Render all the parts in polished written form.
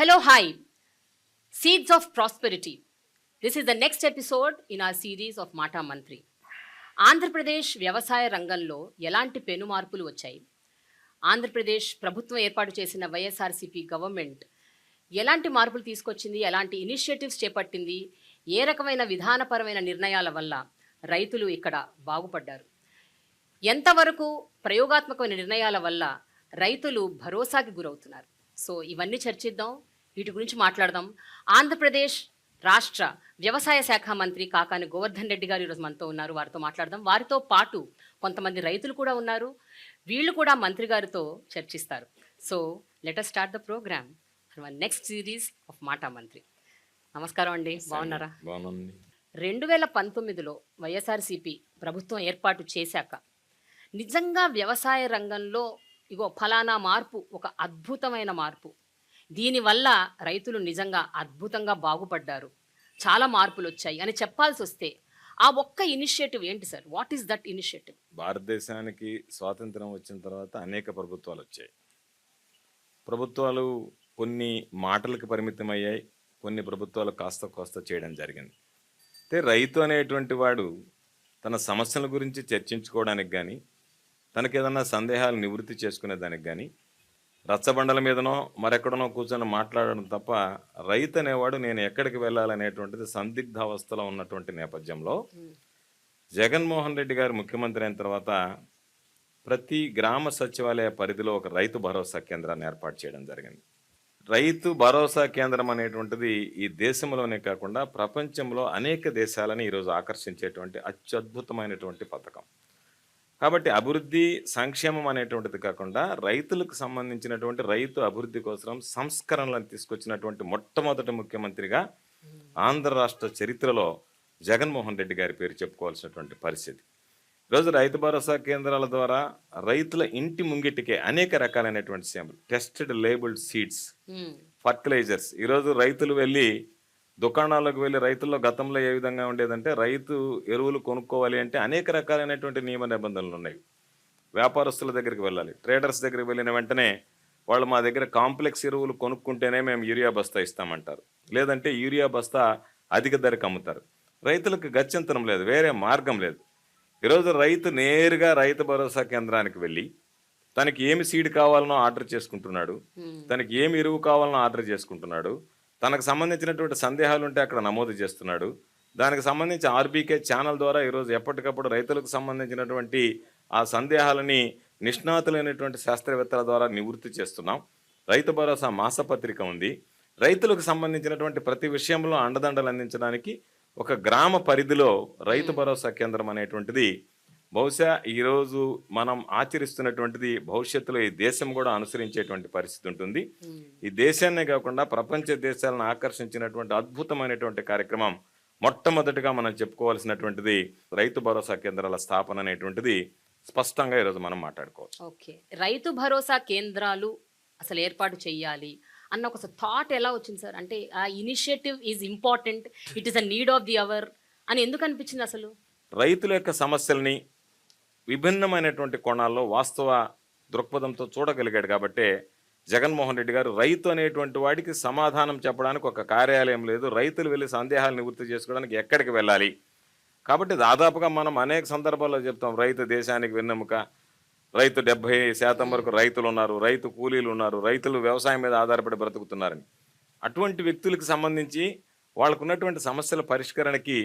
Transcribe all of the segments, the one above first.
Hello, hi. Seeds of Prosperity. This is the next episode in our series of Mata Mantri. Andhra Pradesh వ్యవసాయ రంగంలో ఎలాంటి పెను మార్పులు వచ్చాయి? ఆంధ్రప్రదేశ్ ప్రభుత్వం ఏర్పాటు చేసిన వైఎస్ఆర్సీపీ గవర్నమెంట్ ఎలాంటి మార్పులు తీసుకొచ్చింది, ఎలాంటి ఇనిషియేటివ్స్ చేపట్టింది, ఏ రకమైన విధానపరమైన నిర్ణయాల వల్ల రైతులు ఇక్కడ బాగుపడ్డారు, ఎంతవరకు ప్రయోగాత్మకమైన నిర్ణయాల వల్ల రైతులు భరోసాకి గురవుతున్నారు. సో ఇవన్నీ చర్చిద్దాం, వీటి గురించి మాట్లాడదాం. ఆంధ్రప్రదేశ్ రాష్ట్ర వ్యవసాయ శాఖ మంత్రి కాకాని గోవర్ధన్ రెడ్డి గారు ఈరోజు మనతో ఉన్నారు. వారితో మాట్లాడదాం. వారితో పాటు కొంతమంది రైతులు కూడా ఉన్నారు, వీళ్ళు కూడా మంత్రి గారితో చర్చిస్తారు. So let us start the program for next series of మాటా మంత్రి. నమస్కారం అండి, బాగున్నారా? 2019లో వైఎస్ఆర్సీపీ ప్రభుత్వం ఏర్పాటు చేశాక నిజంగా వ్యవసాయ రంగంలో ఇగో ఫలానా మార్పు, ఒక అద్భుతమైన మార్పు, దీనివల్ల రైతులు నిజంగా అద్భుతంగా బాగుపడ్డారు, చాలా మార్పులు వచ్చాయి అని చెప్పాల్సి వస్తే ఆ ఒక్క ఇనిషియేటివ్ ఏంటి sir? What is that initiative? భారతదేశానికి స్వాతంత్రం వచ్చిన తర్వాత అనేక ప్రభుత్వాలు వచ్చాయి. ప్రభుత్వాలు కొన్ని మాటలకు పరిమితమయ్యాయి, కొన్ని ప్రభుత్వాలు కాస్త కోస్త చేయడం జరిగింది. అయితే రైతు అనేటువంటి వాడు తన సమస్యల గురించి చర్చించుకోవడానికి కానీ, తనకి ఏదన్నా సందేహాలు నివృత్తి చేసుకునే దానికి కానీ రచ్చబండల మీదనో మరెక్కడనో కూర్చొని మాట్లాడడం తప్ప, రైతు అనేవాడు నేను ఎక్కడికి వెళ్ళాలనేటువంటిది సందిగ్ధావస్థలో ఉన్నటువంటి నేపథ్యంలో జగన్మోహన్ రెడ్డి గారు ముఖ్యమంత్రి అయిన తర్వాత ప్రతి గ్రామ సచివాలయ పరిధిలో ఒక రైతు భరోసా కేంద్రాన్ని ఏర్పాటు చేయడం జరిగింది. రైతు భరోసా కేంద్రం అనేటువంటిది ఈ దేశంలోనే కాకుండా ప్రపంచంలో అనేక దేశాలని ఈరోజు ఆకర్షించేటువంటి అత్యద్భుతమైనటువంటి పథకం. కాబట్టి అభివృద్ధి సంక్షేమం అనేటువంటిది కాకుండా రైతులకు సంబంధించినటువంటి రైతు అభివృద్ధి కోసం సంస్కరణలను తీసుకొచ్చినటువంటి మొట్టమొదటి ముఖ్యమంత్రిగా ఆంధ్ర రాష్ట్ర చరిత్రలో జగన్మోహన్ రెడ్డి గారి పేరు చెప్పుకోవాల్సినటువంటి పరిస్థితి. ఈరోజు రైతు భరోసా కేంద్రాల ద్వారా రైతుల ఇంటి ముంగిటికే అనేక రకాలైనటువంటి సేవలు, టెస్టెడ్ లేబుల్డ్ సీడ్స్, ఫర్టిలైజర్స్. ఈరోజు రైతులు వెళ్ళి దుకాణాలకు వెళ్ళి, రైతుల్లో గతంలో ఏ విధంగా ఉండేదంటే రైతు ఎరువులు కొనుక్కోవాలి అంటే అనేక రకాలైనటువంటి నియమ నిబంధనలు ఉన్నాయి. వ్యాపారస్తుల దగ్గరికి వెళ్ళాలి, ట్రేడర్స్ దగ్గరికి వెళ్ళిన వెంటనే వాళ్ళు మా దగ్గర కాంప్లెక్స్ ఎరువులు కొనుక్కుంటేనే మేము యూరియా బస్తా ఇస్తామంటారు, లేదంటే యూరియా బస్తా అధిక ధరకు అమ్ముతారు. రైతులకు గత్యంతరం లేదు, వేరే మార్గం లేదు. ఈరోజు రైతు నేరుగా రైతు భరోసా కేంద్రానికి వెళ్ళి తనకి ఏమి సీడ్ కావాలనో ఆర్డర్ చేసుకుంటున్నాడు, తనకి ఏమి ఎరువు కావాలనో ఆర్డర్ చేసుకుంటున్నాడు, తనకు సంబంధించినటువంటి సందేహాలు ఉంటే అక్కడ నమోదు చేస్తున్నాడు. దానికి సంబంధించి ఆర్బీకే ఛానల్ ద్వారా ఈరోజు ఎప్పటికప్పుడు రైతులకు సంబంధించినటువంటి ఆ సందేహాలని నిష్ణాతులైనటువంటి శాస్త్రవేత్తల ద్వారా నివృత్తి చేస్తున్నాం. రైతు భరోసా మాసపత్రిక ఉంది. రైతులకు సంబంధించినటువంటి ప్రతి విషయంలో అండదండలు అందించడానికి ఒక గ్రామ పరిధిలో రైతు భరోసా కేంద్రం అనేటువంటిది బహుశా ఈరోజు మనం ఆచరిస్తున్నటువంటిది భవిష్యత్తులో ఈ దేశం కూడా అనుసరించేటువంటి పరిస్థితి ఉంటుంది. ఈ దేశాన్నే కాకుండా ప్రపంచ దేశాలను ఆకర్షించినటువంటి అద్భుతమైనటువంటి కార్యక్రమం మొట్టమొదటిగా మనం చెప్పుకోవాల్సినటువంటిది రైతు భరోసా కేంద్రాల స్థాపన అనేటువంటిది స్పష్టంగా ఈరోజు మనం మాట్లాడుకోవచ్చు. ఓకే, రైతు భరోసా కేంద్రాలు అసలు ఏర్పాటు చేయాలి అన్న ఒక థాట్ ఎలా వచ్చింది సార్? అంటే ఆ initiative is important, it is a need of the hour అని ఎందుకు అనిపించింది? అసలు రైతుల యొక్క సమస్యల్ని విభిన్నమైనటువంటి కోణాల్లో వాస్తవ దృక్పథంతో చూడగలిగాడు కాబట్టే జగన్మోహన్ రెడ్డి గారు రైతు అనేటువంటి వాడికి సమాధానం చెప్పడానికి ఒక కార్యాలయం లేదు, రైతులు వెళ్ళి సందేహాలు నివృత్తి చేసుకోవడానికి ఎక్కడికి వెళ్ళాలి. కాబట్టి దాదాపుగా మనం అనేక సందర్భాల్లో చెప్తాం, రైతు దేశానికి వెన్నెముక, రైతు 70% వరకు రైతులు ఉన్నారు, రైతు కూలీలు ఉన్నారు, రైతులు వ్యవసాయం మీద ఆధారపడి బ్రతుకుతున్నారని. అటువంటి వ్యక్తులకు సంబంధించి వాళ్ళకు ఉన్నటువంటి సమస్యల పరిష్కరణకి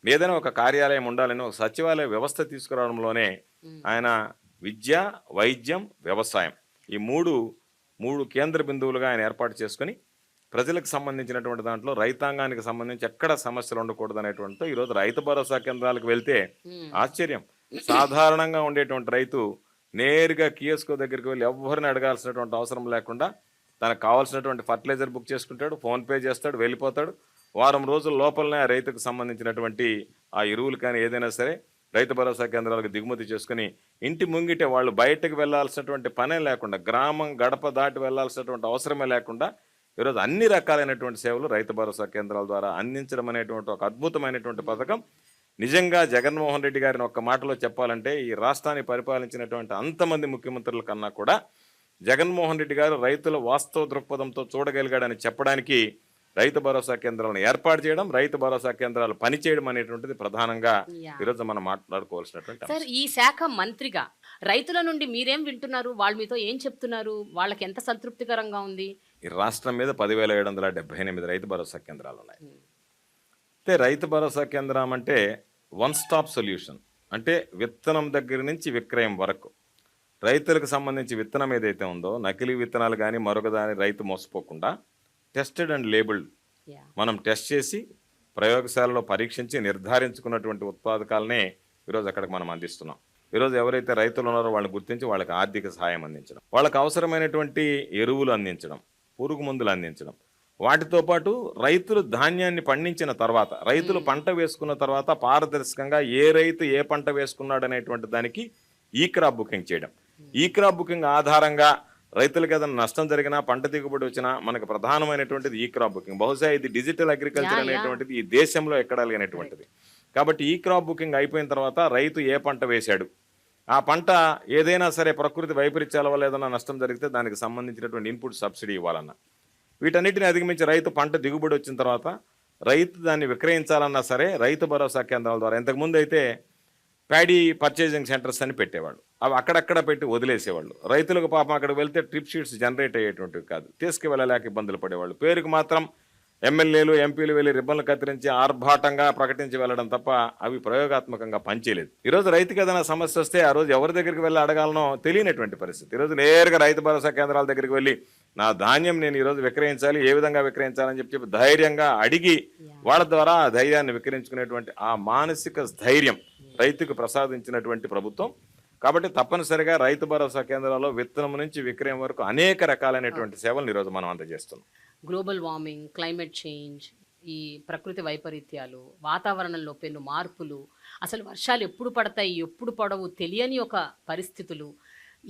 ఏదైనా ఒక కార్యాలయం ఉండాలని ఒక సచివాలయ వ్యవస్థ తీసుకురావడంలోనే ఆయన విద్య, వైద్యం, వ్యవసాయం ఈ మూడు కేంద్ర బిందువులుగా ఆయన ఏర్పాటు చేసుకుని ప్రజలకు సంబంధించినటువంటి దాంట్లో రైతాంగానికి సంబంధించి ఎక్కడ సమస్యలు ఉండకూడదు అనేటువంటితో ఈరోజు రైతు భరోసా కేంద్రాలకు వెళ్తే ఆశ్చర్యం, సాధారణంగా ఉండేటువంటి రైతు నేరుగా కియోస్కో దగ్గరికి వెళ్ళి ఎవరిని అడగాల్సినటువంటి అవసరం లేకుండా తనకు కావాల్సినటువంటి ఫర్టిలైజర్ బుక్ చేసుకుంటాడు, ఫోన్పే చేస్తాడు, వెళ్ళిపోతాడు. వారం రోజుల లోపలనే ఆ రైతుకు సంబంధించినటువంటి ఆ ఎరువులు కానీ ఏదైనా సరే రైతు భరోసా కేంద్రాలకు దిగుమతి చేసుకుని ఇంటి ముంగిటే వాళ్ళు బయటకు వెళ్లాల్సినటువంటి పనే లేకుండా, గ్రామం గడప దాటి వెళ్లాల్సినటువంటి అవసరమే లేకుండా ఈరోజు అన్ని రకాలైనటువంటి సేవలు రైతు భరోసా కేంద్రాల ద్వారా అందించడం అనేటువంటి ఒక అద్భుతమైనటువంటి పథకం. నిజంగా జగన్మోహన్ రెడ్డి గారిని ఒక్క మాటలో చెప్పాలంటే ఈ రాష్ట్రాన్ని పరిపాలించినటువంటి అంతమంది ముఖ్యమంత్రుల కన్నా కూడా జగన్మోహన్ రెడ్డి గారు రైతుల వాస్తవ దృక్పథంతో చూడగలిగాడని చెప్పడానికి రైతు భరోసా కేంద్రాలను ఏర్పాటు చేయడం, రైతు భరోసా కేంద్రాలు పనిచేయడం అనేటువంటిది ప్రధానంగా Yeah. ఈరోజు మనం మాట్లాడుకోవాల్సినటువంటి అంశం. సార్, ఈ శాఖ మంత్రిగా రైతుల నుండి మీరేం వింటున్నారు? వాళ్ళు మీతో ఏం చెప్తున్నారు? వాళ్ళకి ఎంత సంతృప్తికరంగా ఉంది? ఈ రాష్ట్రం మీద 10,778 రైతు భరోసా కేంద్రాలు ఉన్నాయి. అయితే రైతు భరోసా కేంద్రం అంటే వన్ స్టాప్ సొల్యూషన్. అంటే విత్తనం దగ్గర నుంచి విక్రయం వరకు రైతులకు సంబంధించి విత్తనం ఏదైతే ఉందో, నకిలీ విత్తనాలు కానీ మరొకదాని రైతు మోసపోకుండా టెస్టెడ్ అండ్ లేబుల్డ్ Yeah. మనం టెస్ట్ చేసి ప్రయోగశాలలో పరీక్షించి నిర్ధారించుకున్నటువంటి ఉత్పాదకాలనే ఈరోజు అక్కడికి మనం అందిస్తున్నాం. ఈరోజు ఎవరైతే రైతులు ఉన్నారో వాళ్ళని గుర్తించి వాళ్ళకి ఆర్థిక సహాయం అందించడం, వాళ్ళకి అవసరమైనటువంటి ఎరువులు అందించడం, పురుగు మందులు అందించడం, వాటితో పాటు రైతులు ధాన్యాన్ని పండించిన తర్వాత, రైతులు పంట వేసుకున్న తర్వాత పారదర్శకంగా ఏ రైతు ఏ పంట వేసుకున్నాడు అనేటువంటి దానికి ఈ క్రాప్ బుకింగ్ చేయడం. ఈ క్రాప్ బుకింగ్ ఆధారంగా రైతులకు ఏదైనా నష్టం జరిగినా, పంట దిగుబడి వచ్చినా మనకు ప్రధానమైనటువంటిది ఈ క్రాప్ బుకింగ్. బహుశా ఇది డిజిటల్ అగ్రికల్చర్ అనేటువంటిది ఈ దేశంలో ఎక్కడ లేనటువంటిది. కాబట్టి ఈ క్రాప్ బుకింగ్ అయిపోయిన తర్వాత రైతు ఏ పంట వేశాడు, ఆ పంట ఏదైనా సరే ప్రకృతి వైపరీత్యాల వల్ల ఏదైనా నష్టం జరిగితే దానికి సంబంధించినటువంటి ఇన్పుట్ సబ్సిడీ ఇవ్వాలన్న, వీటన్నిటిని అధిగమించి రైతు పంట దిగుబడి వచ్చిన తర్వాత రైతు దాన్ని విక్రయించాలన్నా సరే రైతు భరోసా కేంద్రాల ద్వారా, ఇంతకుముందు అయితే ప్యాడీ పర్చేజింగ్ సెంటర్స్ అని పెట్టేవాళ్ళు, అవి అక్కడక్కడ పెట్టి వదిలేసేవాళ్ళు. రైతులకు పాపం అక్కడికి వెళ్తే ట్రిప్ షీట్స్ జనరేట్ అయ్యేటువంటివి కాదు, తీసుకువెళ్ళలేక ఇబ్బందులు పడేవాళ్ళు. పేరుకు మాత్రం ఎమ్మెల్యేలు ఎంపీలు వెళ్ళి రిబ్బన్లు కత్తిరించి ఆర్భాటంగా ప్రకటించి వెళ్ళడం తప్ప అవి ప్రయోగాత్మకంగా పనిచేయలేదు. ఈరోజు రైతుకి ఏదైనా సమస్య వస్తే ఆ రోజు ఎవరి దగ్గరికి వెళ్ళి అడగాలనో తెలియనటువంటి పరిస్థితి. ఈరోజు నేరుగా రైతు భరోసా కేంద్రాల దగ్గరికి వెళ్ళి నా ధాన్యం నేను ఈరోజు విక్రయించాలి, ఏ విధంగా విక్రయించాలని చెప్పి ధైర్యంగా అడిగి వాళ్ళ ద్వారా ఆ ధైర్యాన్ని విక్రయించుకునేటువంటి ఆ మానసిక ధైర్యం రైతుకు ప్రసాదించినటువంటి ప్రభుత్వం. కాబట్టి తప్పనిసరిగా రైతు భరోసా కేంద్రాల్లో విత్తనం నుంచి విక్రయం వరకు అనేక రకాలైనటువంటి సేవలను ఈరోజు మనం అందజేస్తున్నాం. గ్లోబల్ వార్మింగ్, క్లైమేట్ చేంజ్, ఈ ప్రకృతి వైపరీత్యాలు, వాతావరణంలో పెను మార్పులు, అసలు వర్షాలు ఎప్పుడు పడతాయి ఎప్పుడు పడవు తెలియని ఒక పరిస్థితులు,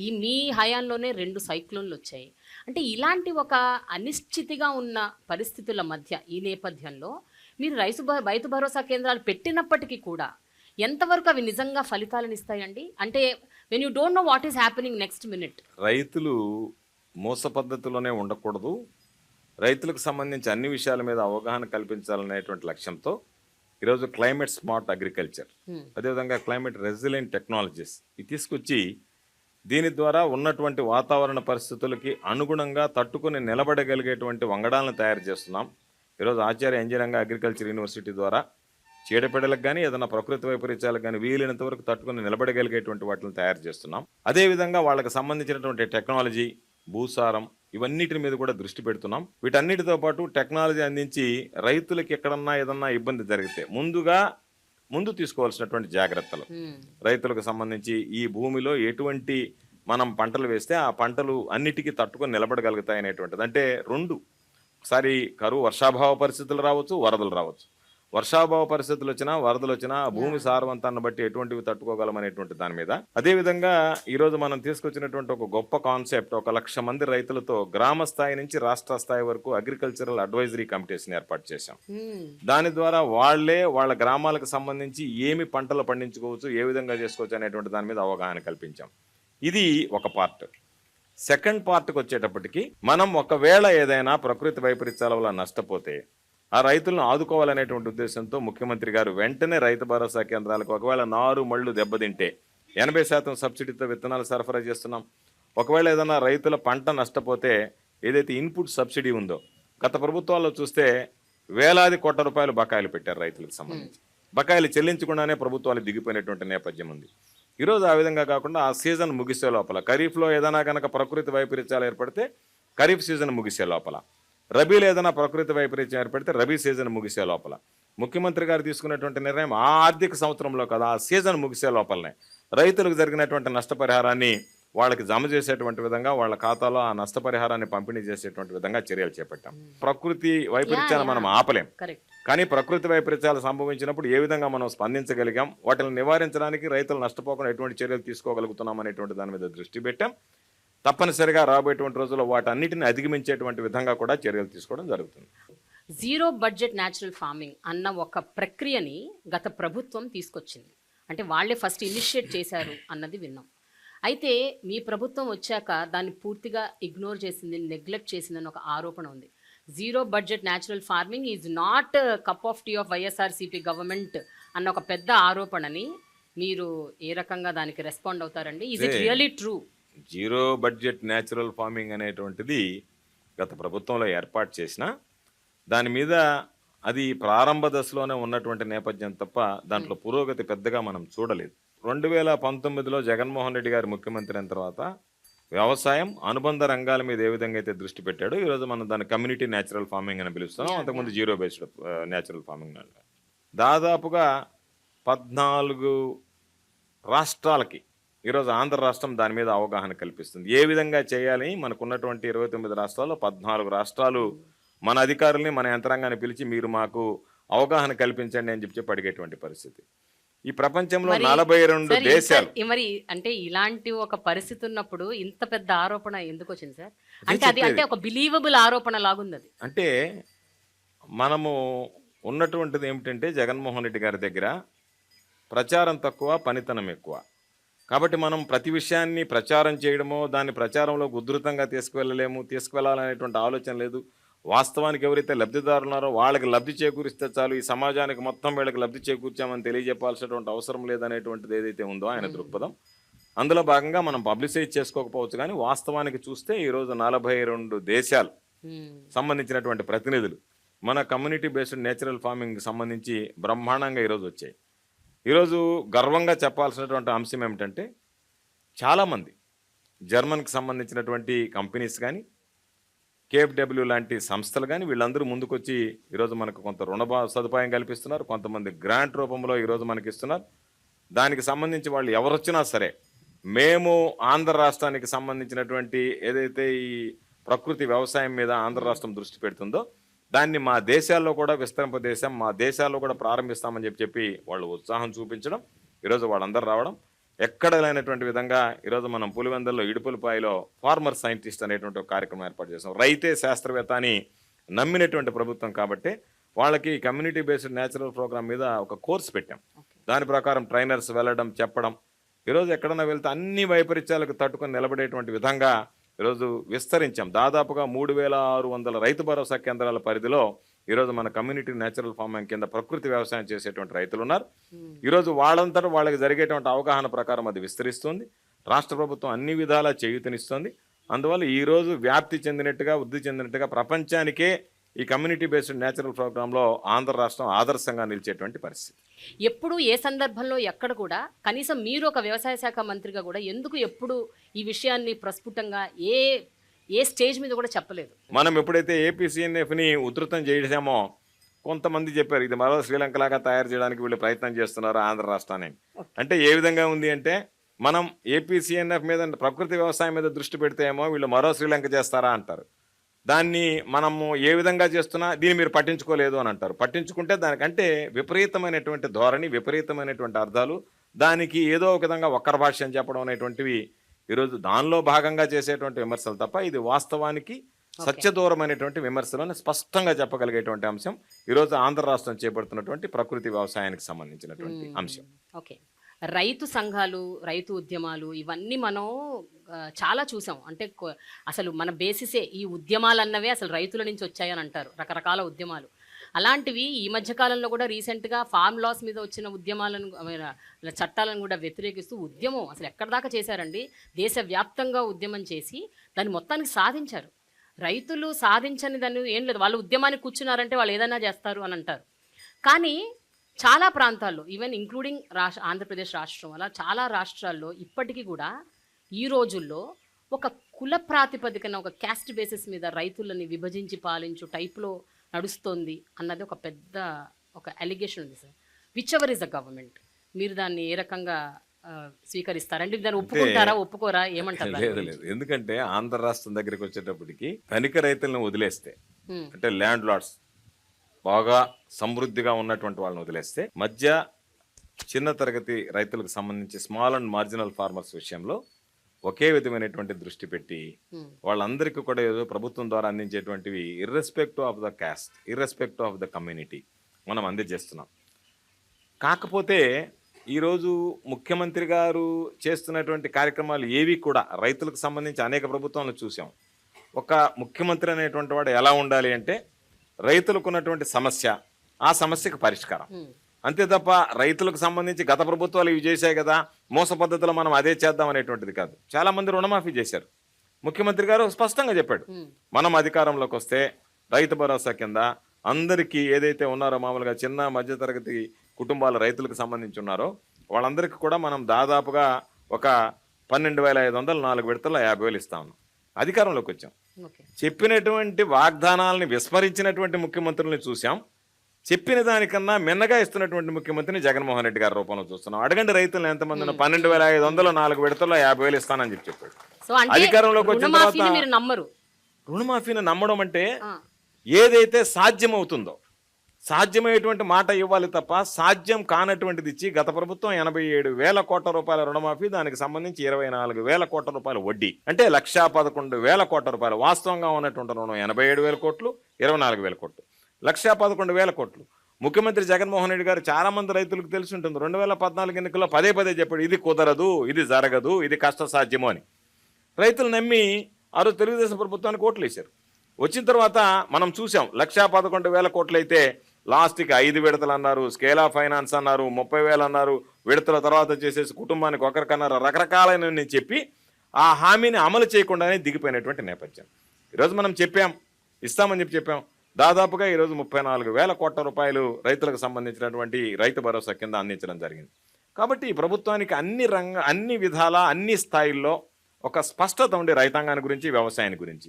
ఈ మీ హయాంలోనే 2 సైక్లోన్లు వచ్చాయి. అంటే ఇలాంటి ఒక అనిశ్చితిగా ఉన్న పరిస్థితుల మధ్య ఈ నేపథ్యంలో మీరు రైతు భరోసా కేంద్రాలు పెట్టినప్పటికీ కూడా ఎంతవరకు అవి నిజంగా ఫలితాలను ఇస్తాయండి? అంటే when you don't know what is happening next minute. రైతులు మోస పద్ధతిలోనే ఉండకూడదు, రైతులకు సంబంధించి అన్ని విషయాల మీద అవగాహన కల్పించాలనేటువంటి లక్ష్యంతో ఈరోజు క్లైమేట్ స్మార్ట్ అగ్రికల్చర్, అదేవిధంగా క్లైమేట్ రెసిలియంట్ టెక్నాలజీస్ ఇది తీసుకొచ్చి దీని ద్వారా ఉన్నటువంటి వాతావరణ పరిస్థితులకి అనుగుణంగా తట్టుకుని నిలబడగలిగేటువంటి వంగడాలను తయారు చేస్తున్నాం. ఈరోజు ఆచార్య ఇంజనీరింగ్ అగ్రికల్చర్ యూనివర్సిటీ ద్వారా చీడపీడలకు కానీ ఏదైనా ప్రకృతి వైపరీత్యాలకు కానీ వీలైనంత వరకు తట్టుకుని నిలబడగలిగేటువంటి వాటిని తయారు చేస్తున్నాం. అదేవిధంగా వాళ్ళకి సంబంధించినటువంటి టెక్నాలజీ, భూసారం ఇవన్నిటి మీద కూడా దృష్టి పెడుతున్నాం. వీటన్నిటితో పాటు టెక్నాలజీ అందించి రైతులకి ఎక్కడన్నా ఏదన్నా ఇబ్బంది జరిగితే ముందు తీసుకోవాల్సినటువంటి జాగ్రత్తలు, రైతులకు సంబంధించి ఈ భూమిలో ఎటువంటి మనం పంటలు వేస్తే ఆ పంటలు అన్నిటికీ తట్టుకొని నిలబడగలుగుతాయి అనేటువంటిది. అంటే 2 ఒకసారి కరువు వర్షాభావ పరిస్థితులు రావచ్చు, వరదలు రావచ్చు. వర్షాభావ పరిస్థితులు వచ్చినా, వరదలు వచ్చినా భూమి సారవంతాన్ని బట్టి ఎటువంటివి తట్టుకోగలమనేటువంటి దాని మీద. అదేవిధంగా ఈరోజు మనం తీసుకొచ్చినటువంటి ఒక గొప్ప కాన్సెప్ట్, 1,00,000 మంది రైతులతో గ్రామ స్థాయి నుంచి రాష్ట్ర స్థాయి వరకు అగ్రికల్చరల్ అడ్వైజరీ కమిటీస్ని ఏర్పాటు చేశాం. దాని ద్వారా వాళ్ళ గ్రామాలకు సంబంధించి ఏమి పంటలు పండించుకోవచ్చు, ఏ విధంగా చేసుకోవచ్చు అనేటువంటి దాని మీద అవగాహన కల్పించాం. ఇది ఒక పార్ట్. సెకండ్ పార్ట్కి వచ్చేటప్పటికి మనం ఒకవేళ ఏదైనా ప్రకృతి వైపరీత్యాల వల్ల నష్టపోతే ఆ రైతులను ఆదుకోవాలనేటువంటి ఉద్దేశంతో ముఖ్యమంత్రి గారు వెంటనే రైతు భరోసా కేంద్రాలకు ఒకవేళ నారు మళ్ళు దెబ్బతింటే 80% సబ్సిడీతో విత్తనాలు సరఫరా చేస్తున్నాం. ఒకవేళ ఏదైనా రైతుల పంట నష్టపోతే ఏదైతే ఇన్పుట్ సబ్సిడీ ఉందో, గత ప్రభుత్వాల్లో చూస్తే వేలాది కోట్ల రూపాయలు బకాయిలు పెట్టారు రైతులకు సంబంధించి. బకాయిలు చెల్లించకుండానే ప్రభుత్వాలు దిగిపోయినటువంటి నేపథ్యం ఉంది. ఈరోజు ఆ విధంగా కాకుండా ఆ సీజన్ ముగిసే లోపల, ఖరీఫ్లో ఏదైనా కనుక ప్రకృతి వైపరీత్యాలు ఏర్పడితే ఖరీఫ్ సీజన్ ముగిసే లోపల, రబీలో ఏదైనా ప్రకృతి వైపరీత్యం ఏర్పడితే రబీ సీజన్ ముగిసే లోపల, ముఖ్యమంత్రి గారు తీసుకున్నటువంటి నిర్ణయం ఆ ఆర్థిక సంవత్సరంలో కదా ఆ సీజన్ ముగిసే లోపలనే రైతులకు జరిగినటువంటి నష్టపరిహారాన్ని వాళ్ళకి జమ చేసేటువంటి విధంగా వాళ్ళ ఖాతాలో ఆ నష్టపరిహారాన్ని పంపిణీ చేసేటువంటి విధంగా చర్యలు చేపట్టాం. ప్రకృతి వైపరీత్యాన్ని మనం ఆపలేం, కానీ ప్రకృతి వైపరీత్యాలు సంభవించినప్పుడు ఏ విధంగా మనం స్పందించగలిగాం, వాటిని నివారించడానికి రైతులు నష్టపోకుండా ఎటువంటి చర్యలు తీసుకోగలుగుతున్నాం అనేటువంటి దాని మీద దృష్టి పెట్టాం. తప్పనిసరిగా రాబోయేటువంటి రోజుల్లో వాటన్నిటిని అధిగమించేటువంటి విధంగా కూడా చర్యలు తీసుకోవడం జరుగుతుంది. జీరో బడ్జెట్ న్యాచురల్ ఫార్మింగ్ అన్న ఒక ప్రక్రియని గత ప్రభుత్వం తీసుకొచ్చింది. అంటే వాళ్ళే ఫస్ట్ ఇనిషియేట్ చేశారు అన్నది విన్నాం. అయితే మీ ప్రభుత్వం వచ్చాక దాన్ని పూర్తిగా ఇగ్నోర్ చేసింది, నెగ్లెక్ట్ చేసిందని ఒక ఆరోపణ ఉంది. Zero budget natural farming is not cup of tea of YSRCP government అన్న ఒక పెద్ద ఆరోపణని మీరు ఏ రకంగా దానికి రెస్పాండ్ అవుతారండి? Is it really true? Zero budget natural farming అనేటువంటిది గత ప్రభుత్వంలో ఏర్పాటు చేసిన దాని మీద అది ప్రారంభ దశలోనే ఉన్నటువంటి నేపథ్యం తప్ప దాంట్లో పురోగతి పెద్దగా మనం చూడలేదు. 2019లో జగన్మోహన్ రెడ్డి గారు ముఖ్యమంత్రి అయిన తర్వాత వ్యవసాయం అనుబంధ రంగాల మీద ఏ విధంగా అయితే దృష్టి పెట్టాడో ఈరోజు మనం దాన్ని కమ్యూనిటీ న్యాచురల్ ఫార్మింగ్ అని పిలుస్తున్నాం. అంతకుముందు జీరో బేస్డ్ న్యాచురల్ ఫార్మింగ్ అంటే దాదాపుగా 14 రాష్ట్రాలకి ఈరోజు ఆంధ్ర రాష్ట్రం దాని మీద అవగాహన కల్పిస్తుంది. ఏ విధంగా చేయాలని మనకున్నటువంటి 29 రాష్ట్రాల్లో 14 రాష్ట్రాలు మన అధికారుల్ని మన యంత్రాంగాన్ని పిలిచి మీరు మాకు అవగాహన కల్పించండి అని చెప్పి అడిగేటువంటి పరిస్థితి. ఈ ప్రపంచంలో 42 దేశాలు. మరి అంటే ఇలాంటి ఒక పరిస్థితి ఉన్నప్పుడు ఇంత పెద్ద ఆరోపణ ఎందుకు వచ్చింది సార్? అంటే అది అంటే ఒక బిలీవబుల్ ఆరోపణ లాగుంది అది. అంటే మనము ఉన్నటువంటిది ఏమిటంటే జగన్మోహన్ రెడ్డి గారి దగ్గర ప్రచారం తక్కువ, పనితనం ఎక్కువ. కాబట్టి మనం ప్రతి విషయాన్ని ప్రచారం చేయడమో దాన్ని ప్రచారంలో ఉధృతంగా తీసుకువెళ్ళాలనేటువంటి ఆలోచన లేదు. వాస్తవానికి ఎవరైతే లబ్ధిదారులు ఉన్నారో వాళ్ళకి లబ్ధి చేకూరిస్తే చాలు, ఈ సమాజానికి మొత్తం వీళ్ళకి లబ్ధి చేకూర్చామని తెలియజెప్పాల్సినటువంటి అవసరం లేదనేటువంటిది ఏదైతే ఉందో ఆయన దృక్పథం. అందులో భాగంగా మనం పబ్లిసైజ్ చేసుకోకపోవచ్చు, కానీ వాస్తవానికి చూస్తే ఈరోజు 42 దేశాలు సంబంధించినటువంటి ప్రతినిధులు మన కమ్యూనిటీ బేస్డ్ నేచురల్ ఫార్మింగ్ సంబంధించి బ్రహ్మాండంగా ఈరోజు వచ్చాయి. ఈరోజు గర్వంగా చెప్పాల్సినటువంటి అంశం ఏమిటంటే చాలామంది జర్మన్కి సంబంధించినటువంటి కంపెనీస్ కానీ KFW లాంటి సంస్థలు కానీ వీళ్ళందరూ ముందుకొచ్చి ఈరోజు మనకు కొంత రుణ సదుపాయం కల్పిస్తున్నారు, కొంతమంది గ్రాంట్ రూపంలో ఈరోజు మనకి ఇస్తున్నారు. దానికి సంబంధించి వాళ్ళు ఎవరొచ్చినా సరే మేము ఆంధ్ర రాష్ట్రానికి సంబంధించినటువంటి ఏదైతే ఈ ప్రకృతి వ్యవసాయం మీద ఆంధ్ర రాష్ట్రం దృష్టి పెడుతుందో దాన్ని మా దేశాల్లో కూడా విస్తరింపదేశం, మా దేశాల్లో కూడా ప్రారంభిస్తామని చెప్పి వాళ్ళు ఉత్సాహం చూపించడం, ఈరోజు వాళ్ళందరూ రావడం, ఎక్కడ లేనటువంటి విధంగా ఈరోజు మనం పులివెందుల్లో ఇడుపులపాయలో ఫార్మర్ సైంటిస్ట్ అనేటువంటి ఒక కార్యక్రమం ఏర్పాటు చేసాం. రైతే శాస్త్రవేత్త అని నమ్మినటువంటి ప్రభుత్వం కాబట్టి వాళ్ళకి కమ్యూనిటీ బేస్డ్ న్యాచురల్ ప్రోగ్రామ్ మీద ఒక కోర్స్ పెట్టాం. దాని ప్రకారం ట్రైనర్స్ వెళ్ళడం, చెప్పడం, ఈరోజు ఎక్కడన్నా వెళ్తే అన్ని వైపరీత్యాలకు తట్టుకొని నిలబడేటువంటి విధంగా ఈరోజు విస్తరించాం. దాదాపుగా 3600 రైతు భరోసా కేంద్రాల పరిధిలో ఈరోజు మన కమ్యూనిటీ న్యాచురల్ ఫార్మింగ్ కింద ప్రకృతి వ్యవసాయం చేసేటువంటి రైతులు ఉన్నారు. ఈరోజు వాళ్ళంతటా వాళ్ళకి జరిగేటువంటి అవగాహన ప్రకారం అది విస్తరిస్తుంది. రాష్ట్ర ప్రభుత్వం అన్ని విధాలా చేయూతనిస్తుంది. అందువల్ల ఈరోజు వ్యాప్తి చెందినట్టుగా, వృద్ధి చెందినట్టుగా ప్రపంచానికే ఈ కమ్యూనిటీ బేస్డ్ న్యాచురల్ ప్రోగ్రాంలో ఆంధ్ర రాష్ట్రం ఆదర్శంగా నిలిచేటువంటి పరిస్థితి. ఎప్పుడు ఏ సందర్భంలో ఎక్కడ కూడా కనీసం మీరు ఒక వ్యవసాయ శాఖ మంత్రిగా కూడా ఎందుకు ఎప్పుడు ఈ విషయాన్ని ప్రస్ఫుటంగా ఏ స్టేజ్ మీద కూడా చెప్పలేదు? మనం ఎప్పుడైతే APCNFని ఉధృతం చేసామో కొంతమంది చెప్పారు ఇది మరో శ్రీలంక లాగా తయారు చేయడానికి వీళ్ళు ప్రయత్నం చేస్తున్నారు ఆంధ్ర రాష్ట్రాన్ని. అంటే ఏ విధంగా ఉంది అంటే మనం APCNF మీద ప్రకృతి వ్యవసాయం మీద దృష్టి పెడితే ఏమో వీళ్ళు మరో శ్రీలంక చేస్తారా అంటారు. దాన్ని మనము ఏ విధంగా చేస్తున్నా దీన్ని మీరు పట్టించుకోలేదు అని అంటారు. పట్టించుకుంటే దానికంటే విపరీతమైనటువంటి ధోరణి, విపరీతమైనటువంటి అర్థాలు, దానికి ఏదో ఒక విధంగా వక్ర భాష్యం చెప్పడం అనేటువంటివి ఈరోజు దానిలో భాగంగా చేసేటువంటి విమర్శలు తప్ప ఇది వాస్తవానికి సత్యదూరమైనటువంటి విమర్శలను స్పష్టంగా చెప్పగలిగేటువంటి అంశం ఈరోజు ఆంధ్ర రాష్ట్రం చేపడుతున్నటువంటి ప్రకృతి వ్యవసాయానికి సంబంధించినటువంటి అంశం. ఓకే, రైతు సంఘాలు, రైతు ఉద్యమాలు ఇవన్నీ మనం చాలా చూసాం. అంటే అసలు మన బేసిసే ఈ ఉద్యమాలు అన్నవే అసలు రైతుల నుంచి వచ్చాయని అంటారు, రకరకాల ఉద్యమాలు. అలాంటివి ఈ మధ్యకాలంలో కూడా రీసెంట్గా ఫార్మ్ లాస్ మీద వచ్చిన ఉద్యమాలను, చట్టాలను కూడా వ్యతిరేకిస్తూ ఉద్యమం అసలు ఎక్కడి దాకా చేశారండి. దేశవ్యాప్తంగా ఉద్యమం చేసి దాన్ని మొత్తానికి సాధించారు. రైతులు సాధించని దాన్ని ఏం లేదు, వాళ్ళు ఉద్యమానికి కూర్చున్నారంటే వాళ్ళు ఏదైనా చేస్తారు అని అంటారు. కానీ చాలా ప్రాంతాల్లో ఈవెన్ ఇంక్లూడింగ్ ఆంధ్రప్రదేశ్ రాష్ట్రం అలా చాలా రాష్ట్రాల్లో ఇప్పటికీ కూడా ఈ రోజుల్లో ఒక కుల ప్రాతిపదికన, ఒక క్యాస్ట్ బేసిస్ మీద రైతులని విభజించి పాలించు టైప్లో నడుస్తోంది అన్నది ఒక పెద్ద ఒక అలిగేషన్ ఉంది sir. Which ever is the government, మీరు దాన్ని ఏ రకంగా స్వీకరిస్తారండి? దాన్ని ఒప్పుకుంటారా, ఒప్పుకోరా, ఏమంటారు? లేదు, ఎందుకంటే ఆంధ్ర రాష్ట్రం దగ్గరికి వచ్చేటప్పటికి ధనిక రైతులను వదిలేస్తే, అంటే ల్యాండ్ లార్డ్స్ బాగా సమృద్ధిగా ఉన్నటువంటి వాళ్ళని వదిలేస్తే, మధ్య చిన్న తరగతి రైతులకు సంబంధించి స్మాల్ అండ్ మార్జినల్ ఫార్మర్స్ విషయంలో ఒకే విధమైనటువంటి దృష్టి పెట్టి వాళ్ళందరికీ కూడా ఏదో ప్రభుత్వం ద్వారా అందించేటువంటివి irrespective of the caste, irrespective of the community మనం అందజేస్తున్నాం. కాకపోతే ఈరోజు ముఖ్యమంత్రి గారు చేస్తున్నటువంటి కార్యక్రమాలు ఏవి కూడా రైతులకు సంబంధించి అనేక ప్రభుత్వాలను చూసాం. ఒక ముఖ్యమంత్రి అనేటువంటి వాడు ఎలా ఉండాలి అంటే రైతులకు ఉన్నటువంటి సమస్య, ఆ సమస్యకు పరిష్కారం. అంతే తప్ప రైతులకు సంబంధించి గత ప్రభుత్వాలు ఇవి చేశాయి కదా, మోస పద్ధతిలో మనం అదే చేద్దాం అనేటువంటిది కాదు. చాలా మంది రుణమాఫీ చేశారు. ముఖ్యమంత్రి గారు స్పష్టంగా చెప్పాడు, మనం అధికారంలోకి వస్తే రైతు భరోసా కింద అందరికీ ఏదైతే ఉన్నారో మామూలుగా చిన్న మధ్యతరగతి కుటుంబాల రైతులకు సంబంధించి ఉన్నారో వాళ్ళందరికీ కూడా మనం దాదాపుగా ఒక 12,500 4 విడతల్లో 50,000 ఇస్తా ఉన్నాం. అధికారంలోకి వచ్చాం. చెప్పినటువంటి వాగ్దానాలని విస్మరించినటువంటి ముఖ్యమంత్రుల్ని చూసాం. చెప్పిన దానికన్నా మిన్నగా ఇస్తున్నటువంటి ముఖ్యమంత్రిని జగన్మోహన్ రెడ్డి గారి రూపంలో చూస్తున్నాం. అడగండి రైతులను ఎంతమంది 12,500 4 విడతల్లో 50,000 ఇస్తానని చెప్పాడు. అధికారంలోకి వచ్చిన తర్వాత రుణమాఫీని నమ్మడం అంటే ఏదైతే సాధ్యమవుతుందో సాధ్యమయ్యేటువంటి మాట ఇవ్వాలి తప్ప సాధ్యం కానటువంటిది ఇచ్చి గత ప్రభుత్వం 87,000 కోట్ల రూపాయల రుణమాఫీ, దానికి సంబంధించి 24,000 కోట్ల రూపాయల వడ్డీ, అంటే 1,11,000 కోట్ల రూపాయలు. వాస్తవంగా ఉన్నటువంటి రుణం 87,000 కోట్లు, 24,000 కోట్లు, 1,11,000 కోట్లు. ముఖ్యమంత్రి జగన్మోహన్ రెడ్డి గారు చాలా మంది రైతులకు తెలిసి ఉంటుంది. 2014 ఎన్నికల్లో పదే చెప్పాడు, ఇది కుదరదు, ఇది జరగదు, ఇది కష్టసాధ్యము అని. రైతులు నమ్మి ఆ రోజు తెలుగుదేశం ప్రభుత్వానికి ఓట్లు వేశారు. వచ్చిన తర్వాత మనం చూసాం 1,11,000 కోట్లు అయితే లాస్ట్కి 5 విడతలు అన్నారు, స్కేల్ ఆఫ్ ఫైనాన్స్ అన్నారు, 30,000 అన్నారు, విడతల తర్వాత చేసేసి కుటుంబానికి ఒకరికన్నారు, రకరకాలైన చెప్పి ఆ హామీని అమలు చేయకుండానే దిగిపోయినటువంటి నేపథ్యం. ఈరోజు మనం చెప్పాం, ఇస్తామని చెప్పాం. దాదాపుగా ఈరోజు 34,000 కోట్ల రూపాయలు రైతులకు సంబంధించినటువంటి రైతు భరోసా కింద అందించడం జరిగింది. కాబట్టి ఈ ప్రభుత్వానికి అన్ని విధాల అన్ని స్థాయిల్లో ఒక స్పష్టత ఉండే రైతాంగాన్ని గురించి, వ్యవసాయాన్ని గురించి.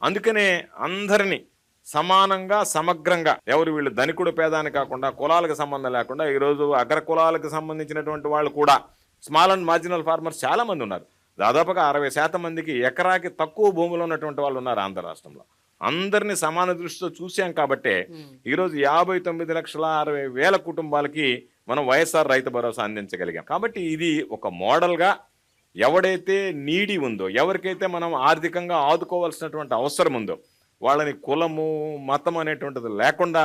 అందుకనే అందరినీ సమానంగా సమగ్రంగా, ఎవరు వీళ్ళు ధనికుడు పేదాని కాకుండా కులాలకు సంబంధం లేకుండా ఈరోజు అగ్ర కులాలకు సంబంధించినటువంటి వాళ్ళు కూడా స్మాల్ అండ్ మార్జినల్ ఫార్మర్స్ చాలా మంది ఉన్నారు. దాదాపుగా 60% మందికి ఎకరాకి తక్కువ భూములు ఉన్నటువంటి వాళ్ళు ఉన్నారు ఆంధ్ర రాష్ట్రంలో. అందరినీ సమాన దృష్టితో చూసాం కాబట్టే ఈరోజు 59,60,000 కుటుంబాలకి మనం వైఎస్ఆర్ రైతు భరోసా అందించగలిగాం. కాబట్టి ఇది ఒక మోడల్గా ఎవడైతే నీడి ఉందో, ఎవరికైతే మనం ఆర్థికంగా ఆదుకోవాల్సినటువంటి అవసరం ఉందో వాళ్ళని కులము మతం అనేటువంటిది లేకుండా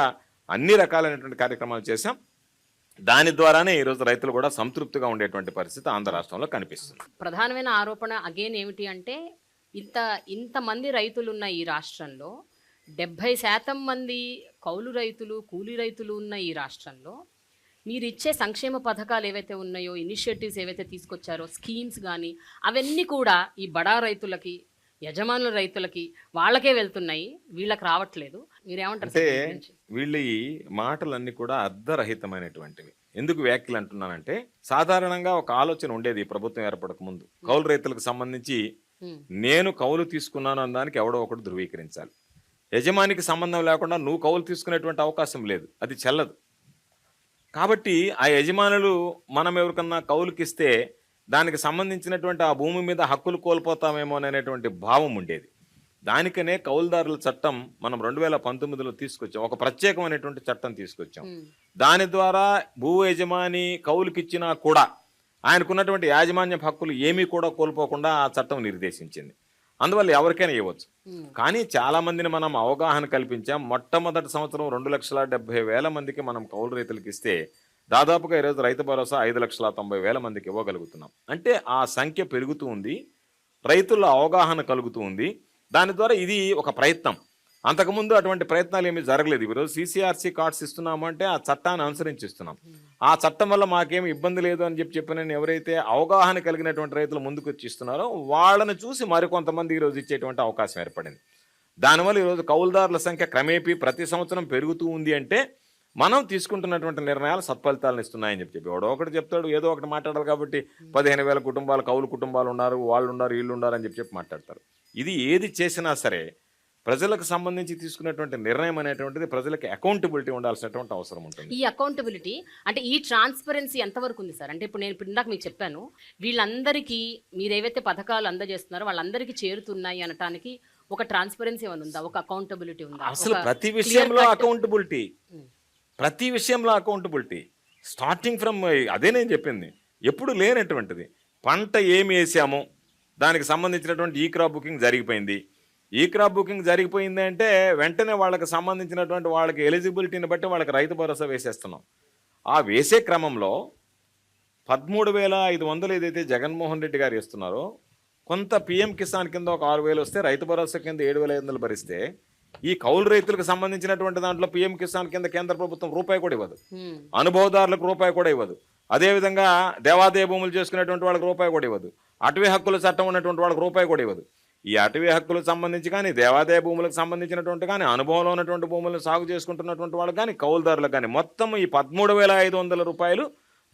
అన్ని రకాలైనటువంటి కార్యక్రమాలు చేశాం. దాని ద్వారానే ఈరోజు రైతులు కూడా సంతృప్తిగా ఉండేటువంటి పరిస్థితి ఆంధ్ర రాష్ట్రంలో కనిపిస్తుంది. ప్రధానమైన ఆరోపణ అగైన్ ఏమిటి అంటే ఇంతమంది రైతులు ఉన్న ఈ రాష్ట్రంలో 70% మంది కౌలు రైతులు, కూలీ రైతులు ఉన్న ఈ రాష్ట్రంలో మీరు ఇచ్చే సంక్షేమ పథకాలు ఏవైతే ఉన్నాయో, ఇనిషియేటివ్స్ ఏవైతే తీసుకొచ్చారో, స్కీమ్స్ కానీ అవన్నీ కూడా ఈ బడా రైతులకి, యజమానుల రైతులకి వాళ్ళకే వెళ్తున్నాయి, వీళ్ళకి రావట్లేదు. మీరేమంటారు? అంటే వీళ్ళ ఈ మాటలన్నీ కూడా అర్ధరహితమైనటువంటివి. ఎందుకు వ్యాఖ్యలు అంటున్నానంటే, సాధారణంగా ఒక ఆలోచన ఉండేది ఈ ప్రభుత్వం ఏర్పడక ముందు, కౌలు రైతులకు సంబంధించి నేను కౌలు తీసుకున్నాను అన్నదానికి ఎవడో ఒకటి ధృవీకరించాలి. యజమానికి సంబంధం లేకుండా నువ్వు కౌలు తీసుకునేటువంటి అవకాశం లేదు, అది చెల్లదు. కాబట్టి ఆ యజమానులు మనం ఎవరికన్నా కౌలుకిస్తే దానికి సంబంధించినటువంటి ఆ భూమి మీద హక్కులు కోల్పోతామేమో అనేటువంటి భావం ఉండేది. దానికనే కౌలుదారుల చట్టం మనం 2019లో తీసుకొచ్చాం. ఒక ప్రత్యేకమైనటువంటి చట్టం తీసుకొచ్చాం. దాని ద్వారా భూ యజమాని కౌలుకిచ్చినా కూడా ఆయనకున్నటువంటి యాజమాన్య హక్కులు ఏమీ కూడా కోల్పోకుండా ఆ చట్టం నిర్దేశించింది. అందువల్ల ఎవరికైనా ఇవ్వచ్చు. కానీ చాలా మందిని మనం అవగాహన కల్పించాం. మొట్టమొదటి సంవత్సరం 2,70,000 మందికి మనం కౌలు రైతులకు ఇస్తే దాదాపుగా ఈరోజు రైతు భరోసా 5,90,000 మందికి ఇవ్వగలుగుతున్నాం. అంటే ఆ సంఖ్య పెరుగుతూ ఉంది, రైతుల్లో అవగాహన కలుగుతూ ఉంది. దాని ద్వారా ఇది ఒక ప్రయత్నం. అంతకుముందు అటువంటి ప్రయత్నాలు ఏమీ జరగలేదు. ఈరోజు CCRC కార్డ్స్ ఇస్తున్నాము అంటే ఆ చట్టాన్ని అనుసరించి ఇస్తున్నాం. ఆ చట్టం వల్ల మాకేమి ఇబ్బంది లేదు అని చెప్పిన ఎవరైతే అవగాహన కలిగినటువంటి రైతులు ముందుకు వచ్చి ఇస్తున్నారో వాళ్ళని చూసి మరికొంతమంది ఈరోజు ఇచ్చేటువంటి అవకాశం ఏర్పడింది. దానివల్ల ఈరోజు కౌలుదారుల సంఖ్య క్రమేపీ ప్రతి సంవత్సరం పెరుగుతూ ఉంది. అంటే మనం తీసుకుంటున్నటువంటి నిర్ణయాలు సత్ఫలితాలను ఇస్తున్నాయని చెప్పి ఎవడో ఒకటి చెప్తాడు, ఏదో ఒకటి మాట్లాడాలి కాబట్టి 15,000 కుటుంబాలు కౌలు కుటుంబాలు ఉన్నారు, వాళ్ళు ఉన్నారు, వీళ్ళు ఉన్నారు అని చెప్పి మాట్లాడతారు. ఇది ఏది చేసినా సరే ప్రజలకు సంబంధించి తీసుకున్నటువంటి నిర్ణయం అనేటువంటిది ప్రజలకు అకౌంటబిలిటీ ఉండాల్సినటువంటి అవసరం ఉంటుంది. ఈ అకౌంటబిలిటీ అంటే ఈ ట్రాన్స్పరెన్సీ ఎంతవరకు ఉంది సార్? అంటే ఇప్పుడు నేను ఇందాక మీకు చెప్పాను, వీళ్ళందరికీ మీరు ఏవైతే పథకాలు అందజేస్తున్నారో వాళ్ళందరికీ చేరుతున్నాయి అనటానికి ఒక ట్రాన్స్పరెన్సీ ఏమైనా ఉందా? ఒక అకౌంటబిలిటీ ఉందా? అసలు ప్రతి విషయంలో అకౌంటబిలిటీ, ప్రతి విషయంలో అకౌంటబిలిటీ స్టార్టింగ్ ఫ్రమ్, అదే నేను చెప్పింది, ఎప్పుడు లేనటువంటిది. పంట ఏమి వేసాము దానికి సంబంధించినటువంటి ఈ క్రాప్ బుకింగ్ జరిగిపోయింది. ఈ క్రాప్ బుకింగ్ జరిగిపోయింది అంటే వెంటనే వాళ్ళకి సంబంధించినటువంటి వాళ్ళకి ఎలిజిబిలిటీని బట్టి వాళ్ళకి రైతు భరోసా వేసేస్తున్నాం. ఆ వేసే క్రమంలో 13,500 ఏదైతే జగన్మోహన్ రెడ్డి గారు ఇస్తున్నారో, కొంత పిఎం కిసాన్ కింద ఒక 6,000 వస్తే, రైతు భరోసా కింద 7,500 భరిస్తే, ఈ కౌలు రైతులకు సంబంధించినటువంటి దాంట్లో పిఎం కిసాన్ కింద కేంద్ర ప్రభుత్వం రూపాయి కూడా ఇవ్వదు, అనుభవదారులకు రూపాయి కూడా ఇవ్వదు. అదేవిధంగా దేవాదాయ భూములు చేసుకునేటువంటి వాళ్ళకి రూపాయి కూడా ఇవ్వదు, అటవీ హక్కుల చట్టం ఉన్నటువంటి వాళ్ళకి రూపాయి కూడా ఇవ్వదు. ఈ అటవీ హక్కులకు సంబంధించి కానీ, దేవాదాయ భూములకు సంబంధించినటువంటి కానీ, అనుభవంలో ఉన్నటువంటి భూములను సాగు చేసుకుంటున్నటువంటి వాళ్ళకి కానీ, కౌలుదారులకు కానీ మొత్తం ఈ 13,500 రూపాయలు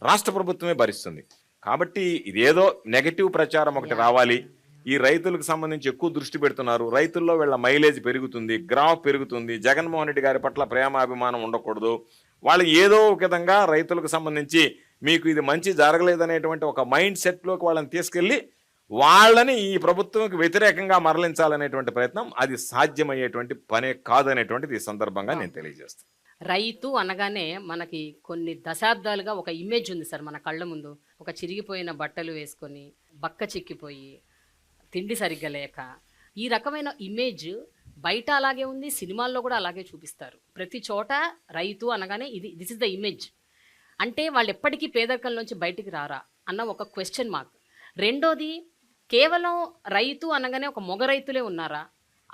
రాష్ట్ర ప్రభుత్వమే భరిస్తుంది. కాబట్టి ఇదేదో నెగటివ్ ప్రచారం ఒకటి రావాలి, ఈ రైతులకు సంబంధించి ఎక్కువ దృష్టి పెడుతున్నారు, రైతుల్లో వీళ్ళ మైలేజ్ పెరుగుతుంది, గ్రాఫ్ పెరుగుతుంది, జగన్మోహన్ రెడ్డి గారి పట్ల ప్రేమాభిమానం ఉండకూడదు, వాళ్ళు ఏదో ఒక విధంగా రైతులకు సంబంధించి మీకు ఇది మంచి జరగలేదనేటువంటి ఒక మైండ్ సెట్లోకి వాళ్ళని తీసుకెళ్ళి వాళ్ళని ఈ ప్రభుత్వంకి వ్యతిరేకంగా మరలించాలనేటువంటి ప్రయత్నం అది సాధ్యమయ్యేటువంటి పనే కాదనేటువంటిది ఈ సందర్భంగా నేను తెలియజేస్తాను. రైతు అనగానే మనకి కొన్ని దశాబ్దాలుగా ఒక ఇమేజ్ ఉంది సార్ మన కళ్ళ ముందు. ఒక చిరిగిపోయిన బట్టలు వేసుకొని, బక్క చిక్కిపోయి, తిండి సరిగ్గా లేక, ఈ రకమైన ఇమేజ్ బయట అలాగే ఉంది, సినిమాల్లో కూడా అలాగే చూపిస్తారు. ప్రతి చోట రైతు అనగానే దిస్ ఇస్ ద ఇమేజ్. అంటే వాళ్ళు ఎప్పటికీ పేదరికంలోంచి బయటికి రారా అన్న ఒక క్వశ్చన్ మార్క్. రెండోది, కేవలం రైతు అనగానే ఒక మగ రైతులే ఉన్నారా?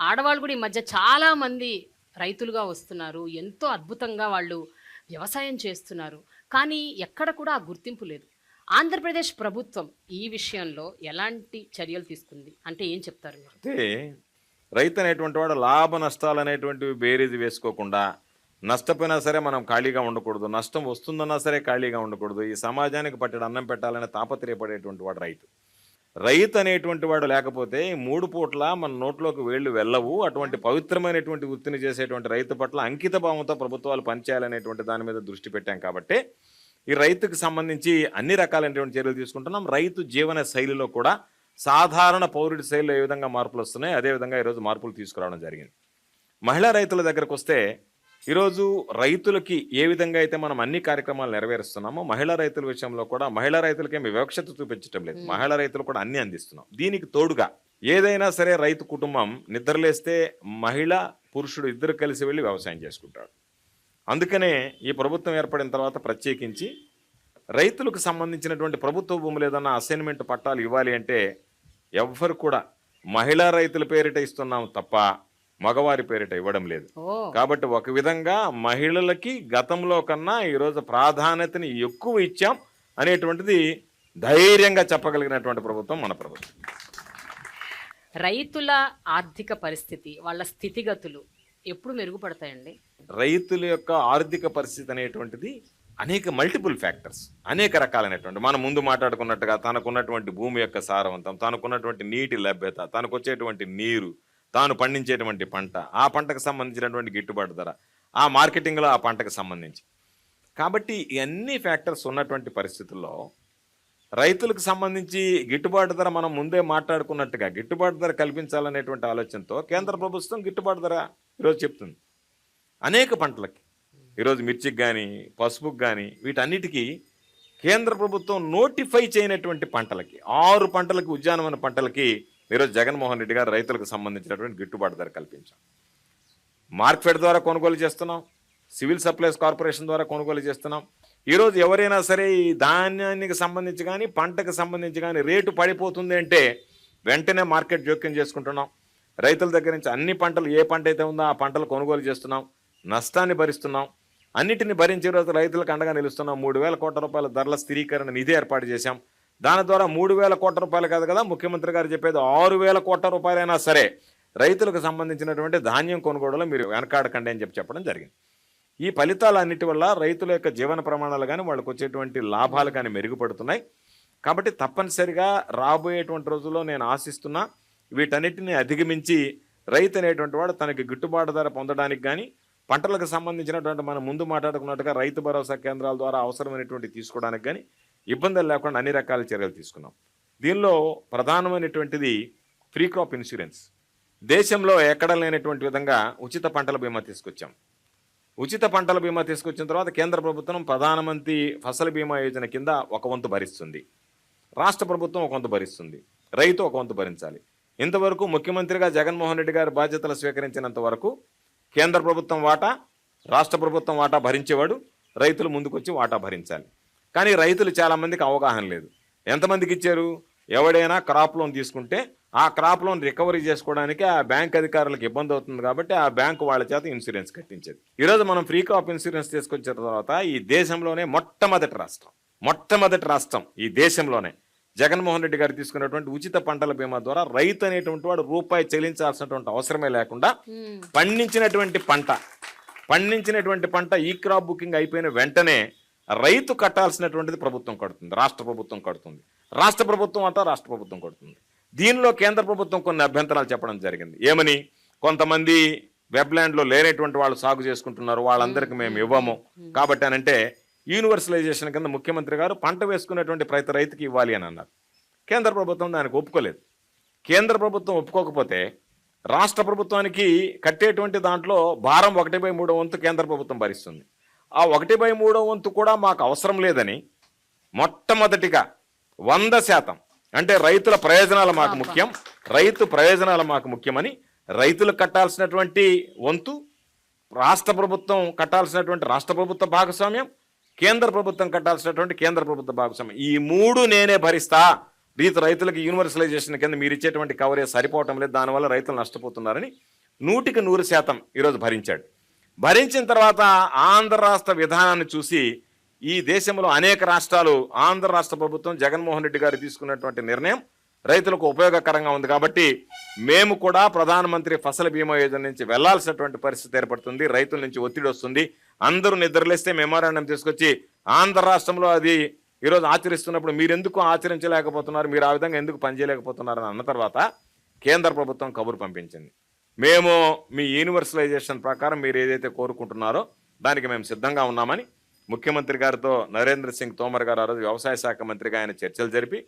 ఆడవాళ్ళు కూడా ఈ మధ్య చాలామంది రైతులుగా వస్తున్నారు, ఎంతో అద్భుతంగా వాళ్ళు వ్యవసాయం చేస్తున్నారు. కానీ ఎక్కడ కూడా ఆ గుర్తింపు లేదు. ఆంధ్రప్రదేశ్ ప్రభుత్వం ఈ విషయంలో ఎలాంటి చర్యలు తీసుకుంది అంటే ఏం చెప్తారు మీరు? అయితే రైతు అనేటువంటి వాడు లాభ నష్టాలు అనేటువంటివి బేరీజు వేసుకోకుండా, నష్టపోయినా సరే మనం ఖాళీగా ఉండకూడదు, నష్టం వస్తుందన్నా సరే ఖాళీగా ఉండకూడదు, ఈ సమాజానికి పట్టెడు అన్నం పెట్టాలని తాపత్రయపడేటువంటి వాడు రైతు. రైతు అనేటువంటి వాడు లేకపోతే 3 పూట్ల మన నోట్లోకి వేళ్ళు వెళ్ళవు. అటువంటి పవిత్రమైనటువంటి వృత్తిని చేసేటువంటి రైతు పట్ల అంకిత భావంతో ప్రభుత్వాలు పనిచేయాలనేటువంటి దాని మీద దృష్టి పెట్టాం. కాబట్టి ఈ రైతుకు సంబంధించి అన్ని రకాలైనటువంటి చర్యలు తీసుకుంటున్నాం. రైతు జీవన శైలిలో కూడా సాధారణ పౌరుడి శైలిలో ఏ విధంగా మార్పులు వస్తున్నాయి, అదేవిధంగా ఈరోజు మార్పులు తీసుకురావడం జరిగింది. మహిళా రైతుల దగ్గరకు వస్తే, ఈరోజు రైతులకి ఏ విధంగా అయితే మనం అన్ని కార్యక్రమాలు నెరవేరుస్తున్నామో, మహిళా రైతుల విషయంలో కూడా మహిళా రైతులకేమి వివక్షత చూపించడం లేదు, మహిళా రైతులు కూడా అన్ని అందిస్తున్నాం. దీనికి తోడుగా ఏదైనా సరే రైతు కుటుంబం నిద్రలేస్తే మహిళ పురుషుడు ఇద్దరు కలిసి వెళ్ళి వ్యవసాయం చేసుకుంటాడు. అందుకనే ఈ ప్రభుత్వం ఏర్పడిన తర్వాత ప్రత్యేకించి రైతులకు సంబంధించినటువంటి ప్రభుత్వ భూములు ఏదన్నా అసైన్మెంట్ పట్టాలు ఇవ్వాలి అంటే ఎవ్వరు కూడా మహిళా రైతుల పేరిట ఇస్తున్నాం తప్ప మగవారి పేరిట ఇవ్వడం లేదు. కాబట్టి ఒక విధంగా మహిళలకి గతంలో కన్నా ఈరోజు ప్రాధాన్యతని ఎక్కువ ఇచ్చాం అనేటువంటిది ధైర్యంగా చెప్పగలిగినటువంటి ప్రభుత్వం మన ప్రభుత్వం. రైతుల ఆర్థిక పరిస్థితి, వాళ్ళ స్థితిగతులు ఎప్పుడు మెరుగుపడతాయండి? రైతుల యొక్క ఆర్థిక పరిస్థితి అనేటువంటిది అనేక మల్టిపుల్ ఫ్యాక్టర్స్, అనేక రకాలైనటువంటి, మనం ముందు మాట్లాడుకున్నట్టుగా తనకున్నటువంటి భూమి యొక్క సారవంతం, తనకున్నటువంటి నీటి లభ్యత, తనకు వచ్చేటువంటి నీరు, తాను పండించేటువంటి పంట, ఆ పంటకు సంబంధించినటువంటి గిట్టుబాటు ధర, ఆ మార్కెటింగ్లో ఆ పంటకు సంబంధించి. కాబట్టి ఈ అన్ని ఫ్యాక్టర్స్ ఉన్నటువంటి పరిస్థితుల్లో రైతులకు సంబంధించి గిట్టుబాటు ధర మనం ముందే మాట్లాడుకున్నట్టుగా గిట్టుబాటు ధర కల్పించాలనేటువంటి ఆలోచనతో కేంద్ర ప్రభుత్వం గిట్టుబాటు ధర ఈరోజు చెప్తుంది. అనేక పంటలకి, ఈరోజు మిర్చికి కానీ, పసుపుకి కానీ, వీటన్నిటికీ కేంద్ర ప్రభుత్వం నోటిఫై చేయనటువంటి పంటలకి, 6 పంటలకి, ఉద్యానవన పంటలకి ఈరోజు జగన్మోహన్ రెడ్డి గారు రైతులకు సంబంధించినటువంటి గిట్టుబాటు ధర కల్పించాం. మార్కెట్ ద్వారా కొనుగోలు చేస్తున్నాం, సివిల్ సప్లైస్ కార్పొరేషన్ ద్వారా కొనుగోలు చేస్తున్నాం. ఈరోజు ఎవరైనా సరే ఈ ధాన్యానికి సంబంధించి కానీ, పంటకు సంబంధించి కానీ రేటు పడిపోతుంది అంటే వెంటనే మార్కెట్ జోక్యం చేసుకుంటున్నాం. రైతుల దగ్గర నుంచి అన్ని పంటలు, ఏ పంట అయితే ఉందో ఆ పంటలు కొనుగోలు చేస్తున్నాం, నష్టాన్ని భరిస్తున్నాం. అన్నిటిని భరించే రోజు రైతులకు అండగా నిలుస్తున్నాం. 3,000 కోట్ల రూపాయల ధరల స్థిరీకరణ నిధి ఏర్పాటు చేశాం. దాని ద్వారా 3,000 కోట్ల రూపాయలు కాదు కదా, ముఖ్యమంత్రి గారు చెప్పేది 6,000 కోట్ల రూపాయలైనా సరే రైతులకు సంబంధించినటువంటి ధాన్యం కొనుగోలులో మీరు వెనకాడకండి అని చెప్పడం జరిగింది. ఈ ఫలితాలన్నిటి వల్ల రైతుల యొక్క జీవన ప్రమాణాలు కానీ, వాళ్ళకు వచ్చేటువంటి లాభాలు కానీ మెరుగుపడుతున్నాయి. కాబట్టి తప్పనిసరిగా రాబోయేటువంటి రోజుల్లో నేను ఆశిస్తున్నా వీటన్నిటిని అధిగమించి రైతు అనేటువంటి వాడు తనకి గిట్టుబాటు ధర పొందడానికి కానీ, పంటలకు సంబంధించినటువంటి మనం ముందు మాట్లాడుకున్నట్టుగా రైతు భరోసా కేంద్రాల ద్వారా అవసరమైనటువంటి తీసుకోవడానికి కానీ ఇబ్బందులు లేకుండా అన్ని రకాల చర్యలు తీసుకున్నాం. దీనిలో ప్రధానమైనటువంటిది ఫ్రీ క్రాప్ ఇన్సూరెన్స్. దేశంలో ఎక్కడ లేనటువంటి విధంగా ఉచిత పంటల బీమా తీసుకొచ్చాం. ఉచిత పంటల బీమా తీసుకొచ్చిన తర్వాత కేంద్ర ప్రభుత్వం ప్రధానమంత్రి ఫసల్ బీమా యోజన కింద ఒక వంతు భరిస్తుంది, రాష్ట్ర ప్రభుత్వం ఒక వంతు భరిస్తుంది, రైతు ఒక వంతు భరించాలి. ఇంతవరకు ముఖ్యమంత్రిగా జగన్మోహన్ రెడ్డి గారి బాధ్యతలు స్వీకరించినంత వరకు కేంద్ర ప్రభుత్వం వాటా, రాష్ట్ర ప్రభుత్వం వాటా భరించేవాడు, రైతులు ముందుకొచ్చి వాటా భరించాలి. కానీ రైతులు చాలా మందికి అవగాహన లేదు. ఎంతమందికి ఇచ్చారు? ఎవడైనా క్రాప్ లోన్ తీసుకుంటే ఆ క్రాప్ లోన్ రికవరీ చేసుకోవడానికి ఆ బ్యాంక్ అధికారులకు ఇబ్బంది అవుతుంది కాబట్టి ఆ బ్యాంకు వాళ్ళ చేత ఇన్సూరెన్స్ కట్టించేది. ఈరోజు మనం ఫ్రీ క్రాప్ ఇన్సూరెన్స్ తీసుకొచ్చిన తర్వాత ఈ దేశంలోనే మొట్టమొదటి రాష్ట్రం ఈ దేశంలోనే జగన్మోహన్ రెడ్డి గారు తీసుకున్నటువంటి ఉచిత పంటల బీమా ద్వారా రైతు అనేటువంటి వాడు రూపాయి చెల్లించాల్సినటువంటి అవసరమే లేకుండా పండించినటువంటి పంట ఈ క్రాప్ బుకింగ్ అయిపోయిన వెంటనే రైతు కట్టాల్సినటువంటిది ప్రభుత్వం కడుతుంది, రాష్ట్ర ప్రభుత్వం కడుతుంది. రాష్ట్ర ప్రభుత్వం కడుతుంది. దీనిలో కేంద్ర ప్రభుత్వం కొన్ని అభ్యంతరాలు చెప్పడం జరిగింది. ఏమని? కొంతమంది వెబ్లాండ్లో లేనటువంటి వాళ్ళు సాగు చేసుకుంటున్నారు, వాళ్ళందరికీ మేము ఇవ్వము కాబట్టి అనంటే యూనివర్సలైజేషన్ కింద ముఖ్యమంత్రి గారు పంట వేసుకునేటువంటి ప్రతి రైతుకి ఇవ్వాలి అని అన్నారు. కేంద్ర ప్రభుత్వం దానికి ఒప్పుకోలేదు. కేంద్ర ప్రభుత్వం ఒప్పుకోకపోతే రాష్ట్ర ప్రభుత్వానికి కట్టేటువంటి దాంట్లో భారం 1/3 వంతు కేంద్ర ప్రభుత్వం భరిస్తుంది. ఆ 1/3 వంతు కూడా మాకు అవసరం లేదని మొట్టమొదటిగా 100% అంటే రైతుల ప్రయోజనాలు మాకు ముఖ్యమని రైతులకు కట్టాల్సినటువంటి వంతు, రాష్ట్ర ప్రభుత్వం కట్టాల్సినటువంటి రాష్ట్ర ప్రభుత్వ భాగస్వామ్యం, కేంద్ర ప్రభుత్వం కట్టాల్సినటువంటి కేంద్ర ప్రభుత్వ భాగస్వామ్యం, ఈ 3 నేనే భరిస్తా. రైతులకు యూనివర్సలైజేషన్ కింద మీరు ఇచ్చేటువంటి కవరేజ్ సరిపోవటం లేదు, దానివల్ల రైతులు నష్టపోతున్నారని 100% ఈరోజు భరించాడు. భరించిన తర్వాత ఆంధ్ర రాష్ట్ర విధానాన్ని చూసి ఈ దేశంలో అనేక రాష్ట్రాలు ఆంధ్ర రాష్ట్ర ప్రభుత్వం జగన్మోహన్ రెడ్డి గారు తీసుకున్నటువంటి నిర్ణయం రైతులకు ఉపయోగకరంగా ఉంది కాబట్టి మేము కూడా ప్రధానమంత్రి ఫసల్ బీమా యోజన నుంచి వెళ్లాల్సినటువంటి పరిస్థితి ఏర్పడుతుంది. రైతుల నుంచి ఒత్తిడి వస్తుంది. అందరూ నిద్రలేస్తే మెమోరాండం తీసుకొచ్చి ఆంధ్ర రాష్ట్రంలో అది ఈరోజు ఆచరిస్తున్నప్పుడు మీరెందుకు ఆచరించలేకపోతున్నారు, మీరు ఆ విధంగా ఎందుకు పనిచేయలేకపోతున్నారు అని అన్న తర్వాత కేంద్ర ప్రభుత్వం కబురు పంపించింది. మేము మీ యూనివర్సలైజేషన్ ప్రకారం మీరు ఏదైతే కోరుకుంటున్నారో దానికి మేము సిద్ధంగా ఉన్నామని ముఖ్యమంత్రి గారితో నరేంద్ర సింగ్ తోమర్ గారు ఆ రోజు వ్యవసాయ శాఖ మంత్రిగా ఆయన చర్చలు జరిపి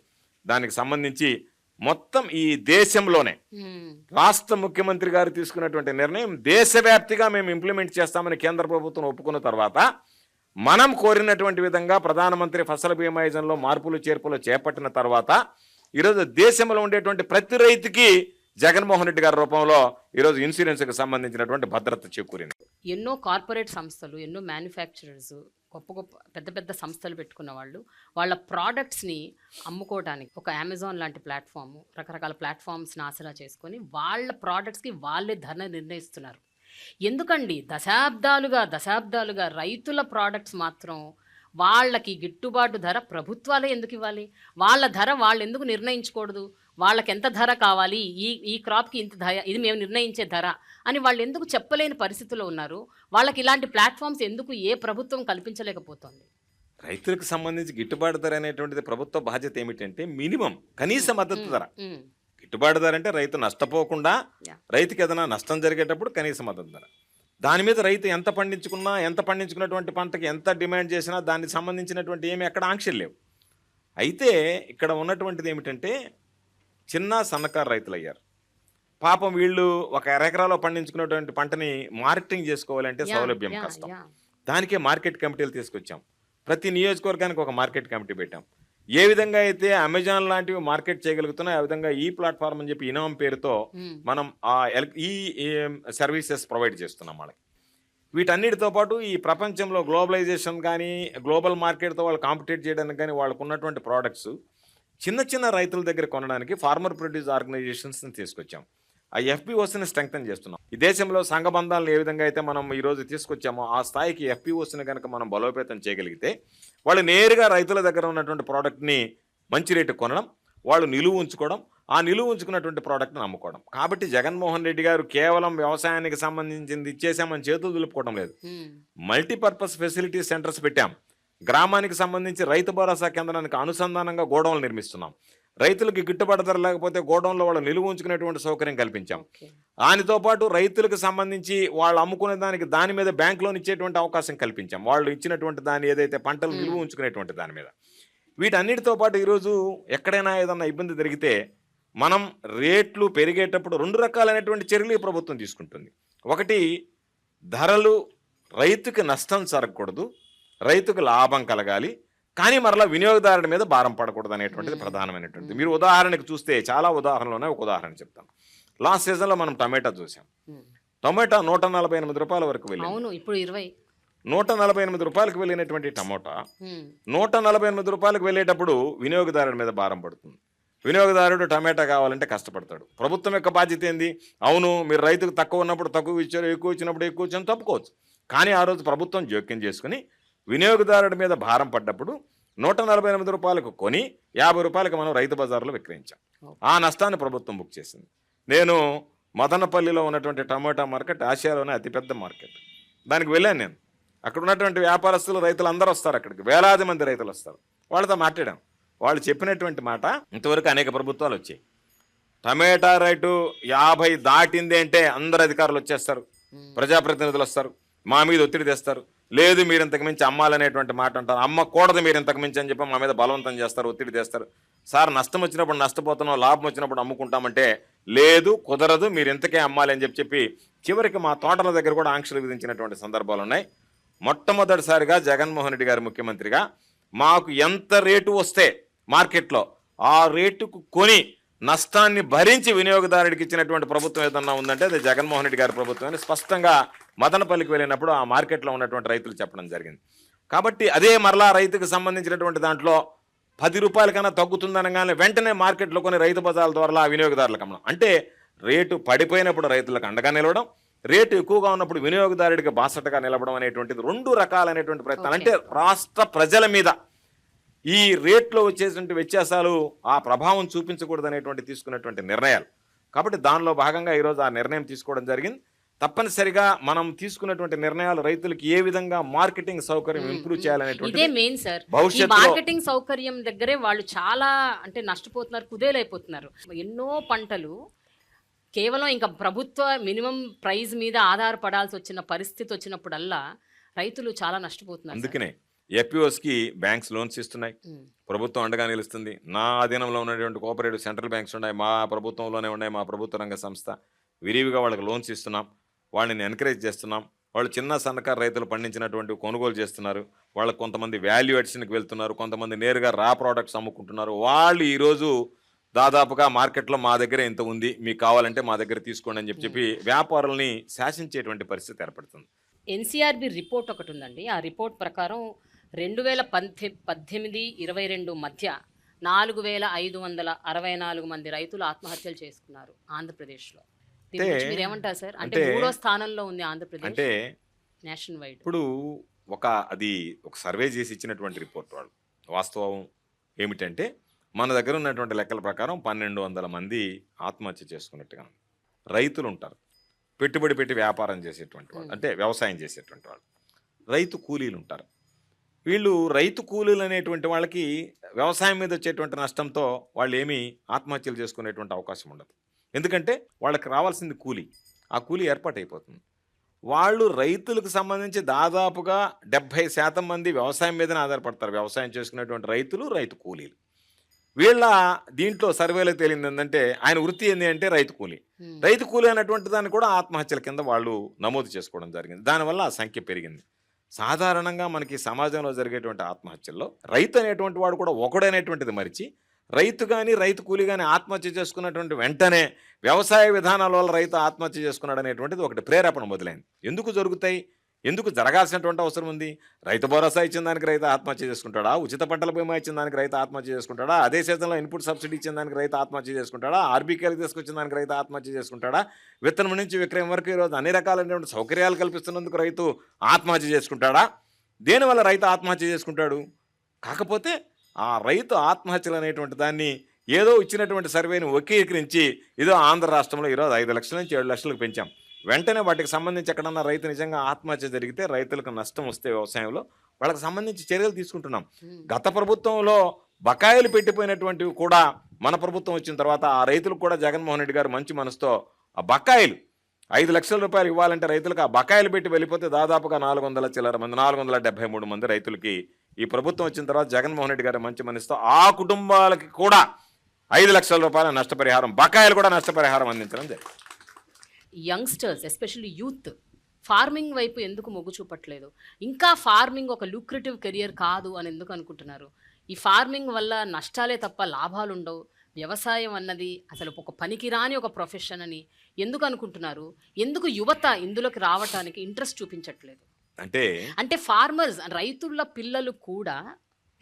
దానికి సంబంధించి మొత్తం ఈ దేశంలోనే రాష్ట్ర ముఖ్యమంత్రి గారు తీసుకున్నటువంటి నిర్ణయం దేశవ్యాప్తిగా మేము ఇంప్లిమెంట్ చేస్తామని కేంద్ర ప్రభుత్వం ఒప్పుకున్న తర్వాత మనం కోరినటువంటి విధంగా ప్రధానమంత్రి ఫసల్ బీమా యోజనలో మార్పులు చేర్పులు చేపట్టిన తర్వాత ఈరోజు దేశంలో ఉండేటువంటి ప్రతి రైతుకి జగన్మోహన్ రెడ్డి గారి రూపంలో ఈరోజు ఇన్సూరెన్స్కి సంబంధించినటువంటి భద్రత చేకూరింది. ఎన్నో కార్పొరేట్ సంస్థలు, ఎన్నో మ్యానుఫ్యాక్చరర్స్, గొప్ప పెద్ద సంస్థలు పెట్టుకున్న వాళ్ళు వాళ్ళ ప్రోడక్ట్స్ని అమ్ముకోవడానికి ఒక అమెజాన్ లాంటి ప్లాట్ఫామ్, రకరకాల ప్లాట్ఫామ్స్ని ఆసరా చేసుకొని వాళ్ళ ప్రోడక్ట్స్కి వాళ్ళే ధర నిర్ణయిస్తున్నారు. ఎందుకండి దశాబ్దాలుగా రైతుల ప్రోడక్ట్స్ మాత్రం వాళ్ళకి గిట్టుబాటు ధర ప్రభుత్వాలే ఎందుకు ఇవ్వాలి? వాళ్ళ ధర వాళ్ళు ఎందుకు నిర్ణయించకూడదు? వాళ్ళకి ఎంత ధర కావాలి, ఈ క్రాప్కి ఇంత ధర, ఇది మేము నిర్ణయించే ధర అని వాళ్ళు ఎందుకు చెప్పలేని పరిస్థితుల్లో ఉన్నారు? వాళ్ళకి ఇలాంటి ప్లాట్ఫామ్స్ ఎందుకు ఏ ప్రభుత్వం కల్పించలేకపోతుంది? రైతులకు సంబంధించి గిట్టుబాటు ధర అనేటువంటిది ప్రభుత్వ బాధ్యత ఏమిటంటే మినిమం కనీస మద్దతు ధర. గిట్టుబాటు ధర అంటే రైతు నష్టపోకుండా, రైతుకి ఏదైనా నష్టం జరిగేటప్పుడు కనీస మద్దతు ధర. దాని మీద రైతు ఎంత పండించుకున్నటువంటి పంటకి ఎంత డిమాండ్ చేసినా దానికి సంబంధించినటువంటి ఏమి ఎక్కడ ఆంక్షలు లేవు. అయితే ఇక్కడ ఉన్నటువంటిది ఏమిటంటే చిన్న సన్నకారు రైతులు అయ్యారు. పాపం వీళ్ళు ఒక ఎకరాలో పండించుకున్నటువంటి పంటని మార్కెటింగ్ చేసుకోవాలంటే సౌలభ్యం కష్టం. దానికే మార్కెట్ కమిటీలు తీసుకొచ్చాం. ప్రతి నియోజకవర్గానికి ఒక మార్కెట్ కమిటీ పెట్టాం. ఏ విధంగా అయితే అమెజాన్ లాంటివి మార్కెట్ చేయగలుగుతున్నాయి, ఆ విధంగా ఈ ప్లాట్ఫామ్ అని చెప్పి ఇనాం పేరుతో మనం ఈ సర్వీసెస్ ప్రొవైడ్ చేస్తున్నాం వాళ్ళకి. వీటన్నిటితో పాటు ఈ ప్రపంచంలో గ్లోబలైజేషన్ కానీ, గ్లోబల్ మార్కెట్తో వాళ్ళు కాంపిటేట్ చేయడానికి కానీ వాళ్ళకు ఉన్నటువంటి ప్రోడక్ట్స్ చిన్న రైతుల దగ్గర కొనడానికి ఫార్మర్ ప్రొడ్యూస్ ఆర్గనైజేషన్స్ని తీసుకొచ్చాం. ఆ ఎఫ్పిఓస్ని స్ట్రెంగ్తన్ చేస్తున్నాం. ఈ దేశంలో సంఘబంధాలను ఏ విధంగా అయితే మనం ఈరోజు తీసుకొచ్చామో ఆ స్థాయికి ఎఫ్పిఓస్ని కనుక మనం బలోపేతం చేయగలిగితే వాళ్ళు నేరుగా రైతుల దగ్గర ఉన్నటువంటి ప్రోడక్ట్ని మంచి రేటు కొనడం, వాళ్ళు నిలువ ఉంచుకోవడం, ఆ నిలువ ఉంచుకున్నటువంటి ప్రోడక్ట్ని అమ్ముకోవడం. కాబట్టి జగన్మోహన్ రెడ్డి గారు కేవలం వ్యవసాయానికి సంబంధించింది ఇచ్చేసామని చేతులు దులుపుకోవడం లేదు. మల్టీపర్పస్ ఫెసిలిటీ సెంటర్స్ పెట్టాం. గ్రామానికి సంబంధించి రైతు భరోసా కేంద్రానికి అనుసంధానంగా గోడౌన్లు నిర్మిస్తున్నాం. రైతులకి గిట్టుబాటు ధర లేకపోతే గోడౌన్లో వాళ్ళు నిలువ ఉంచుకునేటువంటి సౌకర్యం కల్పించాం. దానితో పాటు రైతులకు సంబంధించి వాళ్ళు అమ్ముకునే దాని మీద బ్యాంక్ లోన్ ఇచ్చేటువంటి అవకాశం కల్పించాం. వాళ్ళు ఇచ్చినటువంటి దాన్ని ఏదైతే పంటలు నిలువ ఉంచుకునేటువంటి దాని మీద. వీటన్నిటితో పాటు ఈరోజు ఎక్కడైనా ఏదన్నా ఇబ్బంది జరిగితే మనం రేట్లు పెరిగేటప్పుడు 2 రకాలైనటువంటి చర్యలు ఈ ప్రభుత్వం తీసుకుంటుంది. ఒకటి, ధరలు రైతుకి నష్టం జరగకూడదు, రైతుకు లాభం కలగాలి, కానీ మరలా వినియోగదారుడి మీద భారం పడకూడదు అనేటువంటిది ప్రధానమైనటువంటిది. మీరు ఉదాహరణకు చూస్తే చాలా ఉదాహరణలోనే ఒక ఉదాహరణ చెప్తాను. లాస్ట్ సీజన్లో మనం టమాటా చూసాం. టమాటా 148 రూపాయల వరకు వెళ్ళింది. అవును, ఇప్పుడు 20. రూపాయలకు వెళ్ళినటువంటి టమోటా 148 వెళ్ళేటప్పుడు వినియోగదారుడి మీద భారం పడుతుంది. వినియోగదారుడు టమాటా కావాలంటే కష్టపడతాడు. ప్రభుత్వం యొక్క బాధ్యత ఏంది? అవును, మీరు రైతుకు తక్కువ ఉన్నప్పుడు తక్కువ ఇచ్చారు, ఎక్కువ ఇచ్చినప్పుడు ఎక్కువ ఇచ్చారు, తప్పుకోవచ్చు. కానీ ఆ రోజు ప్రభుత్వం జోక్యం చేసుకుని వినియోగదారుడి మీద భారం పడ్డప్పుడు 148 రూపాయలకు కొని 50 రూపాయలకు మనం రైతు బజార్లో విక్రయించాం. ఆ నష్టాన్ని ప్రభుత్వం బుక్ చేసింది. నేను మదనపల్లిలో ఉన్నటువంటి టమాటా మార్కెట్ ఆసియాలోనే అతిపెద్ద మార్కెట్. దానికి వెళ్ళాను నేను. అక్కడ ఉన్నటువంటి వ్యాపారస్తులు, రైతులు అందరూ వస్తారు, అక్కడికి వేలాది మంది రైతులు వస్తారు. వాళ్ళతో మాట్లాడాం. వాళ్ళు చెప్పినటువంటి మాట, ఇంతవరకు అనేక ప్రభుత్వాలు వచ్చాయి, టమాటా రేటు 50 దాటింది అంటే అందరు అధికారులు వచ్చేస్తారు, ప్రజాప్రతినిధులు వస్తారు, మా మీద ఒత్తిడి తెస్తారు. లేదు, మీరు ఇంతకు మించి అమ్మాలనేటువంటి మాట అంటారు. అమ్మకూడదు మీరు ఇంతకు మించి అని చెప్పి మా మీద బలవంతం చేస్తారు, ఒత్తిడి తెస్తారు. సార్, నష్టం వచ్చినప్పుడు నష్టపోతున్నాం, లాభం వచ్చినప్పుడు అమ్ముకుంటామంటే లేదు, కుదరదు, మీరు ఇంతకే అమ్మాలి అని చెప్పి చివరికి మా తోటల దగ్గర కూడా ఆంక్షలు విధించినటువంటి సందర్భాలు ఉన్నాయి. మొట్టమొదటిసారిగా జగన్మోహన్ రెడ్డి గారు ముఖ్యమంత్రిగా మాకు ఎంత రేటు వస్తే మార్కెట్లో ఆ రేటుకు కొని నష్టాన్ని భరించి వినియోగదారుడికి ఇచ్చినటువంటి ప్రభుత్వం ఏదన్నా ఉందంటే అది జగన్మోహన్ రెడ్డి గారి ప్రభుత్వం అని స్పష్టంగా మదనపల్లికి వెళ్ళినప్పుడు ఆ మార్కెట్లో ఉన్నటువంటి రైతులు చెప్పడం జరిగింది. కాబట్టి అదే మరలా రైతుకు సంబంధించినటువంటి దాంట్లో 10 రూపాయల కన్నా తగ్గుతుందనగానే వెంటనే మార్కెట్లో కొన్ని రైతు బజార్ల ద్వారా వినియోగదారులకు అమ్మడం. అంటే రేటు పడిపోయినప్పుడు రైతులకు అండగా నిలవడం, రేటు ఎక్కువగా ఉన్నప్పుడు వినియోగదారుడికి బాసటగా నిలవడం అనేటువంటిది 2 రకాలైనటువంటి ప్రయత్నాలు. అంటే రాష్ట్ర ప్రజల మీద ఈ రేట్లో వచ్చేటువంటి వ్యత్యాసాలు ఆ ప్రభావం చూపించకూడదు అనేటువంటి తీసుకున్నటువంటి నిర్ణయాలు. కాబట్టి దానిలో భాగంగా ఈరోజు ఆ నిర్ణయం తీసుకోవడం జరిగింది. తప్పనిసరిగా మనం తీసుకున్నటువంటి నిర్ణయాలు రైతులకు ఏ విధంగా మార్కెటింగ్ సౌకర్యం ఇంప్రూవ్ చేయాలనేటువంటి ఇదే మెయిన్ సార్. ఈ మార్కెటింగ్ సౌకర్యం దగ్గరే వాళ్ళు చాలా అంటే నష్టపోతున్నారు, కుదేలైపోతున్నారు. ఎన్నో పంటలు కేవలం ఇంకా ప్రభుత్వ మినిమం ప్రైస్ మీద ఆధారపడాల్సి వచ్చిన పరిస్థితి వచ్చినప్పుడల్లా రైతులు చాలా నష్టపోతున్నారు. అందుకనే ఎఫ్పిఓస్కి బ్యాంక్స్ లోన్స్ ఇస్తున్నాయి, ప్రభుత్వం అండగా నిలుస్తుంది. నా అధీనంలో ఉన్నటువంటి కోఆపరేటివ్ సెంట్రల్ బ్యాంక్స్ ఉన్నాయి, మా ప్రభుత్వంలోనే ఉన్నాయి, మా ప్రభుత్వ రంగ సంస్థ. విరివిగా వాళ్ళకి లోన్స్ ఇస్తున్నాం, వాళ్ళని ఎంకరేజ్ చేస్తున్నాం. వాళ్ళు చిన్న సన్నకారు రైతులు పండించినటువంటి కొనుగోలు చేస్తున్నారు. వాళ్ళకు కొంతమంది వాల్యూ అడిషన్కి వెళ్తున్నారు, కొంతమంది నేరుగా రా ప్రోడక్ట్స్ అమ్ముకుంటున్నారు. వాళ్ళు ఈరోజు దాదాపుగా మార్కెట్లో మా దగ్గర ఇంత ఉంది, మీకు కావాలంటే మా దగ్గర తీసుకోండి అని చెప్పి వ్యాపారుల్ని శాసించేటువంటి పరిస్థితి ఏర్పడుతుంది. ఎన్సీఆర్బి రిపోర్ట్ ఒకటి ఉందండి. ఆ రిపోర్ట్ ప్రకారం 2018-22 మధ్య 4564 మంది రైతులు ఆత్మహత్యలు చేసుకున్నారు ఆంధ్రప్రదేశ్లో. మీరేమంటారు సార్? అంటే 3వ స్థానంలో ఉంది ఆంధ్రప్రదేశ్ అంటే నేషనల్ వైడ్. ఇప్పుడు అది ఒక సర్వే చేసి ఇచ్చినటువంటి రిపోర్ట్. వాళ్ళు వాస్తవం ఏమిటంటే మన దగ్గర ఉన్నటువంటి లెక్కల ప్రకారం 1200 మంది ఆత్మహత్య చేసుకున్నట్టుగా రైతులు ఉంటారు. పెట్టుబడి పెట్టి వ్యాపారం చేసేటువంటి వాళ్ళు, అంటే వ్యవసాయం చేసేటువంటి వాళ్ళు. రైతు కూలీలు ఉంటారు. వీళ్ళు రైతు కూలీలు అనేటువంటి వాళ్ళకి వ్యవసాయం మీద వచ్చేటువంటి నష్టంతో వాళ్ళు ఏమీ ఆత్మహత్యలు చేసుకునేటువంటి అవకాశం ఉండదు. ఎందుకంటే వాళ్ళకి రావాల్సింది కూలీ, ఆ కూలీ ఏర్పాటైపోతుంది. వాళ్ళు రైతులకు సంబంధించి దాదాపుగా 70% మంది వ్యవసాయం మీదనే ఆధారపడతారు. వ్యవసాయం చేసుకునేటువంటి రైతులు, రైతు కూలీలు. వీళ్ళ దీంట్లో సర్వేలో తేలింది ఏంటంటే ఆయన వృత్తి ఏంటి అంటే రైతు కూలీ. రైతు కూలీ అనేటువంటి దాన్ని కూడా ఆత్మహత్యల కింద వాళ్ళు నమోదు చేసుకోవడం జరిగింది. దానివల్ల ఆ సంఖ్య పెరిగింది. సాధారణంగా మనకి సమాజంలో జరిగేటువంటి ఆత్మహత్యల్లో రైతు అనేటువంటి వాడు కూడా ఒకడనేటువంటిది మరిచి రైతు కానీ రైతు కూలీ కానీ ఆత్మహత్య చేసుకున్నటువంటి వెంటనే వ్యవసాయ విధానాల వల్ల రైతు ఆత్మహత్య చేసుకున్నాడు అనేటువంటిది ఒకటి ప్రేరేపణ మొదలైంది. ఎందుకు జరుగుతాయి, ఎందుకు జరగాల్సినటువంటి అవసరం ఉంది? రైతు భరోసా ఇచ్చిన దానికి రైతు ఆత్మహత్య చేసుకుంటాడా? ఉచిత పంటల బీమా ఇచ్చిన దానికి రైతు ఆత్మహత్య చేసుకుంటాడా? అదే సీజన్లో ఇన్పుట్ సబ్సిడీ ఇచ్చిన దానికి రైతు ఆత్మహత్య చేసుకుంటాడా? ఆర్బీకేలకు తీసుకొచ్చిన దానికి రైతు ఆత్మహత్య చేసుకుంటాడా? విత్తనం నుంచి విక్రయం వరకు ఈరోజు అన్ని రకాలైనటువంటి సౌకర్యాలు కల్పిస్తున్నందుకు రైతు ఆత్మహత్య చేసుకుంటాడా? దేనివల్ల రైతు ఆత్మహత్య చేసుకుంటాడు? కాకపోతే ఆ రైతు ఆత్మహత్యలు అనేటువంటి దాన్ని ఏదో ఇచ్చినటువంటి సర్వేని వక్రీకరించి ఇదో ఆంధ్ర రాష్ట్రంలో ఈరోజు 5 లక్షల నుంచి 7 లక్షలకు పెంచాం. వెంటనే వాటికి సంబంధించి ఎక్కడన్నా రైతు నిజంగా ఆత్మహత్య జరిగితే, రైతులకు నష్టం వస్తే వ్యవసాయంలో వాళ్ళకి సంబంధించి చర్యలు తీసుకుంటున్నాం. గత ప్రభుత్వంలో బకాయిలు పెట్టిపోయినటువంటివి కూడా మన ప్రభుత్వం వచ్చిన తర్వాత ఆ రైతులకు కూడా జగన్మోహన్ రెడ్డి గారు మంచి మనసుతో ఆ బకాయిలు 5 లక్షల రూపాయలు ఇవ్వాలంటే రైతులకు ఆ బకాయిలు పెట్టి వెళ్ళిపోతే దాదాపుగా 473 మంది రైతులకి ఈ ప్రభుత్వం వచ్చిన తర్వాత జగన్మోహన్ రెడ్డి గారు మంచి మనసుతో ఆ కుటుంబాలకి కూడా 5 లక్షల రూపాయల నష్టపరిహారం, బకాయిలు కూడా నష్టపరిహారం అందించడం జరిగింది. యంగ్స్టర్స్ ఎస్పెషల్లీ యూత్ ఫార్మింగ్ వైపు ఎందుకు మొగ్గు చూపట్లేదు? ఇంకా ఫార్మింగ్ ఒక లూక్రేటివ్ కెరియర్ కాదు అని ఎందుకు అనుకుంటున్నారు? ఈ ఫార్మింగ్ వల్ల నష్టాలే తప్ప లాభాలు ఉండవు, వ్యవసాయం అన్నది అసలు ఒక పనికిరాని ఒక ప్రొఫెషన్ అని ఎందుకు అనుకుంటున్నారు? ఎందుకు యువత ఇందులోకి రావటానికి ఇంట్రెస్ట్ చూపించట్లేదు? అంటే అంటే ఫార్మర్స్ రైతుల పిల్లలు కూడా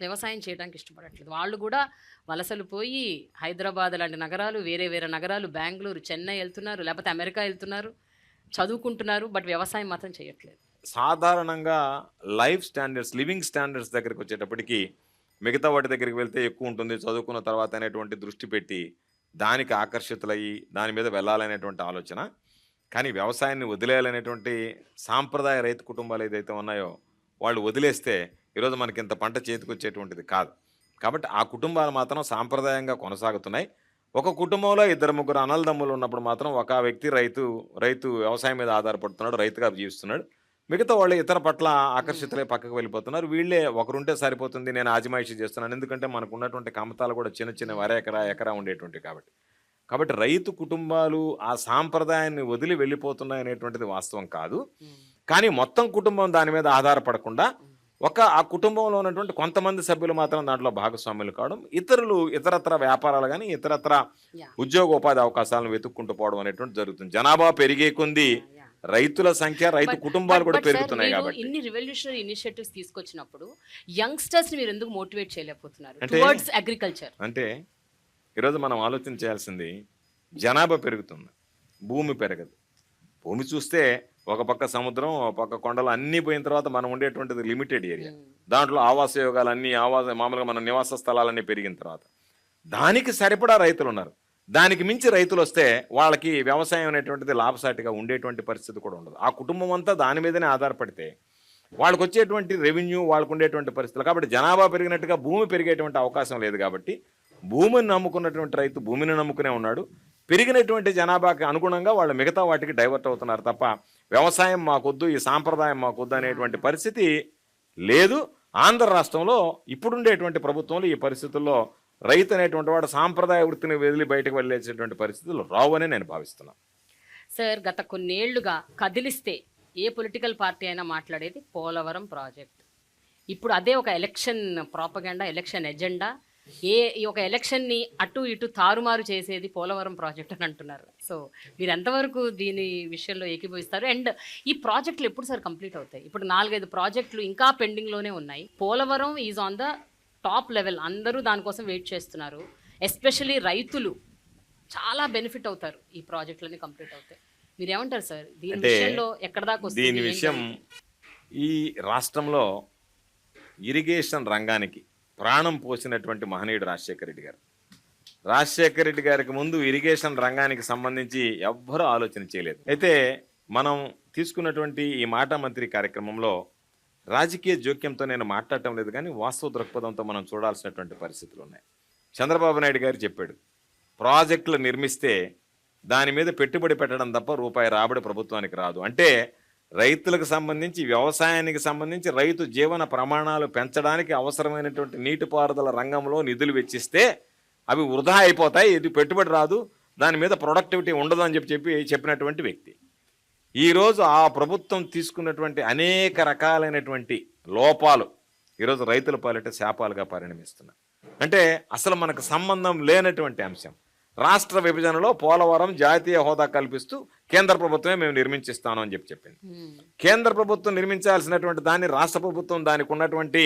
వ్యవసాయం చేయడానికి ఇష్టపడట్లేదు. వాళ్ళు కూడా వలసలు పోయి హైదరాబాద్ లాంటి నగరాలు, వేరే వేరే నగరాలు, బెంగుళూరు, చెన్నై వెళ్తున్నారు, లేకపోతే అమెరికా వెళ్తున్నారు, చదువుకుంటున్నారు. బట్ వ్యవసాయం మాత్రం చేయట్లేదు. సాధారణంగా లైఫ్ స్టాండర్డ్స్, లివింగ్ స్టాండర్డ్స్ దగ్గరికి వచ్చేటప్పటికి మిగతా వాటి దగ్గరికి వెళ్తే ఎక్కువ ఉంటుంది, చదువుకున్న తర్వాత అనేటువంటి దృష్టి పెట్టి దానికి ఆకర్షితులయ్యి దాని మీద వెళ్ళాలనేటువంటి ఆలోచన. కానీ వ్యవసాయాన్ని వదిలేయాలనేటువంటి సాంప్రదాయ రైతు కుటుంబాలు ఏదైతే ఉన్నాయో వాళ్ళు వదిలేస్తే ఈరోజు మనకి ఇంత పంట చేతికొచ్చేటువంటిది కాదు. కాబట్టి ఆ కుటుంబాలు మాత్రం సాంప్రదాయంగా కొనసాగుతున్నాయి. ఒక కుటుంబంలో ఇద్దరు ముగ్గురు అన్నదమ్ములు ఉన్నప్పుడు మాత్రం ఒక వ్యక్తి రైతు వ్యవసాయం మీద ఆధారపడుతున్నాడు, రైతుగా జీవిస్తున్నాడు. మిగతా వాళ్ళు ఇతర పట్ల ఆకర్షితులై పక్కకు వెళ్ళిపోతున్నారు. వీళ్ళే ఒకరుంటే సరిపోతుంది, నేను ఆజిమాయిషీ చేస్తున్నాను, ఎందుకంటే మనకు ఉన్నటువంటి కమతాలు కూడా చిన్న చిన్న ఎకరా ఉండేటువంటివి కాబట్టి రైతు కుటుంబాలు ఆ సాంప్రదాయాన్ని వదిలి వెళ్ళిపోతున్నాయి అనేటువంటిది వాస్తవం కాదు. కానీ మొత్తం కుటుంబం దాని మీద ఆధారపడకుండా ఆ కుటుంబంలో ఉన్నటువంటి కొంతమంది సభ్యులు మాత్రం దాంట్లో భాగస్వాములు కావడం, ఇతరత్ర వ్యాపారాలు కానీ ఇతరత్ర ఉద్యోగోపాధి అవకాశాలను వెతుక్కుంటూ పోవడం అనేటువంటి జరుగుతుంది. జనాభా పెరిగే కొంది రైతుల సంఖ్య, రైతు కుటుంబాలు కూడా పెరుగుతున్నాయి. కాబట్టి ఇన్ని రివల్యూషనరీ ఇనిషియేటివ్స్ తీసుకొచ్చినప్పుడు యంగ్స్టర్స్ మీరు ఎందుకు మోటివేట్ చేయలేకపోతున్నారు టువర్డ్స్ అగ్రికల్చర్? అంటే ఈరోజు మనం ఆలోచన చేయాల్సింది, జనాభా పెరుగుతుంది, భూమి పెరగదు. భూమి చూస్తే ఒక పక్క సముద్రం, ఒక పక్క కొండలు అన్నీ పోయిన తర్వాత మనం ఉండేటువంటిది లిమిటెడ్ ఏరియా. దాంట్లో ఆవాస యోగాలు అన్నీ మామూలుగా మన నివాస స్థలాలన్నీ పెరిగిన తర్వాత దానికి సరిపడా రైతులు ఉన్నారు. దానికి మించి రైతులు వస్తే వాళ్ళకి వ్యవసాయం అనేటువంటిది లాభసాటిగా ఉండేటువంటి పరిస్థితి కూడా ఉండదు. ఆ కుటుంబం అంతా దాని మీదనే ఆధారపడితే వాళ్ళకు వచ్చేటువంటి రెవెన్యూ, వాళ్ళకు ఉండేటువంటి పరిస్థితులు. కాబట్టి జనాభా పెరిగినట్టుగా భూమి పెరిగేటువంటి అవకాశం లేదు. కాబట్టి భూమిని నమ్ముకున్నటువంటి రైతు భూమిని నమ్ముకునే ఉన్నాడు. పెరిగినటువంటి జనాభాకి అనుగుణంగా వాళ్ళు మిగతా వాటికి డైవర్ట్ అవుతున్నారు తప్ప వ్యవసాయం మాకొద్దు, ఈ సాంప్రదాయం మాకొద్దు అనేటువంటి పరిస్థితి లేదు. ఆంధ్ర రాష్ట్రంలో ఇప్పుడుండేటువంటి ప్రభుత్వంలో ఈ పరిస్థితుల్లో రైతు అనేటువంటి వాడు సాంప్రదాయ వృత్తిని వదిలి బయటకు వెళ్ళేసేటువంటి పరిస్థితులు రావని నేను భావిస్తున్నాను. సార్, గత కొన్నేళ్లుగా కదిలిస్తే ఏ పొలిటికల్ పార్టీ అయినా మాట్లాడేది పోలవరం ప్రాజెక్ట్. ఇప్పుడు అదే ఒక ఎలక్షన్ ప్రాపగండా, ఎలక్షన్ ఎజెండా. ఈ ఒక ఎలక్షన్ని అటు ఇటు తారుమారు చేసేది పోలవరం ప్రాజెక్ట్ అని అంటున్నారు. సో మీరు ఎంతవరకు దీని విషయంలో ఏకీభవిస్తారు? అండ్ ఈ ప్రాజెక్టులు ఎప్పుడు సార్ కంప్లీట్ అవుతాయి? ఇప్పుడు 4-5 ప్రాజెక్టులు ఇంకా పెండింగ్లోనే ఉన్నాయి. Polavaram is on the top level. అందరూ దానికోసం వెయిట్ చేస్తున్నారు. ఎస్పెషలీ రైతులు చాలా బెనిఫిట్ అవుతారు ఈ ప్రాజెక్టులన్నీ కంప్లీట్ అవుతాయి. మీరేమంటారు సార్ దీని విషయంలో? ఎక్కడ దాకా వస్తుంది దీని విషయం? ఈ రాష్ట్రంలో ఇరిగేషన్ రంగానికి ప్రాణం పోసినటువంటి మహనీయుడు రాజశేఖర రెడ్డి గారు. రాజశేఖర రెడ్డి గారికి ముందు ఇరిగేషన్ రంగానికి సంబంధించి ఎవ్వరూ ఆలోచన చేయలేదు. అయితే మనం తీసుకున్నటువంటి ఈ మాట మంత్రి కార్యక్రమంలో రాజకీయ జోక్యంతో నేను మాట్లాడటం లేదు, కానీ వాస్తవ దృక్పథంతో మనం చూడాల్సినటువంటి పరిస్థితులు ఉన్నాయి. చంద్రబాబు నాయుడు గారు చెప్పాడు, ప్రాజెక్టులు నిర్మిస్తే దాని మీద పెట్టుబడి పెట్టడం తప్ప రూపాయి రాబడి ప్రభుత్వానికి రాదు. అంటే రైతులకు సంబంధించి, వ్యవసాయానికి సంబంధించి, రైతు జీవన ప్రమాణాలు పెంచడానికి అవసరమైనటువంటి నీటిపారుదల రంగంలో నిధులు వెచ్చిస్తే అవి వృధా అయిపోతాయి, ఇది పెట్టుబడి రాదు, దాని మీద ప్రొడక్టివిటీ ఉండదు అని చెప్పినటువంటి వ్యక్తి. ఈరోజు ఆ ప్రభుత్వం తీసుకున్నటువంటి అనేక రకాలైనటువంటి లోపాలు ఈరోజు రైతుల పాలిట శాపాలుగా పరిణమిస్తున్నాయి. అంటే అసలు మనకు సంబంధం లేనటువంటి అంశం. రాష్ట్ర విభజనలో పోలవరం జాతీయ హోదా కల్పిస్తూ కేంద్ర ప్రభుత్వమే మేము నిర్మించిస్తాను అని చెప్పింది. కేంద్ర ప్రభుత్వం నిర్మించాల్సినటువంటి దాన్ని రాష్ట్ర ప్రభుత్వం దానికి ఉన్నటువంటి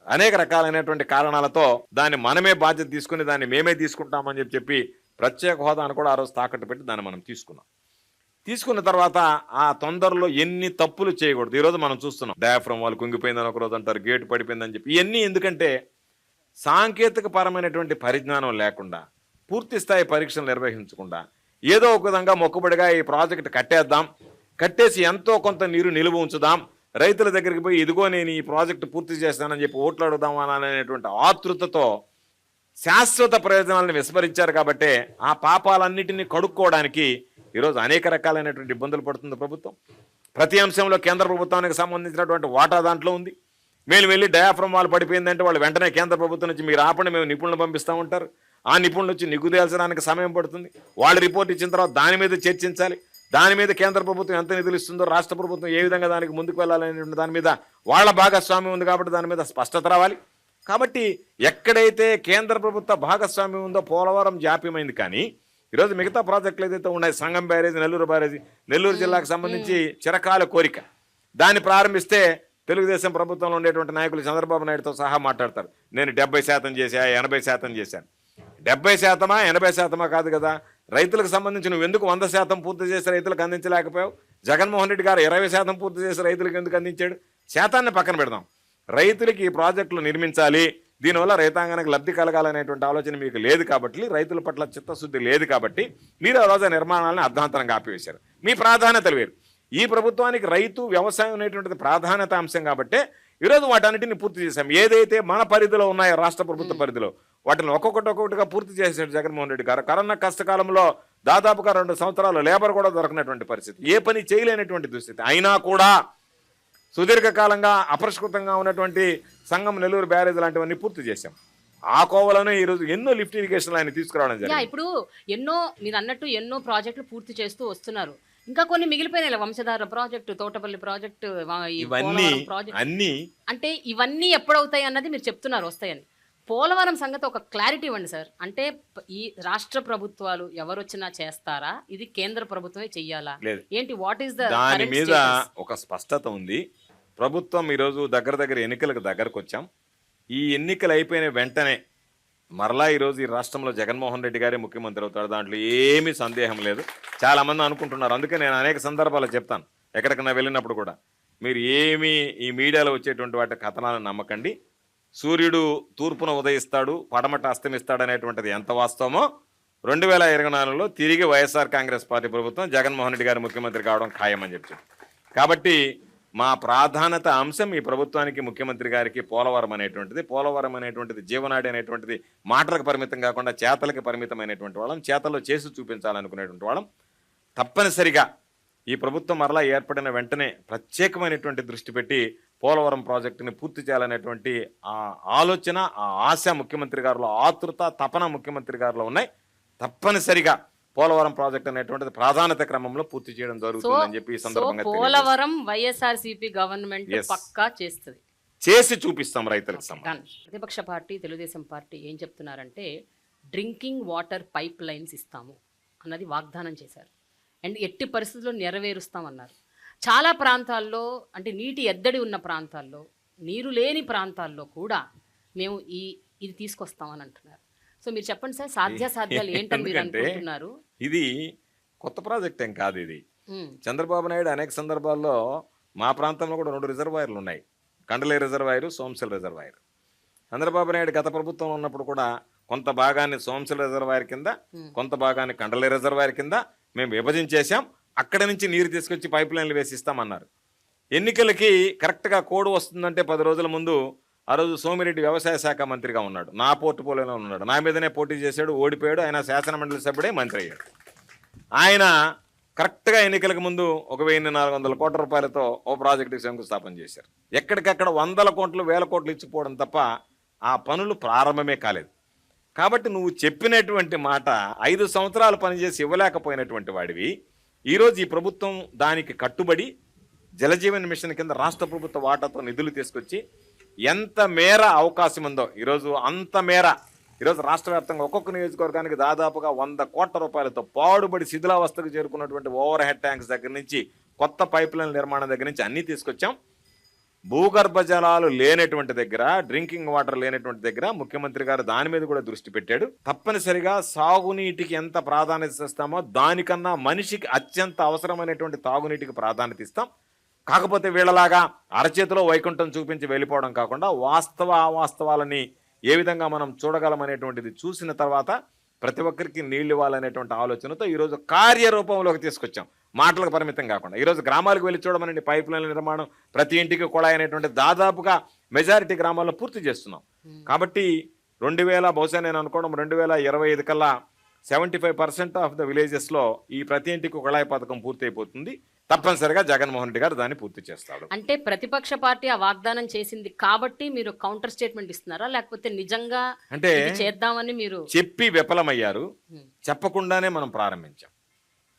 అనేక రకాలైనటువంటి కారణాలతో దాన్ని మనమే బాధ్యత తీసుకుని దాన్ని మేమే తీసుకుంటామని చెప్పి ప్రత్యేక హోదాను కూడా ఆ రోజు తాకట్టు పెట్టి దాన్ని మనం తీసుకున్న తర్వాత ఆ తొందరలో ఎన్ని తప్పులు చేయకూడదు. ఈరోజు మనం చూస్తున్నాం, డయాఫ్రమ్ వాళ్ళు కుంగిపోయిందని ఒకరోజు అంటారు, గేటు పడిపోయిందని చెప్పి. ఇవన్నీ ఎందుకంటే సాంకేతిక పరమైనటువంటి పరిజ్ఞానం లేకుండా, పూర్తి స్థాయి పరీక్షలు నిర్వహించకుండా, ఏదో ఒక విధంగా మొక్కుబడిగా ఈ ప్రాజెక్టు కట్టేసి ఎంతో కొంత నీరు నిలువ ఉంచుదాం, రైతుల దగ్గరికి పోయి ఇదిగో నేను ఈ ప్రాజెక్టు పూర్తి చేస్తానని చెప్పి ఓట్లు అడుగుదాం అనేటువంటి ఆతృతతో శాశ్వత ప్రయోజనాలను విస్మరించారు. కాబట్టి ఆ పాపాలన్నిటినీ కడుక్కోవడానికి ఈరోజు అనేక రకాలైనటువంటి ఇబ్బందులు పడుతుంది ప్రభుత్వం. ప్రతి అంశంలో కేంద్ర ప్రభుత్వానికి సంబంధించినటువంటి వాటా దాంట్లో ఉంది. మేము వెళ్ళి డయాఫ్రమ్ వాళ్ళు పడిపోయిందంటే వాళ్ళు వెంటనే కేంద్ర ప్రభుత్వం నుంచి మీరు ఆపండి, మేము నిపుణులు పంపిస్తూ ఉంటారు. ఆ నిపుణులు వచ్చి నిగుదేల్చడానికి సమయం పడుతుంది. వాళ్ళు రిపోర్ట్ ఇచ్చిన తర్వాత దాని మీద చర్చించాలి. దాని మీద కేంద్ర ప్రభుత్వం ఎంత నిధులు ఇస్తుందో, రాష్ట్ర ప్రభుత్వం ఏ విధంగా దానికి ముందుకు వెళ్ళాలనేటువంటి దాని మీద వాళ్ళ భాగస్వామ్యం ఉంది. కాబట్టి దాని మీద స్పష్టత రావాలి. కాబట్టి ఎక్కడైతే కేంద్ర ప్రభుత్వ భాగస్వామ్యం ఉందో పోలవరం జాప్యమైంది. కానీ ఈరోజు మిగతా ప్రాజెక్టులు ఏదైతే ఉన్నాయి, సంగం బ్యారేజ్, నెల్లూరు బ్యారేజ్, నెల్లూరు జిల్లాకు సంబంధించి చిరకాల కోరిక. దాన్ని ప్రారంభిస్తే తెలుగుదేశం ప్రభుత్వంలో ఉండేటువంటి నాయకులు చంద్రబాబు నాయుడుతో సహా మాట్లాడతారు, నేను 70% చేశా, 80% చేశాను. 70%, 80% కాదు కదా, రైతులకు సంబంధించి నువ్వు ఎందుకు 100% పూర్తి చేసి రైతులకు అందించలేకపోయావు? జగన్మోహన్ రెడ్డి గారు 20% పూర్తి చేసి రైతులకు ఎందుకు అందించాడు? శాతాన్ని పక్కన పెడదాం. రైతులకి ఈ ప్రాజెక్టులు నిర్మించాలి, దీనివల్ల రైతాంగానికి లబ్ధి కలగాలనేటువంటి ఆలోచన మీకు లేదు కాబట్టి, రైతుల పట్ల చిత్తశుద్ధి లేదు కాబట్టి మీరు ఆ రోజు నిర్మాణాలను అర్ధాంతరంగా ఆపివేశారు. మీ ప్రాధాన్యతలు వేరు. ఈ ప్రభుత్వానికి రైతు వ్యవసాయం అనేటువంటిది ప్రాధాన్యత అంశం కాబట్టే ఈరోజు వాటన్నిటిని పూర్తి చేశాం. ఏదైతే మన పరిధిలో ఉన్నాయో రాష్ట్ర ప్రభుత్వ పరిధిలో వాటిని ఒక్కొక్కటిగా పూర్తి చేశాడు జగన్మోహన్ రెడ్డి గారు. కరోనా కష్టకాలంలో దాదాపుగా 2 సంవత్సరాలు లేబర్ కూడా దొరకనటువంటి పరిస్థితి, ఏ పని చేయలేనటువంటి దుస్థితి. అయినా కూడా సుదీర్ఘకాలంగా అపరిష్కృతంగా ఉన్నటువంటి సంగం, నెల్లూరు బ్యారేజ్ లాంటివన్నీ పూర్తి చేశాం. ఆ కోవలోనే ఈరోజు ఎన్నో లిఫ్ట్ ఇరిగేషన్లు ఆయన తీసుకురావడం జరిగింది. ఇప్పుడు మీరు అన్నట్టు ఎన్నో ప్రాజెక్టులు పూర్తి చేస్తూ వస్తున్నారు. ఇంకా కొన్ని మిగిలిపోయినాయి, వంశధార ప్రాజెక్టు, తోటపల్లి ప్రాజెక్టు, ఇవన్నీ అన్ని అంటే ఇవన్నీ ఎప్పుడవుతాయి అన్నది మీరు చెప్తున్నారు వస్తాయని. పోలవరం సంగతి ఒక క్లారిటీ ఇవ్వండి సార్. అంటే ఈ రాష్ట్ర ప్రభుత్వాలు ఎవరొచ్చినా చేస్తారా, ఇది కేంద్ర ప్రభుత్వమే చెయ్యాలా, ఏంటి, వాట్ ఈస్ దాని మీద ఒక స్పష్టత ఉంది. ప్రభుత్వం ఈరోజు దగ్గర ఎన్నికలకు దగ్గరకు వచ్చాం. ఈ ఎన్నికలు అయిపోయిన వెంటనే మరలా ఈరోజు ఈ రాష్ట్రంలో జగన్మోహన్ రెడ్డి గారే ముఖ్యమంత్రి అవుతాడు, దాంట్లో ఏమీ సందేహం లేదు. చాలామంది అనుకుంటున్నారు. అందుకే నేను అనేక సందర్భాలు చెప్తాను, ఎక్కడికైనా వెళ్ళినప్పుడు కూడా, మీరు ఏమీ ఈ మీడియాలో వచ్చేటువంటి వాటి కథనాలను నమ్మకండి. సూర్యుడు తూర్పున ఉదయిస్తాడు, పడమట అస్తమిస్తాడు అనేటువంటిది ఎంత వాస్తవమో 2024లో తిరిగి వైఎస్ఆర్ కాంగ్రెస్ పార్టీ ప్రభుత్వం జగన్మోహన్ రెడ్డి గారు ముఖ్యమంత్రి కావడం ఖాయమని చెప్పి. కాబట్టి మా ప్రాధాన్యత అంశం ఈ ప్రభుత్వానికి, ముఖ్యమంత్రి గారికి పోలవరం అనేటువంటిది జీవనాడి అనేటువంటిది మాటలకు పరిమితం కాకుండా చేతలకు పరిమితమైనటువంటి వాళ్ళం, చేతల్లో చేసి చూపించాలనుకునేటువంటి వాళ్ళం. తప్పనిసరిగా ఈ ప్రభుత్వం మరలా ఏర్పడిన వెంటనే ప్రత్యేకమైనటువంటి దృష్టి పెట్టి పోలవరం ప్రాజెక్టుని పూర్తి చేయాలనేటువంటి ఆ ఆలోచన, ఆ ఆశ ముఖ్యమంత్రి గారిలో, ఆతృత, తపన ముఖ్యమంత్రి గారిలో ఉన్నాయి. తప్పనిసరిగా పోలవరం ప్రాజెక్ట్ అనేటువంటిది ప్రాధాన్యత క్రమంలో పూర్తి చేయడం జరుగుతుందని చెప్పి ఈ సందర్భంగా పోలవరం వైఎస్ఆర్సీపీ గవర్నమెంట్ పక్కా చేస్తుంది, చేసి చూపిస్తాం రైతులకు సంబంధించి. ప్రతిపక్ష పార్టీ తెలుగుదేశం పార్టీ ఏం చెప్తున్నారంటే డ్రింకింగ్ వాటర్ పైప్ లైన్స్ ఇస్తాము అన్నది వాగ్దానం చేశారు. అండ్ ఎట్టి పరిస్థితుల్లో నెరవేరుస్తామన్నారు. చాలా ప్రాంతాల్లో, అంటే నీటి ఎద్దడి ఉన్న ప్రాంతాల్లో, నీరు లేని ప్రాంతాల్లో కూడా మేము ఇది తీసుకొస్తామని అంటున్నారు. సో మీరు చెప్పండి సార్, సాధ్యాసాధ్యాలు ఏంటని మీరు అనుకుంటున్నారు? ఇది కొత్త ప్రాజెక్ట్ ఏం కాదు. ఇది చంద్రబాబు నాయుడు అనేక సందర్భాల్లో మా ప్రాంతంలో కూడా 2 రిజర్వాయర్లు ఉన్నాయి, కండలే రిజర్వాయర్, సోమశిల రిజర్వాయర్. చంద్రబాబు నాయుడు గత ప్రభుత్వం ఉన్నప్పుడు కూడా కొంత భాగాన్ని సోమశిల రిజర్వాయర్ కింద, కొంత భాగాన్ని కండలే రిజర్వాయర్ కింద మేము విభజించేశాం. అక్కడి నుంచి నీరు తీసుకొచ్చి పైప్ లైన్లు వేసిస్తామన్నారు. ఎన్నికలకి కరెక్ట్గా కోడ్ వస్తుందంటే 10 రోజుల ముందు ఆ రోజు సోమిరెడ్డి వ్యవసాయ శాఖ మంత్రిగా ఉన్నాడు, నా పోర్టుపోలియోలో ఉన్నాడు, నా మీదనే పోటీ చేశాడు, ఓడిపోయాడు. ఆయన శాసనమండలి సభ్యుడే మంత్రి అయ్యాడు. ఆయన కరెక్ట్గా ఎన్నికలకు ముందు 1,400 కోట్ల రూపాయలతో ఓ ప్రాజెక్టుకి శంకుస్థాపన చేశారు. ఎక్కడికక్కడ 100 కోట్లు 1000 కోట్లు ఇచ్చిపోవడం తప్ప ఆ పనులు ప్రారంభమే కాలేదు. కాబట్టి నువ్వు చెప్పినటువంటి మాట 5 సంవత్సరాలు పనిచేసి ఇవ్వలేకపోయినటువంటి వాడివి ఈరోజు ఈ ప్రభుత్వం దానికి కట్టుబడి జలజీవన్ మిషన్ కింద రాష్ట్ర ప్రభుత్వ వాటాతో నిధులు తీసుకొచ్చి ఎంత మేర అవకాశం ఉందో ఈరోజు అంత మేర ఈరోజు రాష్ట్ర వ్యాప్తంగా ఒక్కొక్క నియోజకవర్గానికి దాదాపుగా 100 కోట్ల రూపాయలతో పాడుబడి శిథిలావస్థకు చేరుకున్నటువంటి ఓవర్ హెడ్ ట్యాంక్స్ దగ్గర నుంచి, కొత్త పైప్ లైన్ నిర్మాణం దగ్గర నుంచి అన్నీ తీసుకొచ్చాం. భూగర్భ జలాలు లేనటువంటి దగ్గర, డ్రింకింగ్ వాటర్ లేనటువంటి దగ్గర ముఖ్యమంత్రి గారు దాని మీద కూడా దృష్టి పెట్టాడు. తప్పనిసరిగా సాగునీటికి ఎంత ప్రాధాన్యత ఇస్తామో దానికన్నా మనిషికి అత్యంత అవసరమైనటువంటి తాగునీటికి ప్రాధాన్యత ఇస్తాం. కాకపోతే వీళ్ళలాగా అరచేతిలో వైకుంఠం చూపించి వెళ్ళిపోవడం కాకుండా అవాస్తవాలని ఏ విధంగా మనం చూడగలమనేటువంటిది చూసిన తర్వాత ప్రతి ఒక్కరికి నీళ్ళు ఇవ్వాలనేటువంటి ఆలోచనతో ఈరోజు కార్యరూపంలోకి తీసుకొచ్చాం, మాటలకు పరిమితం కాకుండా. ఈరోజు గ్రామాలకు వెళ్ళి చూడమనండి, పైప్ లైన్ల నిర్మాణం, ప్రతి ఇంటికి కుళాయి అనేటువంటి దాదాపుగా మెజారిటీ గ్రామాల్లో పూర్తి చేస్తున్నాం. కాబట్టి 2000 బహుశా నేను అనుకోవడం 2025 కల్లా 75% ఆఫ్ ద విలేజెస్లో ఈ ప్రతి ఇంటికి కుళాయి పథకం పూర్తి అయిపోతుంది. తప్పనిసరిగా జగన్మోహన్ రెడ్డి గారు దాన్ని పూర్తి చేస్తాడు. అంటే ప్రతిపక్ష పార్టీ ఆ వాగ్దానం చేసింది కాబట్టి మీరు కౌంటర్ స్టేట్మెంట్ ఇస్తున్నారా, లేకపోతే నిజంగా అంటే చేద్దామని మీరు చెప్పి విఫలమయ్యారు? చెప్పకుండానే మనం ప్రారంభించాం.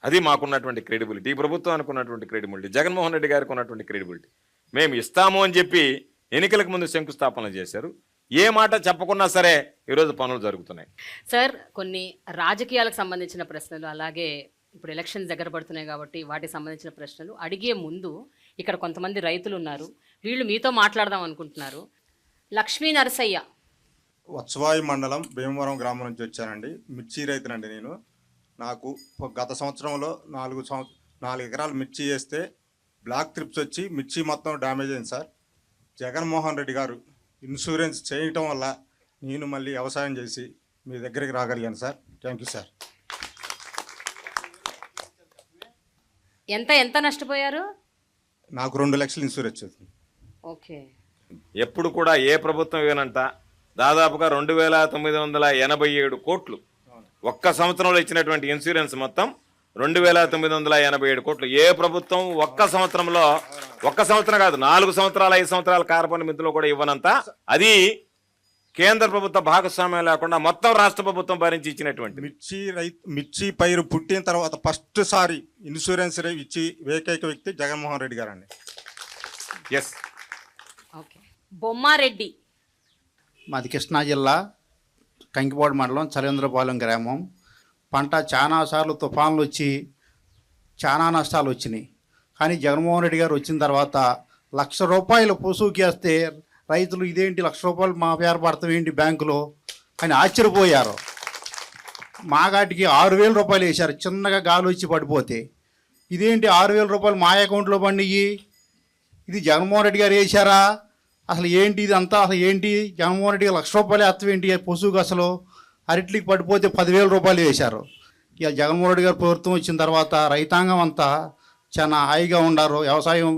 అది మాకున్నటువంటి క్రెడిబిలిటీ, ఈ ప్రభుత్వానికి ఉన్నటువంటి క్రెడిబిలిటీ, జగన్మోహన్ రెడ్డి గారికి ఉన్నటువంటి క్రెడిబిలిటీ. మేము ఇస్తాము అని చెప్పి ఎన్నికలకు ముందు శంకుస్థాపన చేశారు. ఏ మాట చెప్పకున్నా సరే ఈరోజు పనులు జరుగుతున్నాయి. సార్, కొన్ని రాజకీయాలకు సంబంధించిన ప్రశ్నలు, అలాగే ఇప్పుడు ఎలక్షన్స్ దగ్గర పడుతున్నాయి కాబట్టి వాటికి సంబంధించిన ప్రశ్నలు అడిగే ముందు ఇక్కడ కొంతమంది రైతులు ఉన్నారు, వీళ్ళు మీతో మాట్లాడదాం అనుకుంటున్నారు. లక్ష్మీ నరసయ్య. వత్సవాయి మండలం భీమవరం గ్రామం నుంచి వచ్చానండి. మిర్చి రైతునండి నేను. నాకు గత సంవత్సరంలో 4 ఎకరాలు మిర్చి వేస్తే బ్లాక్ ట్రిప్స్ వచ్చి మిర్చి మొత్తం డ్యామేజ్ అయింది సార్. జగన్మోహన్ రెడ్డి గారు ఇన్సూరెన్స్ చేయటం వల్ల నేను మళ్ళీ వ్యవసాయం చేసి మీ దగ్గరికి రాగలిగాను సార్. Thank you sir. ఎంత నష్టపోయారు? నాకు 2 లక్షలు ఇన్సూరెన్స్ వచ్చింది. ఓకే. ఎప్పుడు కూడా ఏ ప్రభుత్వం ఇవ్వనంట దాదాపుగా 2,987 కోట్లు ఒక్క సంవత్సరంలో ఇచ్చినటువంటి ఇన్సూరెన్స్ మొత్తం 2,987 కోట్లు. ఏ ప్రభుత్వం ఒక్క సంవత్సరం కాదు 4 సంవత్సరాలు 5 సంవత్సరాల కార్బన్ మిత్రులు కూడా ఇవ్వనంత. అది కేంద్ర ప్రభుత్వ భాగస్వామ్యం లేకుండా మొత్తం రాష్ట్ర ప్రభుత్వం భరించి ఇచ్చినటువంటి మిర్చి పైరు పుట్టిన తర్వాత ఫస్ట్ సారి ఇన్సూరెన్స్ ఇచ్చి ఏకైక వ్యక్తి జగన్మోహన్ రెడ్డి గారు అండి. ఎస్. ఓకే. బొమ్మారెడ్డి. మాది కృష్ణా జిల్లా కంకిపాడు మండలం చలేంద్రపాలెం గ్రామం. పంట చాలాసార్లు తుఫాన్లు వచ్చి చాలా నష్టాలు వచ్చినాయి. కానీ జగన్మోహన్ రెడ్డి గారు వచ్చిన తర్వాత ₹1,00,000 పొసుకి వేస్తే రైతులు ఇదేంటి ₹1,00,000 మా పేరు పడతాం ఏంటి బ్యాంకులో అని ఆశ్చర్యపోయారు. మాగాటికి ₹6,000 వేశారు చిన్నగా గాలి వచ్చి పడిపోతే. ఇదేంటి ₹6,000 మా అకౌంట్లో పండియి, ఇది జగన్మోహన్ రెడ్డి గారు వేశారా, అసలు ఏంటి ఇదంతా, అసలు ఏంటి జగన్మోహన్ రెడ్డి గారు ₹1,00,000 ఎత్తు ఏంటి పొసుకు, అసలు అరటికి పడిపోతే ₹10,000 వేశారు. ఇక జగన్మోహన్ రెడ్డి గారు ప్రభుత్వం వచ్చిన తర్వాత రైతాంగం అంతా చాలా హాయిగా ఉన్నారు. వ్యవసాయం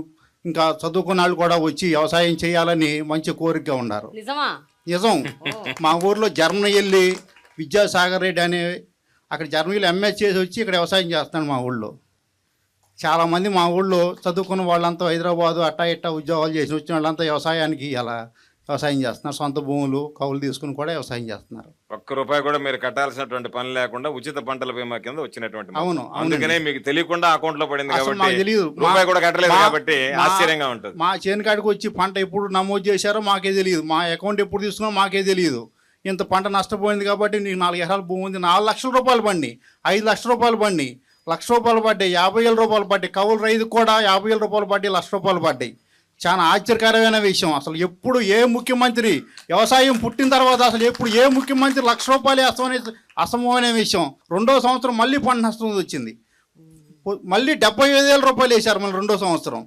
ఇంకా చదువుకున్న వాళ్ళు కూడా వచ్చి వ్యవసాయం చేయాలని మంచి కోరికగా ఉన్నారు. నిజం. మా ఊర్లో జర్మనీ వెళ్ళి విద్యాసాగర్ రెడ్డి అనే అక్కడ జర్మనీలో ఎంఎస్ చేసి వచ్చి ఇక్కడ వ్యవసాయం చేస్తాను. మా ఊళ్ళో చాలామంది మా ఊళ్ళో చదువుకున్న వాళ్ళంతా హైదరాబాదు అట్టా ఇట్టా ఉద్యోగాలు చేసి వచ్చిన వాళ్ళంతా వ్యవసాయానికి ఇలా వ్యవసాయం చేస్తున్నారు. సొంత భూములు కౌలు తీసుకుని కూడా వ్యవసాయం చేస్తున్నారు. ₹1 కూడా మీరు కట్టాల్సినటువంటి పని లేకుండా ఉచిత పంటల బీమా కింద వచ్చినటువంటి. అవును. అందుకనే మీకు తెలియకుండా అకౌంట్ లో పడింది కాబట్టి మాకు తెలియదు. రూపాయి కూడా కట్టలేదు కాబట్టి ఆశ్చర్యంగా ఉంటుంది. మా చేను కాడికి వచ్చి పంట ఎప్పుడు నమోదు చేశారో మాకే తెలియదు, మా అకౌంట్ ఎప్పుడు తీసుకున్నారో మాకే తెలియదు. ఇంత పంట నష్టపోయింది కాబట్టి నీకు 4 ఎకరాల భూమి ఉంది, ₹4,00,000 పండి, ₹5,00,000 పండి, ₹1,00,000 పడ్డాయి, ₹50,000 పడ్డాయి. కౌలు రైతు కూడా ₹50,000 పడ్డాయి, ₹1,00,000 పడ్డాయి. చాలా ఆశ్చర్యకరమైన విషయం. అసలు ఎప్పుడు ఏ ముఖ్యమంత్రి వ్యవసాయం పుట్టిన తర్వాత అసలు ఎప్పుడు ఏ ముఖ్యమంత్రి ₹1,00,000 వేస్తామనే అసమమైన విషయం. 2వ సంవత్సరం మళ్ళీ పంట నష్టం వచ్చింది, మళ్ళీ ₹75,000 వేశారు మళ్ళీ 2వ సంవత్సరం.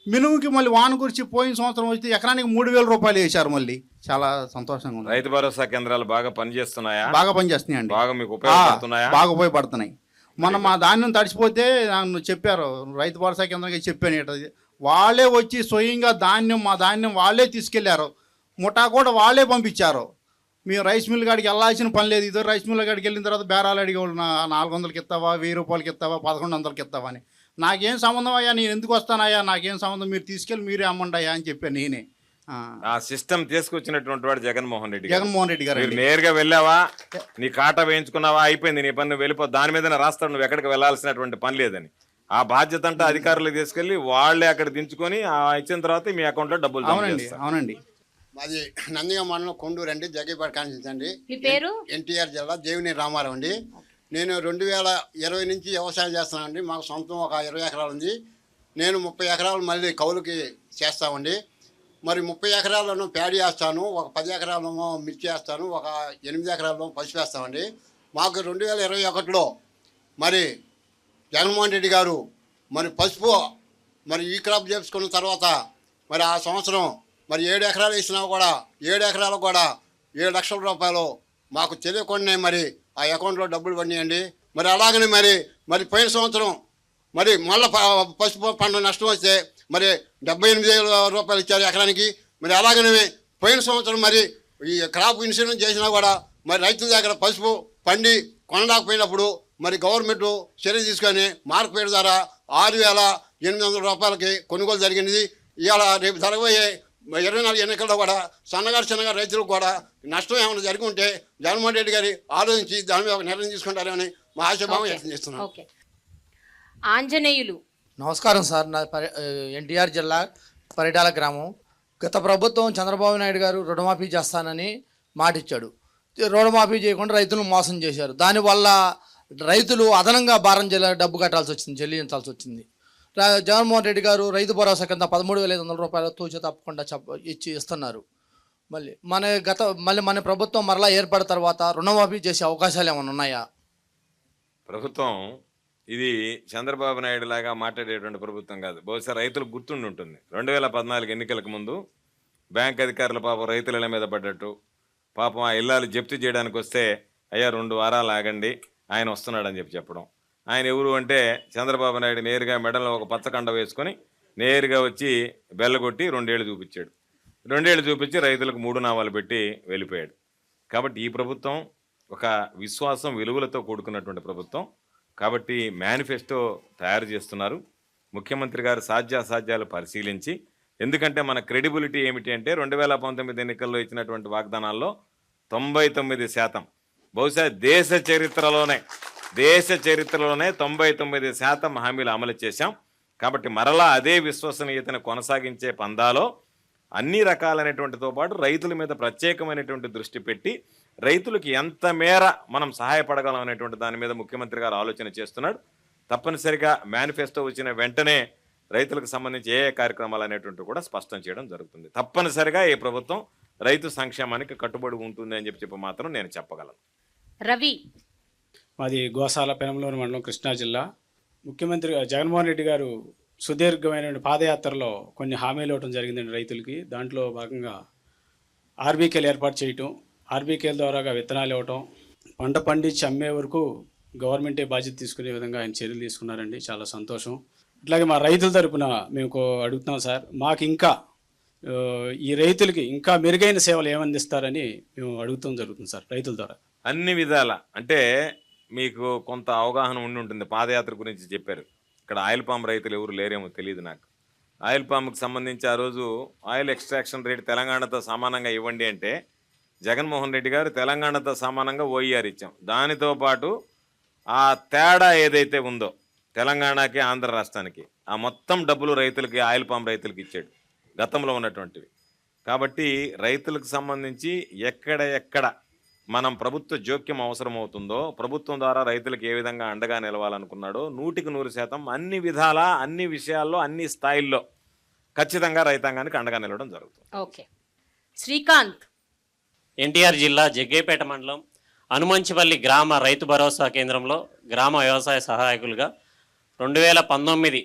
మినుముకి మళ్ళీ వాన కురిచి పోయిన సంవత్సరం వచ్చి ఎకరానికి ₹3,000 వేశారు. మళ్ళీ చాలా సంతోషంగా ఉంది. రైతు భరోసా కేంద్రాలు బాగా పనిచేస్తున్నాయా? బాగా పనిచేస్తున్నాయండి. బాగా మీకు ఉపయోగపడుతున్నాయా? బాగా ఉపయోగపడుతున్నాయి. మొన్న మా ధాన్యం తడిచిపోతే నన్ను చెప్పారు, రైతు భరోసా కేంద్రంగా చెప్పాను. వాళ్ళే వచ్చి స్వయంగా మా ధాన్యం వాళ్ళే తీసుకెళ్లారు, ముఠా కూడా వాళ్ళే పంపించారు. మేము రైస్ మిల్ కాడికి వెళ్ళాల్సిన పని లేదు. ఇదో రైస్ మిల్ కాడికి వెళ్ళిన తర్వాత బేరాలు అడిగేవాళ్ళు, 400కి ఇస్తావా, ₹1,000 ఇస్తావా, 1,100కి ఇస్తావా అని. నాకేం సంబంధం అయ్యా, నేను ఎందుకు వస్తానయ్యా, నాకేం సంబంధం, మీరు తీసుకెళ్ళి మీరే అమ్మండి అయ్యా అని చెప్పాను నేనే. ఆ సిస్టమ్ తీసుకొచ్చినటువంటి వాడు జగన్మోహన్ రెడ్డి గారు. నేరుగా వెళ్ళావా, నీ కాటా వేయించుకున్నావా, అయిపోయింది నీ పని, వెళ్ళిపో, దాని మీదనే రాస్తాడు, నువ్వు ఎక్కడికి వెళ్ళాల్సినటువంటి పని లేదని. ఆ బాధ్యత అంతా అధికారులకు తీసుకెళ్లి వాళ్ళే అక్కడ దించుకొని ఇచ్చిన తర్వాత మీ అకౌంట్ లో డబ్బులు. అవునండి. మాది నందిగా మండలం కొండూరు అండి, జగ్గేపేట కాన్స్టిట్యూన్సీ అండి. మీ పేరు? ఎన్టీఆర్ జిల్లా దేవినేని రామారావు అండి. నేను 2020 నుంచి వ్యవసాయం చేస్తున్నానండి. మాకు సొంతం ఒక 20 ఎకరాలు ఉంది. నేను 30 ఎకరాలు మళ్ళీ కౌలుకి చేస్తామండి. మరి 30 ఎకరాలను ప్యాడీ వేస్తాను, ఒక 10 ఎకరాలను మిర్చి వేస్తాను, ఒక 8 ఎకరాలను పసుపు వేస్తామండి. మాకు 2021లో మరి జగన్మోహన్ రెడ్డి గారు మరి పసుపు మరి ఈ క్రాప్ చేసుకున్న తర్వాత మరి ఆ సంవత్సరం మరి 7 ఎకరాలు వేసినా కూడా 7 ఎకరాలకు కూడా ₹7,00,000 మాకు తెలియకుండానే మరి ఆ అకౌంట్లో డబ్బులు పడినాయండి. మరి అలాగనే మరి పోయిన సంవత్సరం మరి మళ్ళీ పసుపు పంట నష్టం వస్తే మరి ₹78,000 ఇచ్చారు ఎకరానికి. మరి అలాగనే పోయిన సంవత్సరం మరి ఈ క్రాప్ ఇన్సూరెన్స్ చేసినా కూడా మరి రైతుల దగ్గర పసుపు పండి కొనలేకపోయినప్పుడు మరి గవర్నమెంట్ చర్య తీసుకొని మార్కెట్ ద్వారా ₹6,800 కొనుగోలు జరిగింది. ఇవాళ రేపు జరగబోయే 24 ఎన్నికల్లో కూడా చిన్నగా రైతులకు కూడా నష్టం ఏమైనా జరిగి ఉంటే జగన్మోహన్ రెడ్డి గారి ఆలోచించి దాని మీద ఒక నిర్ణయం తీసుకుంటారని మా ఆశాభావం వ్యక్తం చేస్తున్నాం. ఆంజనేయులు. నమస్కారం సార్. నా ఎన్టీఆర్ జిల్లా పరిటాల గ్రామం. గత ప్రభుత్వం చంద్రబాబు నాయుడు గారు రుణమాఫీ చేస్తానని మాటిచ్చాడు. రుణమాఫీ చేయకుండా రైతులను మోసం చేశారు. దానివల్ల రైతులు అదనంగా భారం డబ్బు కట్టాల్సి వచ్చింది, చెల్లించాల్సి వచ్చింది. జగన్మోహన్ రెడ్డి గారు రైతు భరోసా కింద 13,500 రూపాయలు తూచ తప్పకుండా ఇస్తున్నారు. మళ్ళీ మన ప్రభుత్వం మరలా ఏర్పడిన తర్వాత రుణమాఫీ చేసే అవకాశాలు ఏమైనా ఉన్నాయా? ప్రభుత్వం ఇది చంద్రబాబు నాయుడు లాగా మాట్లాడేటువంటి ప్రభుత్వం కాదు. బహుశా రైతులకు గుర్తుండి ఉంటుంది, 2014 ఎన్నికలకు ముందు బ్యాంక్ అధికారులు పాపం రైతుల ఇళ్ళ మీద పడ్డట్టు, పాపం ఆ ఇల్లాలు జప్తు చేయడానికి వస్తే అయ్యా 2 వారాలు ఆగండి ఆయన వస్తున్నాడని చెప్పడం. ఆయన ఎవరు అంటే చంద్రబాబు నాయుడు నేరుగా మెడలో ఒక పచ్చకండ వేసుకొని నేరుగా వచ్చి బెల్లగొట్టి 2 ఏళ్ళు చూపించాడు. 2 ఏళ్ళు చూపించి రైతులకు 3 నామాలు పెట్టి వెళ్ళిపోయాడు. కాబట్టి ఈ ప్రభుత్వం ఒక విశ్వాసం విలువలతో కూడుకున్నటువంటి ప్రభుత్వం. కాబట్టి మేనిఫెస్టో తయారు చేస్తున్నారు. ముఖ్యమంత్రి గారు సాధ్యాసాధ్యాలు పరిశీలించి, ఎందుకంటే మన క్రెడిబిలిటీ ఏమిటి అంటే 2019 ఎన్నికల్లో ఇచ్చినటువంటి వాగ్దానాల్లో 99%, బహుశా దేశ చరిత్రలోనే 99% హామీలు అమలు చేశాం. కాబట్టి మరలా అదే విశ్వసనీయతను కొనసాగించే పందాలో అన్ని రకాలైనటువంటితో పాటు రైతుల మీద ప్రత్యేకమైనటువంటి దృష్టి పెట్టి రైతులకు ఎంత మేర మనం సహాయపడగలం అనేటువంటి దాని మీద ముఖ్యమంత్రి గారు ఆలోచన చేస్తున్నాడు. తప్పనిసరిగా మేనిఫెస్టో వచ్చిన వెంటనే రైతులకు సంబంధించి ఏ కార్యక్రమాలు అనేటువంటి కూడా స్పష్టం చేయడం జరుగుతుంది. తప్పనిసరిగా ఈ ప్రభుత్వం రైతు సంక్షేమానికి కట్టుబడి ఉంటుంది అని చెప్పి మాత్రం నేను చెప్పగలను. రవి, మాది గోసాల పెనంలూరు మండలం, కృష్ణా జిల్లా. ముఖ్యమంత్రి జగన్మోహన్ రెడ్డి గారు సుదీర్ఘమైన పాదయాత్రలో కొన్ని హామీలు ఇవ్వడం జరిగిందండి రైతులకి. దాంట్లో భాగంగా ఆర్బీకేలు ఏర్పాటు చేయటం, ఆర్బీకేల ద్వారాగా విత్తనాలు ఇవ్వటం, పంట పండించి అమ్మే వరకు గవర్నమెంటే బాధ్యత తీసుకునే విధంగా ఆయన చర్యలు తీసుకున్నారండి. చాలా సంతోషం. అట్లాగే మా రైతుల తరపున మేము అడుగుతున్నాం సార్, మాకు ఇంకా ఈ రైతులకి ఇంకా మెరుగైన సేవలు ఏమందిస్తారని మేము అడుగుతాం జరుగుతుంది సార్ రైతుల ద్వారా. అన్ని విధాల అంటే మీకు కొంత అవగాహన ఉండి ఉంటుంది. పాదయాత్ర గురించి చెప్పారు. ఇక్కడ ఆయిల్ పామ్ రైతులు ఎవరు లేరేమో తెలియదు నాకు. ఆయిల్ పామ్కి సంబంధించి ఆ రోజు ఆయిల్ ఎక్స్ట్రాక్షన్ రేట్ తెలంగాణతో సమానంగా ఇవ్వండి అంటే జగన్మోహన్ రెడ్డి గారు తెలంగాణతో సమానంగా ఓఈఆర్ ఇచ్చాం. దానితో పాటు ఆ తేడా ఏదైతే ఉందో తెలంగాణకి ఆంధ్ర రాష్ట్రానికి ఆ మొత్తం డబ్బులు రైతులకి, ఆయిల్ పామ్ రైతులకి ఇచ్చాడు గతంలో ఉన్నటువంటివి. కాబట్టి రైతులకు సంబంధించి ఎక్కడ మనం ప్రభుత్వ జోక్యం అవసరమవుతుందో, ప్రభుత్వం ద్వారా రైతులకు ఏ విధంగా అండగా నిలవాలనుకున్నాడో 100% అన్ని విధాల, అన్ని విషయాల్లో, అన్ని స్థాయిల్లో ఖచ్చితంగా రైతాంగానికి అండగా నిలవడం జరుగుతుంది. ఓకే. శ్రీకాంత్, ఎన్టీఆర్ జిల్లా జగ్గేపేట మండలం అనుమంచిపల్లి గ్రామ రైతు భరోసా కేంద్రంలో గ్రామ వ్యవసాయ సహాయకులుగా 2019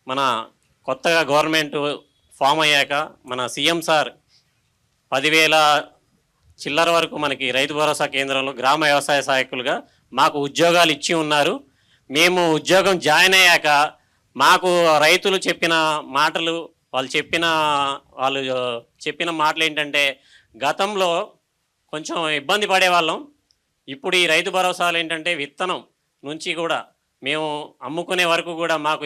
మన కొత్తగా గవర్నమెంట్ ఫామ్ అయ్యాక మన సీఎం సార్ 10,000 చిల్లర వరకు మనకి రైతు భరోసా కేంద్రంలో గ్రామ వ్యవసాయ సహాయకులుగా మాకు ఉద్యోగాలు ఇచ్చి ఉన్నారు. మేము ఉద్యోగం జాయిన్ అయ్యాక మాకు రైతులు చెప్పిన మాటలు, వాళ్ళు చెప్పిన మాటలు ఏంటంటే, గతంలో కొంచెం ఇబ్బంది పడేవాళ్ళం. ఇప్పుడు ఈ రైతు భరోసాలు ఏంటంటే విత్తనం నుంచి కూడా మేము అమ్ముకునే వరకు కూడా మాకు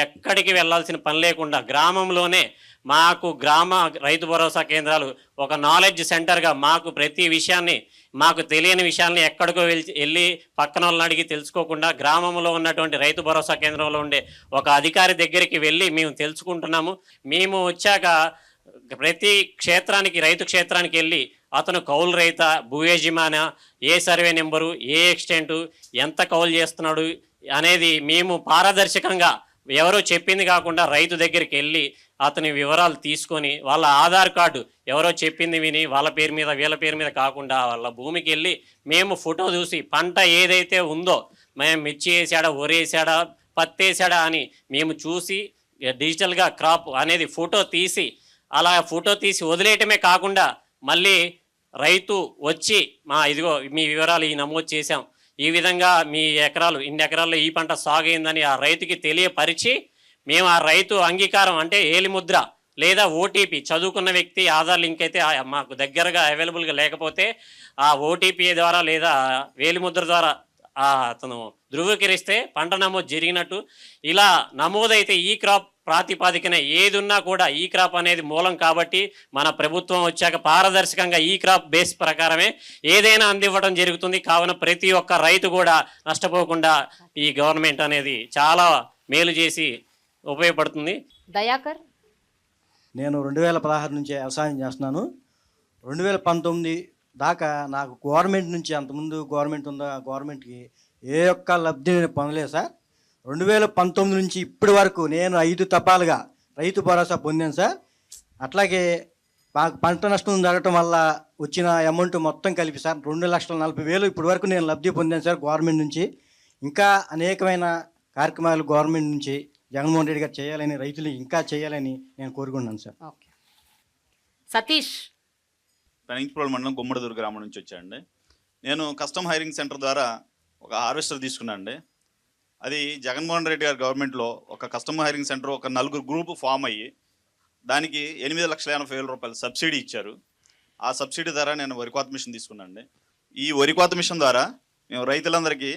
ఎక్కడికి వెళ్ళాల్సిన పని లేకుండా గ్రామంలోనే మాకు గ్రామ రైతు భరోసా కేంద్రాలు ఒక నాలెడ్జ్ సెంటర్గా మాకు ప్రతి విషయాన్ని, మాకు తెలియని విషయాల్ని ఎక్కడికో వెళ్ళి పక్కన వాళ్ళని అడిగి తెలుసుకోకుండా గ్రామంలో ఉన్నటువంటి రైతు భరోసా కేంద్రంలో ఉండే ఒక అధికారి దగ్గరికి వెళ్ళి మేము తెలుసుకుంటున్నాము. మేము వచ్చాక ప్రతి క్షేత్రానికి, రైతు క్షేత్రానికి వెళ్ళి అతను కౌలు రైత, భూ యజమాన, ఏ సర్వే నెంబరు, ఏ ఎక్స్టెంటు, ఎంత కౌలు చేస్తున్నాడు అనేది మేము పారదర్శకంగా ఎవరో చెప్పింది కాకుండా రైతు దగ్గరికి వెళ్ళి అతని వివరాలు తీసుకొని వాళ్ళ ఆధార్ కార్డు ఎవరో చెప్పింది విని వాళ్ళ పేరు మీద వీళ్ళ పేరు మీద కాకుండా వాళ్ళ భూమికి వెళ్ళి మేము ఫోటో చూసి పంట ఏదైతే ఉందో, మేము మిర్చి వేసాడా, వరి వేసాడా, పత్తి వేసాడా అని మేము చూసి డిజిటల్గా క్రాప్ అనేది ఫోటో తీసి, అలా ఫోటో తీసి వదిలేయటమే కాకుండా మళ్ళీ రైతు వచ్చి ఇదిగో మీ వివరాలు ఈ నమోదు చేశాం, ఈ విధంగా మీ ఇన్ని ఎకరాల్లో ఈ పంట సాగు అయిందని ఆ రైతుకి తెలియపరిచి మేము ఆ రైతు అంగీకారం అంటే ఏలిముద్ర లేదా ఓటీపీ, చదువుకున్న వ్యక్తి ఆధార్ లింక్ అయితే మాకు దగ్గరగా అవైలబుల్గా లేకపోతే ఆ ఓటీపీ ద్వారా లేదా వేలిముద్ర ద్వారా అతను ధృవీకరిస్తే పంట నమోదు జరిగినట్టు. ఇలా నమోదైతే ఈ క్రాప్ ప్రాతిపాదికన ఏది ఉన్నా కూడా ఈ క్రాప్ అనేది మూలం కాబట్టి మన ప్రభుత్వం వచ్చాక పారదర్శకంగా ఈ క్రాప్ బేస్ ప్రకారమే ఏదైనా అందివ్వడం జరుగుతుంది. కావున ప్రతి ఒక్క రైతు కూడా నష్టపోకుండా ఈ గవర్నమెంట్ అనేది చాలా మేలు చేసి ఉపయోగపడుతుంది. దయాకర్, నేను 2016 నుంచి వ్యవసాయం చేస్తున్నాను. 2019 దాకా నాకు గవర్నమెంట్ నుంచి, అంతకుముందు గవర్నమెంట్ ఉందా, గవర్నమెంట్కి ఏ ఒక్క లబ్ధి నేను పొందలేదు సార్. 2019 నుంచి ఇప్పటి వరకు నేను 5 తపాలుగా రైతు భరోసా పొందాను సార్. అట్లాగే మాకు పంట నష్టం జరగటం వల్ల వచ్చిన అమౌంట్ మొత్తం కలిపి సార్ 2,40,000 ఇప్పటి వరకు నేను లబ్ధి పొందాను సార్ గవర్నమెంట్ నుంచి. ఇంకా అనేకమైన కార్యక్రమాలు గవర్నమెంట్ నుంచి జగన్మోహన్ రెడ్డి గారు చేయాలని, రైతులు ఇంకా చేయాలని నేను కోరుకుంటున్నాను సార్. ఓకే. సతీష్. పెనంగిప్రోలు మండలం గుమ్మడిదూరు గ్రామం నుంచి వచ్చానండి. నేను కస్టమ్ హైరింగ్ సెంటర్ ద్వారా ఒక హార్వెస్టర్ తీసుకున్నాను అండి. అది జగన్మోహన్ రెడ్డి గారి గవర్నమెంట్లో ఒక కస్టమ్ హైరింగ్ సెంటర్ ఒక 4 గ్రూపు ఫామ్ అయ్యి దానికి 8,80,000 సబ్సిడీ ఇచ్చారు. ఆ సబ్సిడీ ద్వారా నేను వరి కోత మిషన్ తీసుకున్నాను అండి. ఈ వరి కోత మిషన్ ద్వారా మేము రైతులందరికీ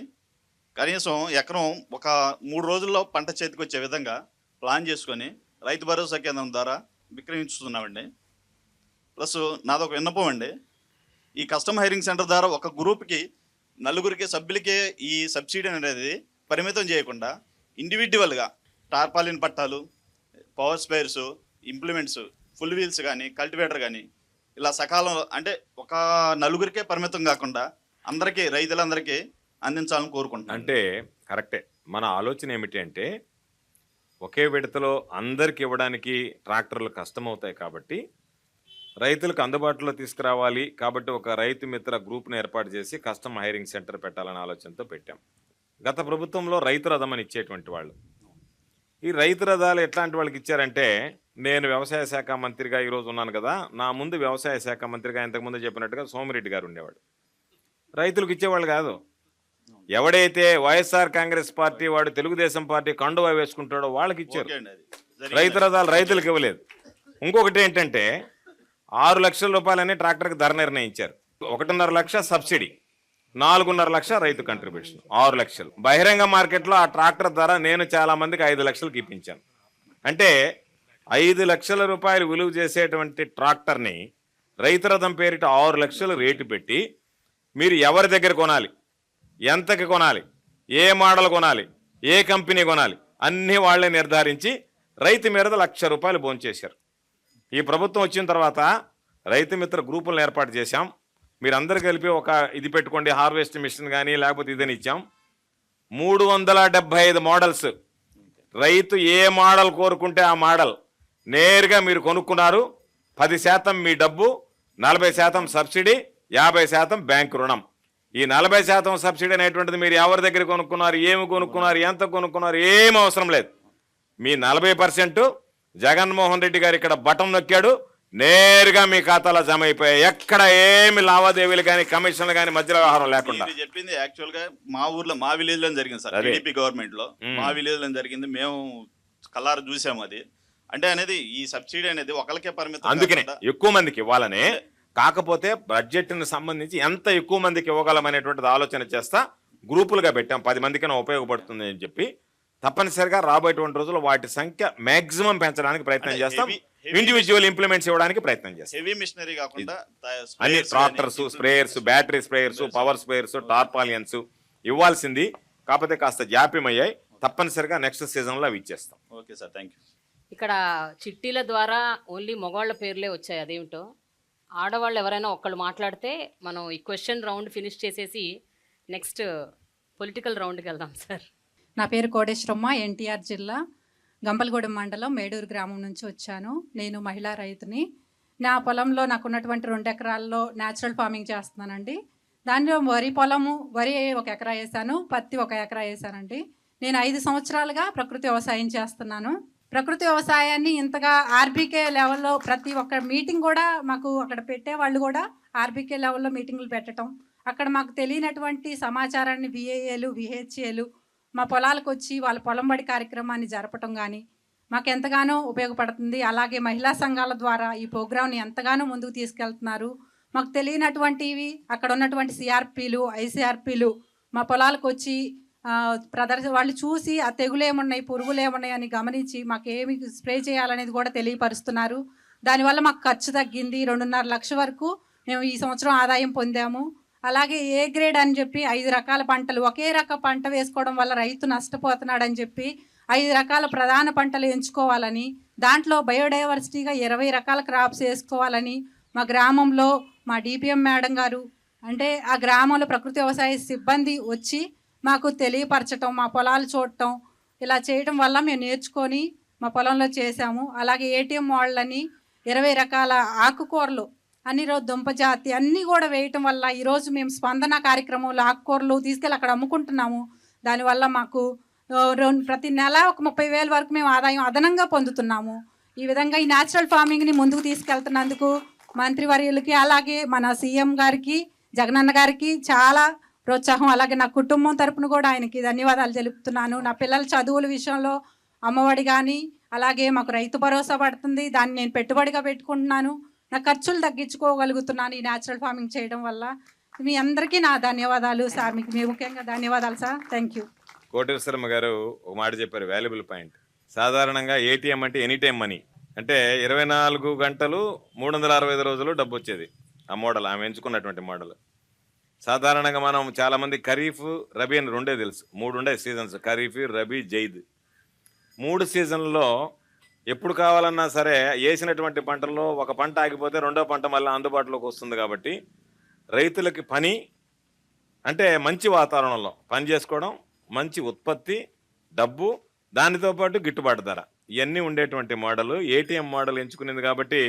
కనీసం ఎకరం ఒక 3 రోజుల్లో పంట చేతికి వచ్చే విధంగా ప్లాన్ చేసుకొని రైతు భరోసా కేంద్రం ద్వారా విక్రయించుతున్నామండి. ప్లస్ నాదొక విన్నపం అండి, ఈ కస్టమ్ హైరింగ్ సెంటర్ ద్వారా ఒక గ్రూప్కి 4 సభ్యులకే ఈ సబ్సిడీ అనేది పరిమితం చేయకుండా ఇండివిజువల్గా టార్పాలిన్ పట్టాలు, power spares, implements, full wheels కానీ, కల్టివేటర్ కానీ ఇలా సకాలంలో అంటే ఒక 4 పరిమితం కాకుండా అందరికీ రైతులందరికీ అందించాలని కోరుకుంటున్నాను. అంటే కరెక్టే. మన ఆలోచన ఏమిటి అంటే ఒకే విడతలో అందరికి ఇవ్వడానికి ట్రాక్టర్లు కష్టమవుతాయి కాబట్టి రైతులకు అందుబాటులో తీసుకురావాలి కాబట్టి ఒక రైతు మిత్ర గ్రూప్ను ఏర్పాటు చేసి కస్టమ్ హైరింగ్ సెంటర్ పెట్టాలనే ఆలోచనతో పెట్టాం. గత ప్రభుత్వంలో రైతు రథం అని ఇచ్చేటువంటి వాళ్ళు, ఈ రైతు రథాలు ఎట్లాంటి వాళ్ళకి ఇచ్చారంటే, నేను వ్యవసాయ శాఖ మంత్రిగా ఈరోజు ఉన్నాను కదా, నా ముందు వ్యవసాయ శాఖ మంత్రిగా ఇంతకుముందు చెప్పినట్టుగా సోమిరెడ్డి గారు ఉండేవాడు. రైతులకు ఇచ్చేవాళ్ళు కాదు. ఎవడైతే వైఎస్ఆర్ కాంగ్రెస్ పార్టీ వాడు తెలుగుదేశం పార్టీ కండువా వేసుకుంటాడో వాళ్ళకి ఇచ్చారు. రైతు రథాలు రైతులకు ఇవ్వలేదు. ఇంకొకటి ఏంటంటే 6 లక్షల రూపాయలని ట్రాక్టర్కి ధర నిర్ణయించారు. 1.5 లక్ష సబ్సిడీ, 4.5 లక్ష రైతు కంట్రిబ్యూషన్, 6 లక్షలు. బహిరంగ మార్కెట్లో ఆ ట్రాక్టర్ ధర నేను చాలా మందికి 5 లక్షలకు ఇప్పించాను. అంటే 5 లక్షల రూపాయలు విలువ చేసేటువంటి ట్రాక్టర్ని రైతు రథం పేరిట 6 లక్షలు రేటు పెట్టి మీరు ఎవరి దగ్గర కొనాలి, ఎంతకి కొనాలి, ఏ మోడల్ కొనాలి, ఏ కంపెనీ కొనాలి అన్నీ వాళ్ళే నిర్ధారించి రైతు మీద 1 లక్ష రూపాయలు భోంచేశారు. ఈ ప్రభుత్వం వచ్చిన తర్వాత రైతు మిత్ర గ్రూపులను ఏర్పాటు చేశాం. మీరందరూ కలిపి ఒక ఇది పెట్టుకోండి, హార్వెస్ట్ మిషన్ కానీ లేకపోతే ఇదని ఇచ్చాం. 375 మోడల్స్, రైతు ఏ మోడల్ కోరుకుంటే ఆ మోడల్ నేరుగా మీరు కొనుక్కున్నారు. 10% మీ డబ్బు, 40% సబ్సిడీ, 50% బ్యాంకు రుణం. ఈ 40% సబ్సిడీ అనేటువంటిది మీరు ఎవరి దగ్గర కొనుక్కున్నారు, ఏమి కొనుక్కున్నారు, ఎంత కొనుక్కున్నారు ఏం అవసరం లేదు. మీ 40% జగన్మోహన్ రెడ్డి గారు ఇక్కడ బటన్ నొక్కాడు, నేరుగా మీ ఖాతాలో జమ అయిపోయాయి. ఎక్కడ ఏమి లావాదేవీలు కానీ కమిషన్లు కానీ మధ్యలో వ్యవహారం లేకుండా. చెప్పింది యాక్చువల్ గా మా ఊర్లో మా విలేజ్ లో జరిగింది సార్. టీడీపీ గవర్నమెంట్ లో మా విలేజ్ లో జరిగింది. మేము కల్లారు చూసాము. అది అంటే అనేది ఈ సబ్సిడీ అనేది ఒకరికే పరిమితం, అందుకనే ఎక్కువ మందికి ఇవ్వాలనే. కాకపోతే బడ్జెట్ని సంబంధించి ఎంత ఎక్కువ మందికి ఇవ్వగలమనేటువంటిది ఆలోచన చేస్తా గ్రూపులుగా పెట్టాం. 10 మందికైనా ఉపయోగపడుతుంది అని చెప్పి తప్పనిసరిగా రాబోయేటువంటి రోజుల్లో వాటి సంఖ్య మాక్సిమం పెంచడానికి ప్రయత్నం చేస్తాం. ఇండివిజువల్ ఇంప్లిమెంట్స్ ఇవ్వడానికి ప్రయత్నం చేస్తాం. హెవీ మిషనరీ కాకుండా అన్ని tractors, sprayers, battery sprayers, power sprayers, tarpaulins ఇవ్వాల్సింది. కాకపోతే కాస్త జాప్యం అయ్యాయి. తప్పనిసరిగా నెక్స్ట్ సీజన్లో అవి ఇచ్చేస్తాం. Okay sir, thank you. ఇక్కడ చిట్టీల ద్వారా ఓన్లీ మగవాళ్ళ పేర్లే వచ్చాయి. అదేమిటో ఆడవాళ్ళు ఎవరైనా ఒక్కళ్ళు మాట్లాడితే మనం ఈ క్వశ్చన్ రౌండ్ ఫినిష్ చేసేసి నెక్స్ట్ పొలిటికల్ రౌండ్కి వెళ్దాం సార్. నా పేరు కోటేశ్వరమ్మ, ఎన్టీఆర్ జిల్లా గంపలగూడెం మండలం మేడూరు గ్రామం నుంచి వచ్చాను. నేను మహిళా రైతుని. నా పొలంలో నాకున్నటువంటి 2 ఎకరాల్లో న్యాచురల్ ఫార్మింగ్ చేస్తున్నానండి. దానిలో వరి పొలము, వరి 1 ఎకరా వేసాను, పత్తి 1 ఎకరా వేసానండి. నేను 5 సంవత్సరాలుగా ప్రకృతి వ్యవసాయం చేస్తున్నాను. ప్రకృతి వ్యవసాయాన్ని ఇంతగా ఆర్బీకే లెవెల్లో ప్రతి ఒక్క మీటింగ్ కూడా మాకు అక్కడ పెట్టే వాళ్ళు కూడా ఆర్బీకే లెవెల్లో మీటింగులు పెట్టడం, అక్కడ మాకు తెలియనటువంటి సమాచారాన్ని విఏఏలు, విహెచ్ఏలు మా పొలాలకు వచ్చి వాళ్ళ పొలం బడి కార్యక్రమాన్ని జరపటం కానీ మాకు ఎంతగానో ఉపయోగపడుతుంది. అలాగే మహిళా సంఘాల ద్వారా ఈ ప్రోగ్రామ్ని ఎంతగానో ముందుకు తీసుకెళ్తున్నారు. మాకు తెలియనటువంటివి అక్కడ ఉన్నటువంటి సిఆర్పీలు, ఐసీఆర్పీలు మా పొలాలకు వచ్చి వాళ్ళు చూసి ఆ తెగులు ఏమున్నాయి, పురుగులు ఏమున్నాయి అని గమనించి మాకు ఏమి స్ప్రే చేయాలనేది కూడా తెలియపరుస్తున్నారు. దానివల్ల మాకు ఖర్చు తగ్గింది. 2.5 లక్షల వరకు మేము ఈ సంవత్సరం ఆదాయం పొందాము. అలాగే ఏ గ్రేడ్ అని చెప్పి 5 రకాల పంటలు, ఒకే రక పంట వేసుకోవడం వల్ల రైతు నష్టపోతున్నాడని చెప్పి 5 రకాల ప్రధాన పంటలు ఎంచుకోవాలని, దాంట్లో బయోడైవర్సిటీగా 20 రకాల క్రాప్స్ వేసుకోవాలని మా గ్రామంలో మా డిపిఎం మేడం గారు, అంటే ఆ గ్రామంలో ప్రకృతి వ్యవసాయ సిబ్బంది వచ్చి మాకు తెలియపరచటం, మా పొలాలు చూడటం, ఇలా చేయడం వల్ల మేము నేర్చుకొని మా పొలంలో చేసాము. అలాగే ఏటీఎం వాళ్ళని 20 రకాల ఆకుకూరలు అన్ని రోజు దుంప జాతి అన్నీ కూడా వేయటం వల్ల ఈరోజు మేము స్పందన కార్యక్రమంలో ఆకుకూరలు తీసుకెళ్ళి అక్కడ అమ్ముకుంటున్నాము. దానివల్ల మాకు ప్రతి నెల ఒక 30,000 వరకు మేము ఆదాయం అదనంగా పొందుతున్నాము. ఈ విధంగా ఈ న్యాచురల్ ఫార్మింగ్ని ముందుకు తీసుకెళ్తున్నందుకు మంత్రివర్యులకి, అలాగే మన సీఎం గారికి, జగనన్న గారికి చాలా ప్రోత్సాహం. అలాగే నా కుటుంబం తరపున కూడా ఆయనకి ధన్యవాదాలు తెలుపుతున్నాను. నా పిల్లల చదువుల విషయంలో అమ్మఒడి కానీ, అలాగే మాకు రైతు భరోసా పడుతుంది, దాన్ని నేను పెట్టుబడిగా పెట్టుకుంటున్నాను. నా ఖర్చులు తగ్గించుకోగలుగుతున్నాను ఈ న్యాచురల్ ఫార్మింగ్ చేయడం వల్ల. మీ అందరికీ నా ధన్యవాదాలు సార్. మీకు ముఖ్యంగా ధన్యవాదాలు సార్. Thank you. కోటేశ్వరమ్మ గారు ఒక మాట చెప్పారు, వాల్యుబుల్ పాయింట్. సాధారణంగా ఏటీఎం అంటే ఎనీ టైం మనీ, అంటే 24 గంటలు 365 రోజులు డబ్బు వచ్చేది. ఆ మోడల్ ఆమె ఎంచుకున్నటువంటి మోడల్. సాధారణంగా మనం చాలామంది ఖరీఫ్, రబీ అని 2 తెలుసు, 3 ఉండే సీజన్స్, ఖరీఫ్, రబీ, జైద్. 3 సీజన్లలో ఎప్పుడు కావాలన్నా సరే వేసినటువంటి పంటల్లో ఒక పంట ఆగిపోతే రెండో పంట మళ్ళీ అందుబాటులోకి వస్తుంది. కాబట్టి రైతులకి పని అంటే మంచి వాతావరణంలో పని చేసుకోవడం, మంచి ఉత్పత్తి, డబ్బు, దానితో పాటు గిట్టుబాటు ధర, ఇవన్నీ ఉండేటువంటి మోడల్ ఏటీఎం మోడల్ ఎంచుకునేది. కాబట్టి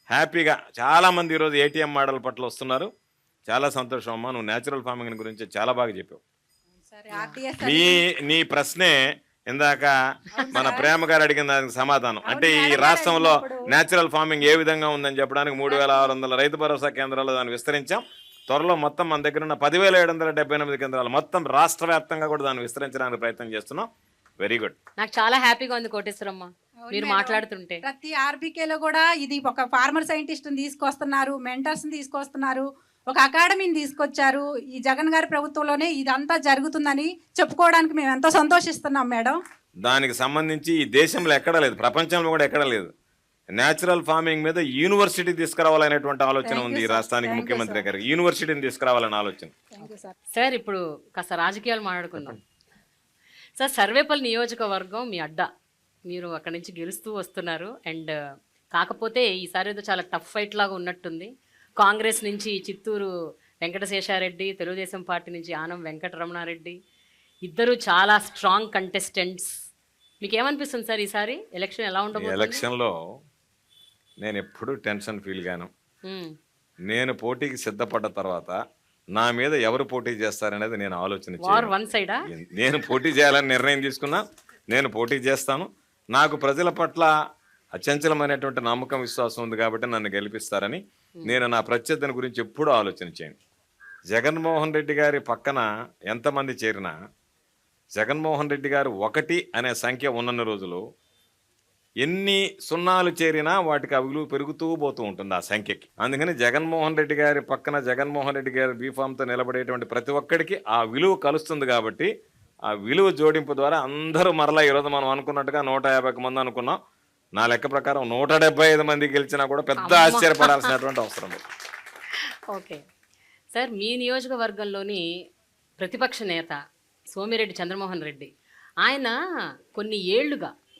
హ్యాపీగా చాలామంది ఈరోజు ఏటీఎం మోడల్ పట్ల వస్తున్నారు. చాలా సంతోషం అమ్మా, నువ్వు న్యాచురల్ ఫార్మింగ్ గురించి చాలా బాగా చెప్పావు. నీ ప్రశ్నే ఇందాక మన ప్రేమ గారు అడిగిన దానికి సమాధానం. అంటే ఈ రాష్ట్రంలో న్యాచురల్ ఫార్మింగ్ ఏ విధంగా ఉందని చెప్పడానికి 3,600 రైతు భరోసా కేంద్రాలు దాన్ని విస్తరించాం. త్వరలో మొత్తం మన దగ్గర ఉన్న 10,778 కేంద్రాలు మొత్తం రాష్ట్ర వ్యాప్తంగా కూడా దాన్ని విస్తరించడానికి ప్రయత్నం చేస్తున్నాం. Very good. నాకు చాలా హ్యాపీగా ఉంది కోటేశ్వరమ్మ మీరు మాట్లాడుతుంటే. ప్రతి ఆర్బీకేలో కూడా ఇది ఒక ఫార్మర్ సైంటిస్ట్ని తీసుకొస్తున్నారు, మెంటర్స్ని తీసుకొస్తున్నారు, ఒక అకాడమీని తీసుకొచ్చారు. ఈ జగన్ గారి ప్రభుత్వంలోనే ఇదంతా జరుగుతుందని చెప్పుకోవడానికి మేము ఎంతో సంతోషిస్తున్నాం మేడం. దానికి సంబంధించి ఈ దేశంలో ఎక్కడా లేదు, ప్రపంచంలో కూడా ఎక్కడా లేదు. న్యాచురల్ ఫార్మింగ్ మీద యూనివర్సిటీ తీసుకురావాలనేటువంటి ఆలోచన ఉంది ఈ రాష్ట్రానికి. ముఖ్యమంత్రి గారికి యూనివర్సిటీని తీసుకురావాలనే ఆలోచన. సార్ ఇప్పుడు కాస్త రాజకీయాలు మాట్లాడుకుందాం. సార్ సర్వేపల్లి నియోజకవర్గం మీ అడ్డా, మీరు అక్కడి నుంచి గెలుస్తూ వస్తున్నారు. అండ్ కాకపోతే ఈసారి ఏదో చాలా టఫ్ ఫైట్ లాగా ఉన్నట్టుంది. కాంగ్రెస్ నుంచి చిత్తూరు వెంకటశేషారెడ్డి, తెలుగుదేశం పార్టీ నుంచి ఆనం వెంకటరమణారెడ్డి, ఇద్దరు చాలా స్ట్రాంగ్ కంటెస్టెంట్స్. మీకు ఏమనిపిస్తుంది సార్ ఈసారి ఎలక్షన్ ఎలా ఉండబోతుంది? ఎలక్షన్లో నేను ఎప్పుడూ టెన్షన్ ఫీల్ గాను. నేను పోటీకి సిద్ధపడ్డ తర్వాత నా మీద ఎవరు పోటీ చేస్తారనేది నేను ఆలోచన చేయను. నేను పోటీ చేయాలని నిర్ణయం తీసుకున్నా, నేను పోటీ చేస్తాను. నాకు ప్రజల పట్ల అచంచలమైనటువంటి నమ్మకం, విశ్వాసం ఉంది కాబట్టి నన్ను గెలిపిస్తారని నేను నా ప్రత్యర్థిని గురించి ఎప్పుడూ ఆలోచన చేయను. జగన్మోహన్ రెడ్డి గారి పక్కన ఎంతమంది చేరినా జగన్మోహన్ రెడ్డి గారు 1 అనే సంఖ్య ఉన్నన్ని రోజులు ఎన్ని సున్నాలు చేరినా వాటికి ఆ విలువ పెరుగుతూ పోతూ ఉంటుంది ఆ సంఖ్యకి. అందుకని జగన్మోహన్ రెడ్డి గారి పక్కన జగన్మోహన్ రెడ్డి గారి బీఫామ్తో నిలబడేటువంటి ప్రతి ఒక్కడికి ఆ విలువ కలుస్తుంది. కాబట్టి ఆ విలువ జోడింపు ద్వారా అందరూ మరలా ఈరోజు మనం అనుకున్నట్టుగా 150 మంది అనుకున్నాం. నా లెక్క ప్రకారం 175 మంది గెలిచినా కూడా పెద్ద ఆశ్చర్యపడాల్సినటువంటి అవసరం లేదు. ఓకే సార్, మీ నియోజకవర్గంలోని ప్రతిపక్ష నేత సోమిరెడ్డి చంద్రమోహన్ రెడ్డి, ఆయన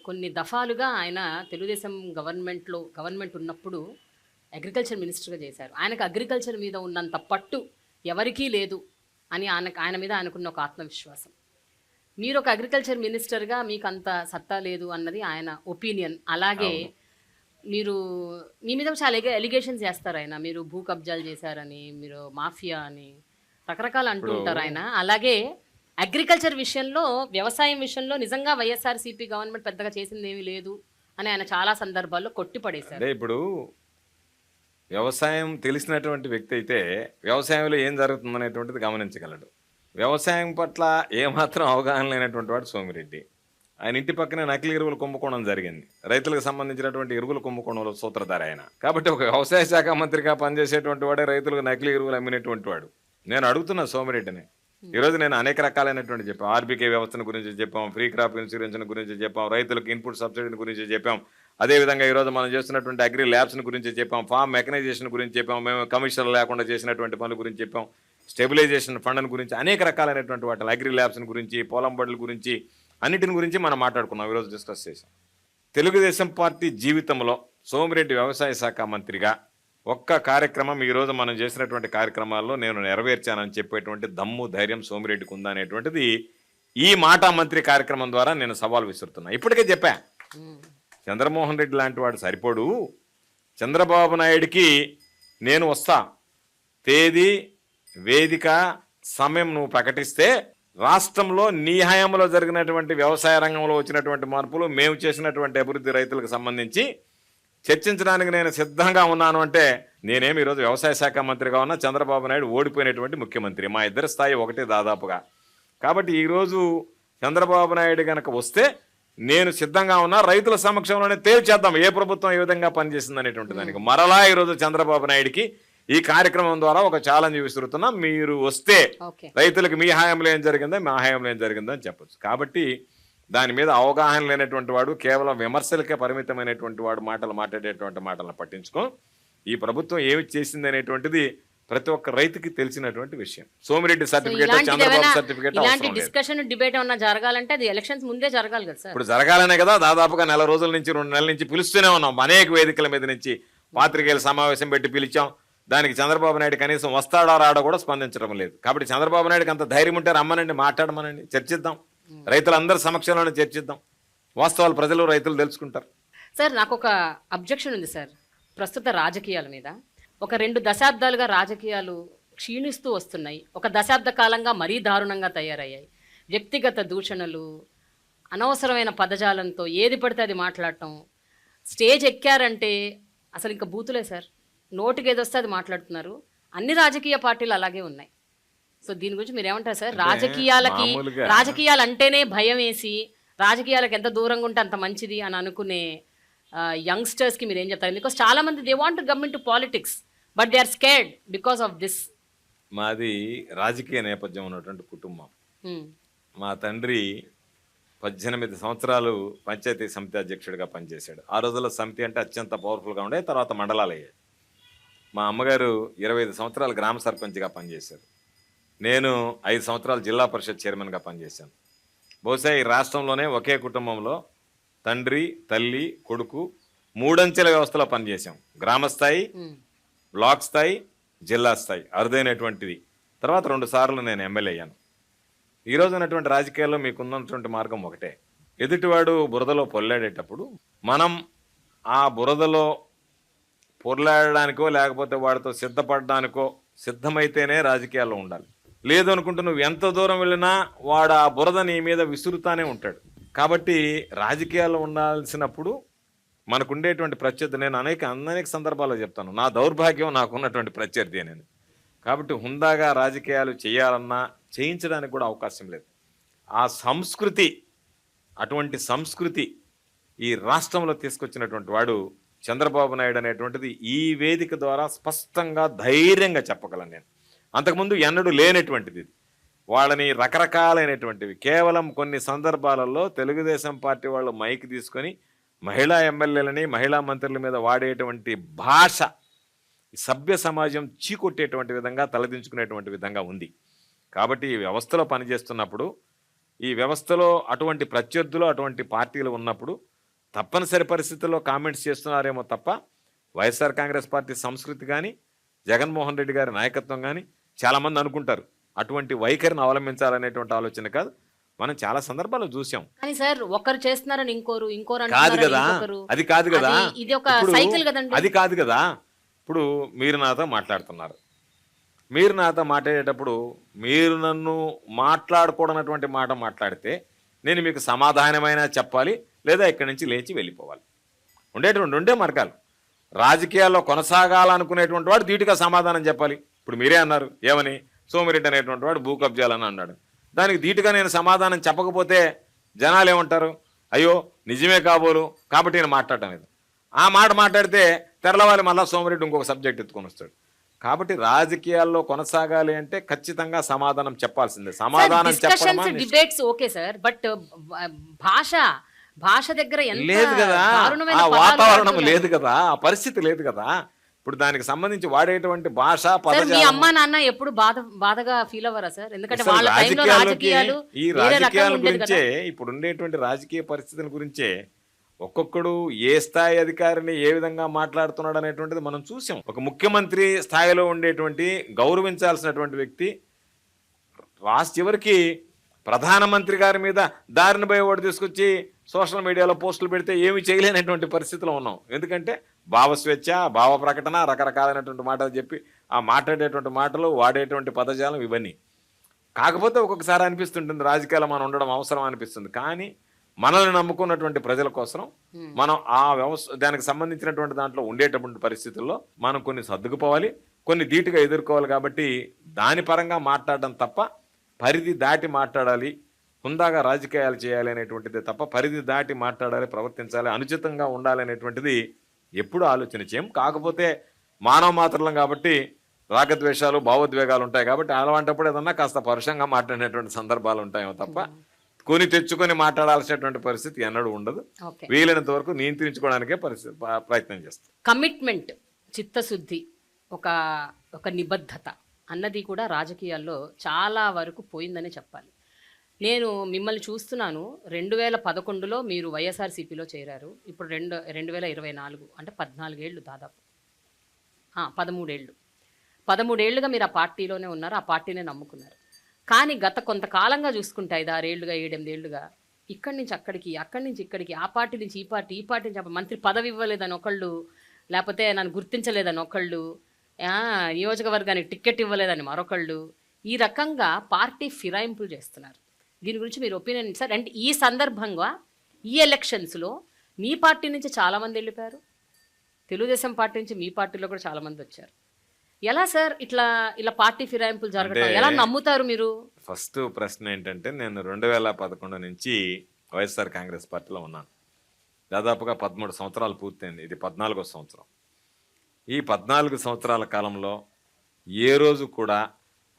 కొన్ని దఫాలుగా ఆయన తెలుగుదేశం గవర్నమెంట్ ఉన్నప్పుడు అగ్రికల్చర్ మినిస్టర్గా చేశారు. ఆయనకు అగ్రికల్చర్ మీద ఉన్నంత పట్టు ఎవరికీ లేదు అని ఆయన మీద ఆయనకున్న ఒక ఆత్మవిశ్వాసం. మీరు ఒక అగ్రికల్చర్ మినిస్టర్గా మీకు అంత సత్తా లేదు అన్నది ఆయన ఒపీనియన్. అలాగే మీ మీద చాలా ఎలిగేషన్స్ చేస్తారు ఆయన. మీరు భూ కబ్జాలు చేశారని, మీరు మాఫియా అని రకరకాలు అంటూ ఉంటారు ఆయన. అలాగే అగ్రికల్చర్ విషయంలో, వ్యవసాయం విషయంలో నిజంగా వైఎస్ఆర్సీపీ గవర్నమెంట్ పెద్దగా చేసింది ఏమీ లేదు అని ఆయన చాలా సందర్భాల్లో కొట్టిపడేశారు. అంటే ఇప్పుడు వ్యవసాయం తెలిసినటువంటి వ్యక్తి అయితే వ్యవసాయంలో ఏం జరుగుతుందనేటువంటిది గమనించగలడు. వ్యవసాయం పట్ల ఏమాత్రం అవగాహన లేనటువంటి వాడు సోమిరెడ్డి. ఆయన ఇంటి పక్కనే నకిలీ ఎరువులు కుంభకోణం జరిగింది. రైతులకు సంబంధించినటువంటి ఎరువులు కుంభకోణంలో సూత్రధార ఆయన. కాబట్టి ఒక వ్యవసాయ శాఖ మంత్రిగా పనిచేసేటువంటి వాడే రైతులకు నకిలీ ఎరువులు అమ్మినటువంటి వాడు. నేను అడుగుతున్నా సోమిరెడ్డిని. ఈరోజు నేను అనేక రకాలైనటువంటి చెప్పాం. ఆర్బీకే వ్యవస్థను గురించి చెప్పాం, ఫ్రీ క్రాప్ ఇన్సూరెన్స్ గురించి చెప్పాం, రైతులకు ఇన్పుట్ సబ్సిడీని గురించి చెప్పాం. అదేవిధంగా ఈరోజు మనం చేస్తున్నటువంటి అగ్రి ల్యాబ్స్ని గురించి చెప్పాం, ఫార్మ్ మెకనైజేషన్ గురించి చెప్పాం, మేము కమిషన్లు లేకుండా చేసినటువంటి పనుల గురించి చెప్పాం, స్టెబిలైజేషన్ ఫండ్ గురించి, అనేక రకాలైనటువంటి వాటి అగ్రి ల్యాబ్స్ని గురించి, పొలం బడుల గురించి, అన్నిటిని గురించి మనం మాట్లాడుకున్నాం, ఈరోజు డిస్కస్ చేసాం. తెలుగుదేశం పార్టీ జీవితంలో సోమిరెడ్డి వ్యవసాయ శాఖ మంత్రిగా ఒక్క కార్యక్రమం ఈరోజు మనం చేసినటువంటి కార్యక్రమాల్లో నేను నెరవేర్చానని చెప్పేటువంటి దమ్ము, ధైర్యం సోమిరెడ్డికి ఉందనేటువంటిది ఈ మాటా మంత్రి కార్యక్రమం ద్వారా నేను సవాల్ విసురుతున్నా. ఇప్పటికే చెప్పా, చంద్రమోహన్ రెడ్డి లాంటి వాడు సరిపోడు, చంద్రబాబు నాయుడికి నేను వస్తా, తేదీ వేదిక సమయం నువ్వు ప్రకటిస్తే రాష్ట్రంలో నీ హయాంలో జరిగినటువంటి వ్యవసాయ రంగంలో వచ్చినటువంటి మార్పులు, మేము చేసినటువంటి అభివృద్ధి రైతులకు సంబంధించి చర్చించడానికి నేను సిద్ధంగా ఉన్నాను అంటే, నేనేమి ఈరోజు వ్యవసాయ శాఖ మంత్రిగా ఉన్నా, చంద్రబాబు నాయుడు ఓడిపోయినటువంటి ముఖ్యమంత్రి, మా ఇద్దరి స్థాయి ఒకటే దాదాపుగా. కాబట్టి ఈరోజు చంద్రబాబు నాయుడు కనుక వస్తే నేను సిద్ధంగా ఉన్నా, రైతుల సమక్షంలోనే తేల్చేద్దాం ఏ ప్రభుత్వం ఏ విధంగా పనిచేసింది అనేటువంటి దానికి. మరలా ఈరోజు చంద్రబాబు నాయుడికి ఈ కార్యక్రమం ద్వారా ఒక ఛాలెంజ్ విసురుతున్నా, మీరు వస్తే రైతులకు మీ హయాంలో ఏం జరిగిందో మా హయాంలో ఏం జరిగిందో అని చెప్పచ్చు. కాబట్టి దాని మీద అవగాహన లేనటువంటి వాడు, కేవలం విమర్శలకే పరిమితమైనటువంటి వాడు మాటలు మాట్లాడేటువంటి మాటలను పట్టించుకో. ఈ ప్రభుత్వం ఏమి చేసింది అనేటువంటిది ప్రతి ఒక్క రైతుకి తెలిసినటువంటి విషయం. సోమిరెడ్డి సర్టిఫికేట్, చంద్రబాబు సర్టిఫికేట్ ఇలాంటి డిస్కషన్ డిబేట్ ఏమన్నా జరగాలంటే అది ఎలక్షన్స్ ముందే జరగాలి కదా సార్. ఇప్పుడు జరగాలనే కదా దాదాపుగా 4 రోజుల నుంచి 2 నెలల నుంచి పిలుస్తూనే ఉన్నాం. అనేక వేదికల మీద నుంచి పాత్రికేయుల సమావేశం పెట్టి పిలిచాం. దానికి చంద్రబాబు నాయుడు కనీసం వస్తాడా రాడో కూడా స్పందించడం లేదు. కాబట్టి చంద్రబాబు నాయుడుకి అంత ధైర్యం ఉంటే రమ్మనండి, మాట్లాడమనండి, చర్చిద్దాం, రైతులందరి సమక్షంలోనే చర్చిద్దాం. వాస్తవాలు ప్రజలు రైతులు తెలుసుకుంటారు. సార్ నాకు ఒక అబ్జెక్షన్ ఉంది సార్ ప్రస్తుత రాజకీయాల మీద. ఒక 2 దశాబ్దాలుగా రాజకీయాలు క్షీణిస్తూ వస్తున్నాయి. ఒక దశాబ్ద కాలంగా మరీ దారుణంగా తయారయ్యాయి. వ్యక్తిగత దూషణలు, అనవసరమైన పదజాలంతో ఏది పడితే అది మాట్లాడటం, స్టేజ్ ఎక్కారంటే అసలు ఇంకా బూతులే సార్, నోటికి ఏదొస్తే అది మాట్లాడుతున్నారు. అన్ని రాజకీయ పార్టీలు అలాగే ఉన్నాయి. సో దీని గురించి మీరు ఏమంటారు సార్? రాజకీయాలు అంటేనే భయం వేసి, రాజకీయాలకు ఎంత దూరంగా ఉంటే అంత మంచిది అని అనుకునే యంగ్స్టర్స్కి మీరు ఏం చెప్తారు? బికాస్ చాలా మంది they want to come into politics but they are scared because of this. మాది రాజకీయ నేపథ్యం ఉన్నటువంటి కుటుంబం. మా తండ్రి 18 సంవత్సరాలు పంచాయతీ సమితి అధ్యక్షుడిగా పనిచేశాడు. ఆ రోజుల్లో సమితి అంటే అత్యంత పవర్ఫుల్గా ఉండే, తర్వాత మండలాలు అయ్యాయి. మా అమ్మగారు 25 సంవత్సరాలు గ్రామ సర్పంచ్గా పనిచేశారు. నేను 5 సంవత్సరాలు జిల్లా పరిషత్ చైర్మన్గా పనిచేశాను. బహుశా ఈ రాష్ట్రంలోనే ఒకే కుటుంబంలో తండ్రి, తల్లి, కొడుకు 3 అంచెల వ్యవస్థలో పనిచేశాం. గ్రామ స్థాయి, బ్లాక్ స్థాయి, జిల్లా స్థాయి అరుదైనటువంటిది. తర్వాత 2 సార్లు నేను ఎమ్మెల్యే అయ్యాను. ఈరోజు ఉన్నటువంటి రాజకీయాల్లో మీకున్నటువంటి మార్గం ఒకటే. ఎదుటివాడు బురదలో పొల్లాడేటప్పుడు మనం ఆ బురదలో పొర్లాడడానికో లేకపోతే వాడితో సిద్ధపడడానికో సిద్ధమైతేనే రాజకీయాల్లో ఉండాలి. లేదు అనుకుంటూ నువ్వు ఎంత దూరం వెళ్ళినా వాడు ఆ బురద నీ మీద విసురుతానే ఉంటాడు. కాబట్టి రాజకీయాల్లో ఉండాల్సినప్పుడు మనకు ఉండేటువంటి ప్రత్యర్థి, నేను అనేక సందర్భాల్లో చెప్తాను, నా దౌర్భాగ్యం నాకున్నటువంటి ప్రత్యర్థి నేను. కాబట్టి హుందాగా రాజకీయాలు చేయాలన్నా చేయించడానికి కూడా అవకాశం లేదు. ఆ సంస్కృతి, అటువంటి సంస్కృతి ఈ రాష్ట్రంలో తీసుకొచ్చినటువంటి వాడు చంద్రబాబు నాయుడు అనేటువంటిది ఈ వేదిక ద్వారా స్పష్టంగా ధైర్యంగా చెప్పగలను నేను. అంతకుముందు ఎన్నడూ లేనటువంటిది. వాళ్ళని రకరకాలైనటువంటివి, కేవలం కొన్ని సందర్భాలలో తెలుగుదేశం పార్టీ వాళ్ళు మైక్ తీసుకొని మహిళా ఎమ్మెల్యేలని, మహిళా మంత్రుల మీద వాడేటువంటి భాష సభ్య సమాజం చీకొట్టేటువంటి విధంగా, తలదించుకునేటువంటి విధంగా ఉంది. కాబట్టి ఈ వ్యవస్థలో పనిచేస్తున్నప్పుడు, ఈ వ్యవస్థలో అటువంటి ప్రత్యర్థులు, అటువంటి పార్టీలు ఉన్నప్పుడు తప్పనిసరి పరిస్థితుల్లో కామెంట్స్ చేస్తున్నారేమో తప్ప వైఎస్ఆర్ కాంగ్రెస్ పార్టీ సంస్కృతి కానీ, జగన్మోహన్ రెడ్డి గారి నాయకత్వం కానీ చాలామంది అనుకుంటారు అటువంటి వైఖరిని అవలంబించాలనేటువంటి ఆలోచన కాదు. మనం చాలా సందర్భాల్లో చూసాం. కానీ సార్ ఒకరు చేస్తున్నారని ఇంకోరు కాదు కదా, అది కాదు కదా, ఇది ఒక సైకిల్ కదండి. అది కాదు కదా. ఇప్పుడు మీరు నాతో మాట్లాడుతున్నారు, మీరు నాతో మాట్లాడేటప్పుడు మీరు నన్ను మాట్లాడకూడనటువంటి మాట మాట్లాడితే నేను మీకు సమాధానమైనా చెప్పాలి, లేదా ఇక్కడి నుంచి లేచి వెళ్ళిపోవాలి. ఉండేటువంటి 2 మార్గాలు. రాజకీయాల్లో కొనసాగాలనుకునేటువంటి వాడు ధీటుగా సమాధానం చెప్పాలి. ఇప్పుడు మీరే అన్నారు, ఏమని? సోమిరెడ్డి అనేటువంటి వాడు భూ కబ్జాలని అన్నాడు. దానికి ధీటుగా నేను సమాధానం చెప్పకపోతే జనాలు ఏమంటారు? అయ్యో నిజమే కాబోలు, కాబట్టి నేను మాట్లాడటం లేదు. ఆ మాట మాట్లాడితే తెరలవాలి, మళ్ళీ సోమిరెడ్డి ఇంకొక సబ్జెక్ట్ ఎత్తుకొని వస్తాడు. కాబట్టి రాజకీయాల్లో కొనసాగాలి అంటే ఖచ్చితంగా సమాధానం చెప్పాల్సిందే. సమాధానం చెప్పడం డిబేట్స్ ఓకే సార్, బట్ భాష దగ్గర లేదు కదా, ఆ వాతావరణం లేదు కదా, ఆ పరిస్థితి లేదు కదా. ఇప్పుడు దానికి సంబంధించి వాడేటువంటి భాష మీ అమ్మా నాన్న ఎప్పుడు బాధగా ఫీల్ అవ్వరా సార్? ఎందుకంటే వాళ్ళ టైంలో రాజకీయాలు ఈ రాజకీయాల గురించే, ఇప్పుడు ఉండేటువంటి రాజకీయ పరిస్థితుల గురించే ఒక్కొక్కడు ఏ స్థాయి అధికారిని ఏ విధంగా మాట్లాడుతున్నాడు అనేటువంటిది మనం చూసాం. ఒక ముఖ్యమంత్రి స్థాయిలో ఉండేటువంటి గౌరవించాల్సినటువంటి వ్యక్తి చివరికి ప్రధానమంత్రి గారి మీద దారిన పోయి ఓటు తీసుకొచ్చి సోషల్ మీడియాలో పోస్టులు పెడితే ఏమి చేయలేనటువంటి పరిస్థితిలో ఉన్నాం. ఎందుకంటే భావస్వేచ్ఛ, భావ ప్రకటన, రకరకాలైనటువంటి మాటలు చెప్పి ఆ మాట్లాడేటువంటి మాటలు, వాడేటువంటి పదజాలం ఇవన్నీ. కాకపోతే ఒక్కొక్కసారి అనిపిస్తుంటుంది రాజకీయాల్లో మనం ఉండడం అవసరం అనిపిస్తుంది. కానీ మనల్ని నమ్ముకున్నటువంటి ప్రజల కోసం మనం ఆ దానికి సంబంధించినటువంటి దాంట్లో ఉండేటటువంటి పరిస్థితుల్లో మనం కొన్ని సర్దుకుపోవాలి, కొన్ని ధీటుగా ఎదుర్కోవాలి. కాబట్టి దాని పరంగా మాట్లాడడం తప్ప పరిధి దాటి మాట్లాడాలి, హుందాగా రాజకీయాలు చేయాలి అనేటువంటిది తప్ప పరిధి దాటి మాట్లాడాలి, ప్రవర్తించాలి, అనుచితంగా ఉండాలి అనేటువంటిది ఎప్పుడు ఆలోచన చేయం. కాకపోతే మానవ మాత్రలం కాబట్టి రాగద్వేషాలు, భావోద్వేగాలు ఉంటాయి. కాబట్టి అలాంటప్పుడు ఏదన్నా కాస్త పరుషంగా మాట్లాడినటువంటి సందర్భాలు ఉంటాయేమో తప్ప కొని తెచ్చుకొని మాట్లాడాల్సినటువంటి పరిస్థితి ఎన్నడూ ఉండదు. వీలైనంత వరకు నియంత్రించుకోవడానికే ప్రయత్నం చేస్తాం. కమిట్మెంట్, చిత్తశుద్ధి, ఒక నిబద్ధత అన్నది కూడా రాజకీయాల్లో చాలా వరకు పోయిందని చెప్పాలి. నేను మిమ్మల్ని చూస్తున్నాను. 2011లో మీరు వైఎస్ఆర్సీపీలో చేరారు. ఇప్పుడు 2024 అంటే 14 ఏళ్ళు, దాదాపు 13 ఏళ్ళు. 13 ఏళ్ళుగా మీరు ఆ పార్టీలోనే ఉన్నారు, ఆ పార్టీనే నమ్ముకున్నారు. కానీ గత కొంతకాలంగా చూసుకుంటే 5-6 ఏళ్ళుగా, 7-8 ఏళ్ళుగా ఇక్కడి నుంచి అక్కడికి, అక్కడి నుంచి ఇక్కడికి, ఆ పార్టీ నుంచి ఈ పార్టీ, ఈ పార్టీ నుంచి మంత్రి పదవి ఇవ్వలేదని ఒకళ్ళు, లేకపోతే నన్ను గుర్తించలేదని ఒకళ్ళు, నియోజకవర్గానికి టికెట్ ఇవ్వలేదని మరొకళ్ళు, ఈ రకంగా పార్టీ ఫిరాయింపులు చేస్తున్నారు. దీని గురించి మీరు ఒపీనియన్ సార్. అండ్ ఈ సందర్భంగా ఈ ఎలక్షన్స్లో మీ పార్టీ నుంచి చాలామంది వెళ్ళిపోయారు, తెలుగుదేశం పార్టీ నుంచి మీ పార్టీలో కూడా చాలామంది వచ్చారు. ఎలా సార్ ఇలా పార్టీ ఫిరాయింపులు జరగడం ఎలా నమ్ముతారు మీరు? ఫస్ట్ ప్రశ్న ఏంటంటే, నేను 2011 నుంచి వైఎస్ఆర్ కాంగ్రెస్ పార్టీలో ఉన్నాను. దాదాపుగా 13 సంవత్సరాలు పూర్తయింది. ఇది 14వ సంవత్సరం. ఈ 14 సంవత్సరాల కాలంలో ఏ రోజు కూడా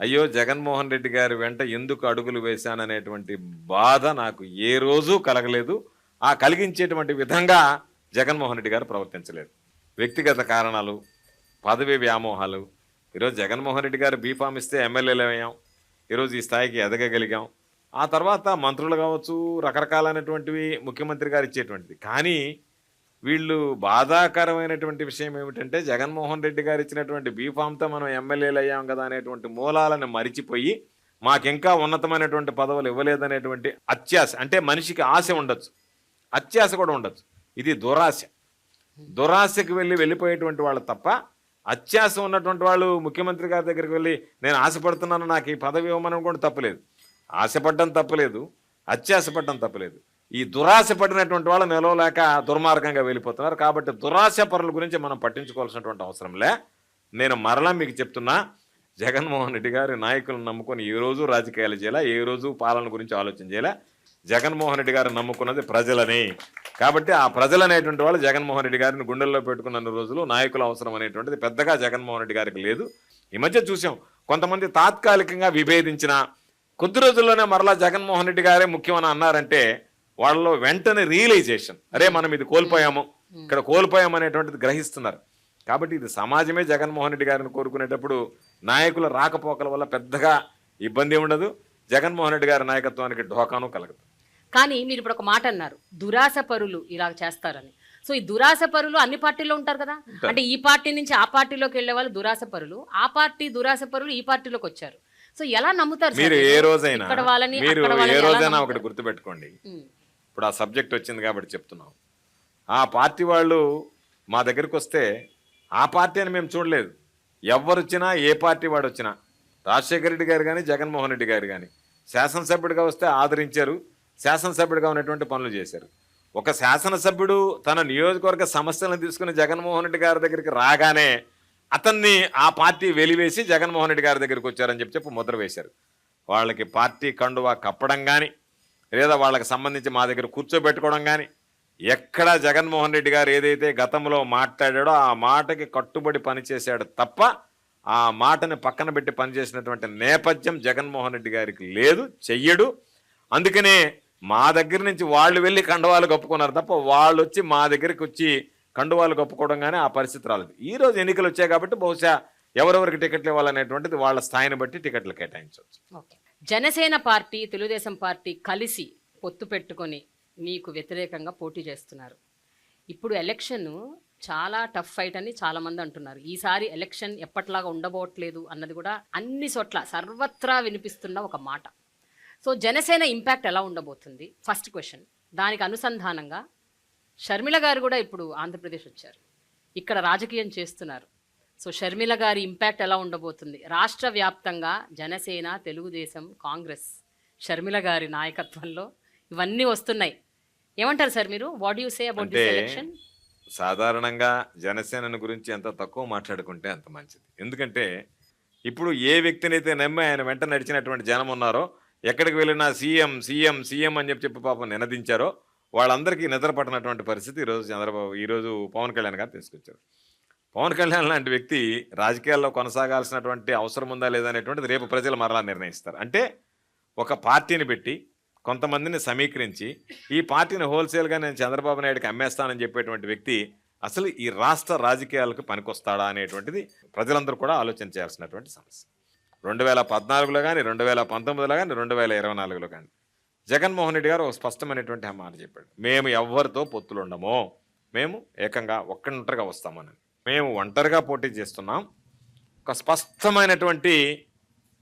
అయ్యో జగన్మోహన్ రెడ్డి గారి వెంట ఎందుకు అడుగులు వేశాననేటువంటి బాధ నాకు ఏ రోజు కలగలేదు. ఆ కలిగించేటువంటి విధంగా జగన్మోహన్ రెడ్డి గారు ప్రవర్తించలేదు. వ్యక్తిగత కారణాలు, పదవి వ్యామోహాలు. ఈరోజు జగన్మోహన్ రెడ్డి గారు బీఫామ్ ఇస్తే ఎమ్మెల్యేలు అయ్యాం, ఈరోజు ఈ స్థాయికి ఎదగగలిగాం. ఆ తర్వాత మంత్రులు కావచ్చు, రకరకాలైనటువంటివి ముఖ్యమంత్రి గారు ఇచ్చేటువంటిది. కానీ వీళ్ళు బాధాకరమైనటువంటి విషయం ఏమిటంటే, జగన్మోహన్ రెడ్డి గారు ఇచ్చినటువంటి బీఫామ్తో మనం ఎమ్మెల్యేలు అయ్యాం కదా అనేటువంటి మూలాలను మరిచిపోయి మాకింకా ఉన్నతమైనటువంటి పదవులు ఇవ్వలేదనేటువంటి అత్యాశ. అంటే మనిషికి ఆశ ఉండొచ్చు, అత్యాశ కూడా ఉండొచ్చు. ఇది దురాశ. దురాశకి వెళ్ళిపోయేటువంటి వాళ్ళు తప్ప అత్యాశ ఉన్నటువంటి వాళ్ళు ముఖ్యమంత్రి గారి దగ్గరికి వెళ్ళి నేను ఆశపడుతున్నాను, నాకు ఈ పదవి ఇవ్వమని కూడా తప్పలేదు. ఆశపడ్డం తప్పలేదు, అత్యాశపడ్డం తప్పలేదు. ఈ దురాశ పడినటువంటి వాళ్ళు నిలవలేక దుర్మార్గంగా వెళ్ళిపోతున్నారు. కాబట్టి దురాశ పరుల గురించి మనం పట్టించుకోవాల్సినటువంటి అవసరంలే. నేను మరలా మీకు చెప్తున్నా, జగన్మోహన్ రెడ్డి గారి నాయకులను నమ్ముకొని ఏ రోజు రాజకీయాలు చేయాలా, ఏ రోజు పాలన గురించి ఆలోచన చేయాలా. జగన్మోహన్ రెడ్డి గారు నమ్ముకున్నది ప్రజలని. కాబట్టి ఆ ప్రజలు అనేటువంటి వాళ్ళు జగన్మోహన్ రెడ్డి గారిని గుండెల్లో పెట్టుకున్న రోజులు నాయకుల అవసరం అనేటువంటిది పెద్దగా జగన్మోహన్ రెడ్డి గారికి లేదు. ఈ మధ్య చూసాం, కొంతమంది తాత్కాలికంగా విభేదించిన కొద్ది రోజుల్లోనే మరలా జగన్మోహన్ రెడ్డి గారే ముఖ్యమని అన్నారంటే వాళ్ళలో వెంటనే రియలైజేషన్, అరే మనం ఇది కోల్పోయాము, ఇక్కడ కోల్పోయాము అనేటువంటిది గ్రహిస్తున్నారు. కాబట్టి ఇది సమాజమే జగన్మోహన్ రెడ్డి గారిని కోరుకునేటప్పుడు నాయకుల రాకపోకల వల్ల పెద్దగా ఇబ్బంది ఉండదు. జగన్మోహన్ రెడ్డి గారి నాయకత్వానికి ఢోకాను కలగదు. కానీ మీరు ఇప్పుడు ఒక మాట అన్నారు, దురాశ పరులు ఇలా చేస్తారని. సో ఈ దురాశ పరులు అన్ని పార్టీల్లో ఉంటారు కదా. అంటే ఈ పార్టీ నుంచి ఆ పార్టీలోకి వెళ్ళే వాళ్ళు దురాశ పరులు, ఆ పార్టీ దురాశ పరులు ఈ పార్టీలోకి వచ్చారు. సో ఎలా నమ్ముతారు మీరు? ఏ రోజైనా ఒకటి గుర్తుపెట్టుకోండి. ఇప్పుడు ఆ సబ్జెక్ట్ వచ్చింది కాబట్టి చెప్తున్నాం. ఆ పార్టీ వాళ్ళు మా దగ్గరికి వస్తే ఆ పార్టీ అని మేము చూడలేదు. ఎవరు వచ్చినా, ఏ పార్టీ వాడు వచ్చినా, రాజశేఖర రెడ్డి గారు కానీ, జగన్మోహన్ రెడ్డి గారు కానీ శాసనసభ్యుడిగా వస్తే ఆదరించారు, శాసనసభ్యుడిగా ఉన్నటువంటి పనులు చేశారు. ఒక శాసనసభ్యుడు తన నియోజకవర్గ సమస్యలను తీసుకుని జగన్మోహన్ రెడ్డి గారి దగ్గరికి రాగానే అతన్ని ఆ పార్టీ వెలివేసి జగన్మోహన్ రెడ్డి గారి దగ్గరికి వచ్చారని చెప్పి ముద్ర వేశారు. వాళ్ళకి పార్టీ కండువా కప్పడం కానీ, లేదా వాళ్ళకి సంబంధించి మా దగ్గర కూర్చోబెట్టుకోవడం కానీ, ఎక్కడ జగన్మోహన్ రెడ్డి గారు ఏదైతే గతంలో మాట్లాడాడో ఆ మాటకి కట్టుబడి పనిచేశాడు తప్ప ఆ మాటని పక్కన పెట్టి పనిచేసినటువంటి నేపథ్యం జగన్మోహన్ రెడ్డి గారికి లేదు, చెయ్యడు. అందుకనే మా దగ్గర నుంచి వాళ్ళు వెళ్ళి కండువాలు కప్పుకున్నారు తప్ప వాళ్ళు వచ్చి మా దగ్గరికి వచ్చి కండువాలు కప్పుకోవడం కానీ ఆ పరిస్థితి రాలేదు. ఈరోజు ఎన్నికలు వచ్చాయి కాబట్టి బహుశా ఎవరెవరికి టికెట్లు ఇవ్వాలనేటువంటిది వాళ్ళ స్థాయిని బట్టి టికెట్లు కేటాయించవచ్చు. జనసేన పార్టీ, తెలుగుదేశం పార్టీ కలిసి పొత్తు పెట్టుకొని మీకు వ్యతిరేకంగా పోటీ చేస్తున్నారు. ఇప్పుడు ఎలక్షన్ చాలా టఫ్ ఫైట్ అని చాలామంది అంటున్నారు. ఈసారి ఎలక్షన్ ఎప్పట్లాగా ఉండబోట్లేదు అన్నది కూడా అన్ని చోట్ల సర్వత్రా వినిపిస్తున్న ఒక మాట. సో జనసేన ఇంపాక్ట్ ఎలా ఉండబోతుంది ఫస్ట్ క్వశ్చన్. దానికి అనుసంధానంగా షర్మిల గారు కూడా ఇప్పుడు ఆంధ్రప్రదేశ్ వచ్చారు, ఇక్కడ రాజకీయం చేస్తున్నారు. సో షర్మిల గారి ఇంపాక్ట్ ఎలా ఉండబోతుంది రాష్ట్ర వ్యాప్తంగా? జనసేన, తెలుగుదేశం, కాంగ్రెస్, షర్మిల గారి నాయకత్వంలో ఇవన్నీ వస్తున్నాయి. ఏమంటారు సార్ మీరు? What you say about this election? సాధారణంగా జనసేనను గురించి ఎంత తక్కువ మాట్లాడుకుంటే అంత మంచిది. ఎందుకంటే ఇప్పుడు ఏ వ్యక్తినైతే నమ్మి ఆయన వెంట నడిచినటువంటి జనం ఉన్నారో, ఎక్కడికి వెళ్ళినా సీఎం సీఎం సీఎం అని చెప్పి పాపం నినదించారో వాళ్ళందరికీ నిద్రపట్టినటువంటి పరిస్థితి ఈరోజు పవన్ కళ్యాణ్ గారు తీసుకొచ్చారు. పవన్ కళ్యాణ్ లాంటి వ్యక్తి రాజకీయాల్లో కొనసాగాల్సినటువంటి అవసరం ఉందా లేదా అనేటువంటిది రేపు ప్రజలు మరలా నిర్ణయిస్తారు. అంటే ఒక పార్టీని పెట్టి కొంతమందిని సమీకరించి ఈ పార్టీని హోల్సేల్గా నేను చంద్రబాబు నాయుడుకి అమ్మేస్తానని చెప్పేటువంటి వ్యక్తి అసలు ఈ రాష్ట్ర రాజకీయాలకు పనికొస్తాడా అనేటువంటిది ప్రజలందరూ కూడా ఆలోచన చేయాల్సినటువంటి సమస్య. 2014లో కానీ, 2019లో కానీ, 2024లో కానీ జగన్మోహన్ రెడ్డి గారు ఒక స్పష్టమైనటువంటి మాట చెప్పాడు. మేము ఎవరితో పొత్తులు ఉండము, మేము ఏకంగా ఒంటరిగా వస్తామని. మేము ఒంటరిగా పోటీ చేస్తున్నాం. ఒక స్పష్టమైనటువంటి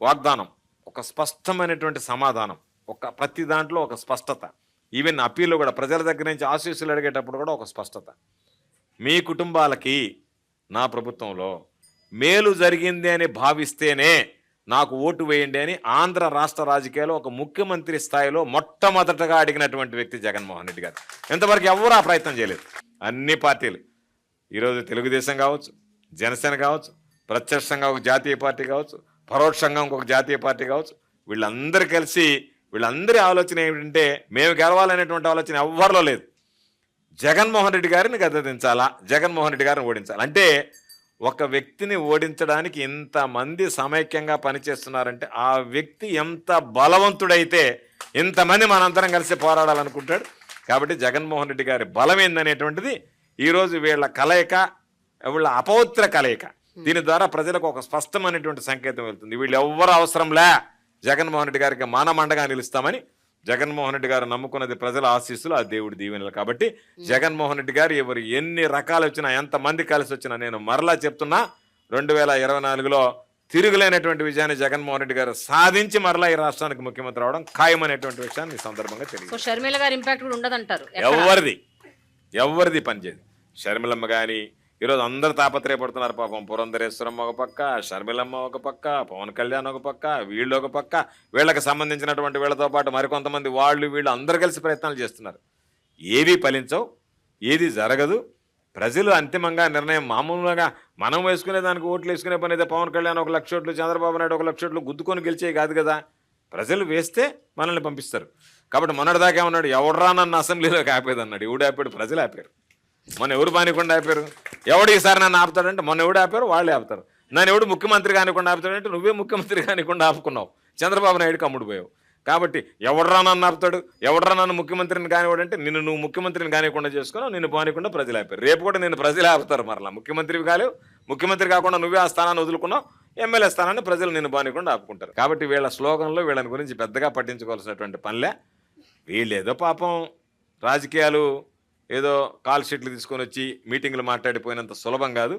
వాగ్దానం, ఒక స్పష్టమైనటువంటి సమాధానం, ఒక ప్రతి దాంట్లో ఒక స్పష్టత. ఈవెన్ అప్పీల్లో కూడా ప్రజల దగ్గర నుంచి ఆశీస్సులు అడిగేటప్పుడు కూడా ఒక స్పష్టత. మీ కుటుంబాలకి నా ప్రభుత్వంలో మేలు జరిగింది అని భావిస్తేనే నాకు ఓటు వేయండి అని ఆంధ్ర రాష్ట్ర రాజకీయాల్లో ఒక ముఖ్యమంత్రి స్థాయిలో మొట్టమొదటగా అడిగినటువంటి వ్యక్తి జగన్మోహన్ రెడ్డి గారు. ఇంతవరకు ఎవరూ ఆ ప్రయత్నం చేయలేదు. అన్ని పార్టీలు, ఈరోజు తెలుగుదేశం కావచ్చు, జనసేన కావచ్చు, ప్రత్యక్షంగా ఒక జాతీయ పార్టీ కావచ్చు, పరోక్షంగా ఇంకొక జాతీయ పార్టీ కావచ్చు, వీళ్ళందరూ కలిసి వీళ్ళందరి ఆలోచన ఏమిటంటే మేము గెలవాలనేటువంటి ఆలోచన ఎవ్వరిలో లేదు. జగన్మోహన్ రెడ్డి గారిని గద్దెదించాలా, జగన్మోహన్ రెడ్డి గారిని ఓడించాలి. అంటే ఒక వ్యక్తిని ఓడించడానికి ఇంతమంది సమైక్యంగా పనిచేస్తున్నారంటే ఆ వ్యక్తి ఎంత బలవంతుడైతే ఇంతమంది మనందరం కలిసి పోరాడాలనుకుంటాడు. కాబట్టి జగన్మోహన్ రెడ్డి గారి బలం ఏందనేటువంటిది ఈరోజు వీళ్ళ కలయిక, వీళ్ళ అపవిత్ర కలయిక, దీని ద్వారా ప్రజలకు ఒక స్పష్టమైనటువంటి సంకేతం వెళ్తుంది. వీళ్ళు ఎవ్వరు అవసరంలే, జగన్మోహన్ రెడ్డి గారికి మానమండగా నిలుస్తామని జగన్మోహన్ రెడ్డి గారు నమ్ముకున్నది ప్రజల ఆశీస్సులు, ఆ దేవుడి దీవెనలు. కాబట్టి జగన్మోహన్ రెడ్డి గారు ఎవరు ఎన్ని రకాలు వచ్చినా, ఎంతమంది కలిసి వచ్చినా, నేను మరలా చెప్తున్నా 2024లో తిరుగులేనటువంటి విజయాన్ని జగన్మోహన్ రెడ్డి గారు సాధించి మరలా ఈ రాష్ట్రానికి ముఖ్యమంత్రి అవడం ఖాయమనేటువంటి విషయాన్ని ఈ సందర్భంగా తెలియదు. సో షర్మిల గారి ఇంపాక్ట్ కూడా ఉండదంటారు? ఎవరిది పనిచేది. షర్మిలమ్మ కానీ ఈరోజు అందరూ తాపత్రయపడుతున్నారు. పాపం పురంధరేశ్వరమ్మ ఒక పక్క, షర్మిలమ్మ ఒక పక్క, పవన్ కళ్యాణ్ ఒక పక్క, వీళ్ళు ఒక పక్క, వీళ్ళకి సంబంధించినటువంటి వీళ్ళతో పాటు మరికొంతమంది వీళ్ళు అందరూ కలిసి ప్రయత్నాలు చేస్తున్నారు. ఏవి ఫలించవు, ఏది జరగదు. ప్రజలు అంతిమంగా నిర్ణయం, మామూలుగా మనం వేసుకునే దానికి ఓట్లు వేసుకునే పని అయితే పవన్ కళ్యాణ్ 1 లక్ష ఓట్లు, చంద్రబాబు నాయుడు 1 లక్ష ఓట్లు గుద్దుకొని గెలిచేవి కాదు కదా. ప్రజలు వేస్తే మనల్ని పంపిస్తారు. కాబట్టి మొన్నటిదాకా ఉన్నాడు, ఎవడరా నన్ను అసెంబ్లీలోకి ఆపేది అన్నాడు. ఎవడు ఆపాడు? ప్రజలు ఆపారు. మొన్న ఎవరు పానికుండా ఆపారు? ఎవడు ఈసారి నన్ను ఆపుతాడంటే మొన్న ఎవడు ఆపారు? వాళ్ళే ఆపుతారు. నన్ను ఎవడు ముఖ్యమంత్రి కానికుండా ఆపుతాడంటే నువ్వే ముఖ్యమంత్రి కానికుండా ఆపుకున్నావు, చంద్రబాబు నాయుడుకి అమ్ముడు పోయావు. కాబట్టి ఎవడరా నన్ను ఆపుతాడు, ఎవడరా నన్ను ముఖ్యమంత్రిని కానివాడంటే నువ్వు ముఖ్యమంత్రిని కానికుండా చేసుకున్నావు, నిన్ను పానికుండా ప్రజలు ఆపారు. రేపు కూడా నేను ప్రజలు ఆపుతారు. మరలా ముఖ్యమంత్రివి కాలేవు, ముఖ్యమంత్రి కాకుండా నువ్వే ఆ స్థానాన్ని వదులుకున్నావు, ఎమ్మెల్యే స్థానాన్ని ప్రజలు నిన్ను పానికుండా ఆపుకుంటారు. కాబట్టి వీళ్ళ స్లోగన్లో వీళ్ళని గురించి పెద్దగా పట్టించుకోవాల్సినటువంటి పనిలే. వీళ్ళేదో పాపం రాజకీయాలు ఏదో కాల్ షీట్లు తీసుకొని వచ్చి మీటింగ్లు మాట్లాడిపోయినంత సులభం కాదు.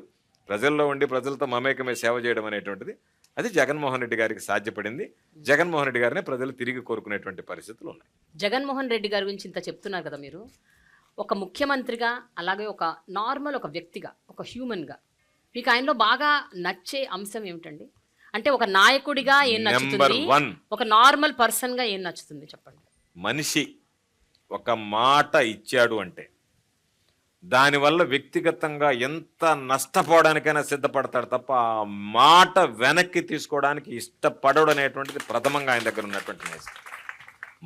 ప్రజల్లో ఉండి ప్రజలతో మమేకమే సేవ చేయడం అనేటువంటిది అది జగన్మోహన్ రెడ్డి గారికి సాధ్యపడింది. జగన్మోహన్ రెడ్డి గారిని ప్రజలు తిరిగి కోరుకునేటువంటి పరిస్థితులు ఉన్నాయి. జగన్మోహన్ రెడ్డి గారి గురించి ఇంత చెప్తున్నారు కదా మీరు, ఒక ముఖ్యమంత్రిగా, అలాగే ఒక నార్మల్ ఒక వ్యక్తిగా, ఒక హ్యూమన్గా మీకు ఆయనలో బాగా నచ్చే అంశం ఏమిటండి? అంటే ఒక నాయకుడిగా ఏం నచ్చుతుంది, ఒక నార్మల్ పర్సన్గా ఏం నచ్చుతుంది చెప్పండి. మనిషి ఒక మాట ఇచ్చాడు అంటే దానివల్ల వ్యక్తిగతంగా ఎంత నష్టపోవడానికైనా సిద్ధపడతాడు తప్ప ఆ మాట వెనక్కి తీసుకోవడానికి ఇష్టపడడు అనేటువంటిది ప్రథమంగా ఆయన దగ్గర ఉన్నటువంటి నైజం.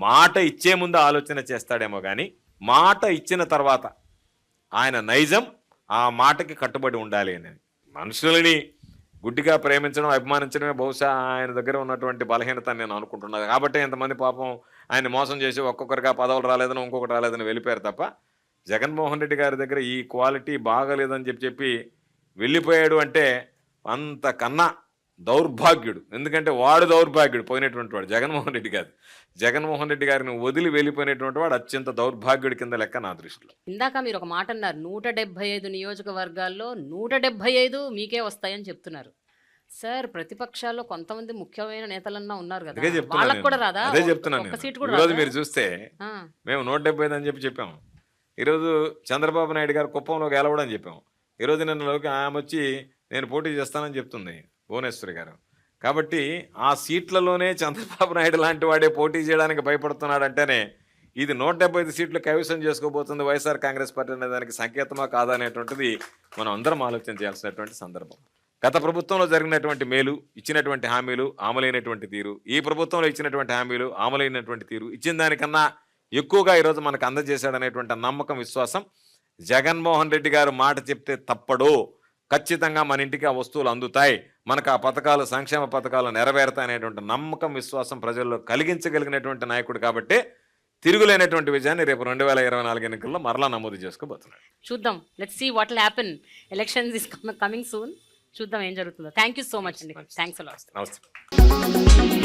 మాట ఇచ్చే ముందు ఆలోచన చేస్తాడేమో కానీ మాట ఇచ్చిన తర్వాత ఆయన నైజం ఆ మాటకి కట్టుబడి ఉండాలి అని. మనుషులని గుడ్డిగా ప్రేమించడం, అభిమానించడమే బహుశా ఆయన దగ్గర ఉన్నటువంటి బలహీనత నేను అనుకుంటున్నాను. కాబట్టి ఎంతమంది పాపం ఆయన మోసం చేసి ఒక్కొక్కరిగా పదవులు రాలేదని ఇంకొకటి రాలేదని వెళ్ళిపోయారు తప్ప జగన్మోహన్ రెడ్డి గారి దగ్గర ఈ క్వాలిటీ బాగలేదని చెప్పి వెళ్ళిపోయాడు అంటే అంతకన్నా దౌర్భాగ్యుడు. ఎందుకంటే వాడు దౌర్భాగ్యుడు, పోయినటువంటి వాడు జగన్మోహన్ రెడ్డి గారు. జగన్మోహన్ రెడ్డి గారిని వదిలి వెళ్ళిపోయినటువంటి వాడు అత్యంత దౌర్భాగ్యుడి కింద లెక్క నా దృష్టిలో. ఇందాక మీరు ఒక మాట అన్నారు, 175 నియోజకవర్గాల్లో 175 మీకే వస్తాయని చెప్తున్నారు. సార్ ప్రతిపక్షాల్లో కొంతమంది ముఖ్యమైన నేతలన్నా ఉన్నారు కదా, అదే చెప్తున్నాను వాళ్ళకి నేను. కూడా రాదా? అదే చెప్తున్నాను ఒక్క నేను. సీట్ కూడా ఈరోజు రాదా? మీరు చూస్తే ఆ, మేము 175 అని చెప్పాము. ఈరోజు చంద్రబాబు నాయుడు గారు కుప్పంలో గెలవడని చెప్పాము. ఈరోజు నిన్నలోకి ఆమె వచ్చి నేను పోటీ చేస్తానని చెప్తుంది భువనేశ్వరి గారు. కాబట్టి ఆ సీట్లలోనే చంద్రబాబు నాయుడు లాంటి వాడే పోటీ చేయడానికి భయపడుతున్నాడంటేనే ఇది 175 సీట్లు కైవసం చేసుకోబోతుంది వైఎస్ఆర్ కాంగ్రెస్ పార్టీ అనే దానికి సంకేతమా కాదా అనేటువంటిది మనం అందరం ఆలోచన చేయాల్సినటువంటి సందర్భం. గత ప్రభుత్వంలో జరిగినటువంటి మేలు, ఇచ్చినటువంటి హామీలు, అమలైనటువంటి తీరు, ఈ ప్రభుత్వంలో ఇచ్చినటువంటి హామీలు, అమలైనటువంటి తీరు, ఇచ్చిన దానికన్నా ఎక్కువగా ఈరోజు మనకు అందజేశాడనేటువంటి నమ్మకం, విశ్వాసం, జగన్మోహన్ రెడ్డి గారు మాట చెప్తే తప్పడు, ఖచ్చితంగా మన ఇంటికి ఆ వస్తువులు అందుతాయి, మనకు ఆ పథకాలు, సంక్షేమ పథకాలు నెరవేరుతాయి అనేటువంటి నమ్మకం, విశ్వాసం ప్రజల్లో కలిగించగలిగినటువంటి నాయకుడు కాబట్టి తిరుగులేనటువంటి విజయాన్ని రేపు 2024 ఎన్నికల్లో మరలా నమోదు చేసుకోబోతున్నాడు. చూద్దాం. Let's see what will happen. Elections is coming soon. చూద్దాం ఏం జరుగుతుందో. థ్యాంక్ యూ సో మచ్ అండి. Thanks a lot. నమస్తే.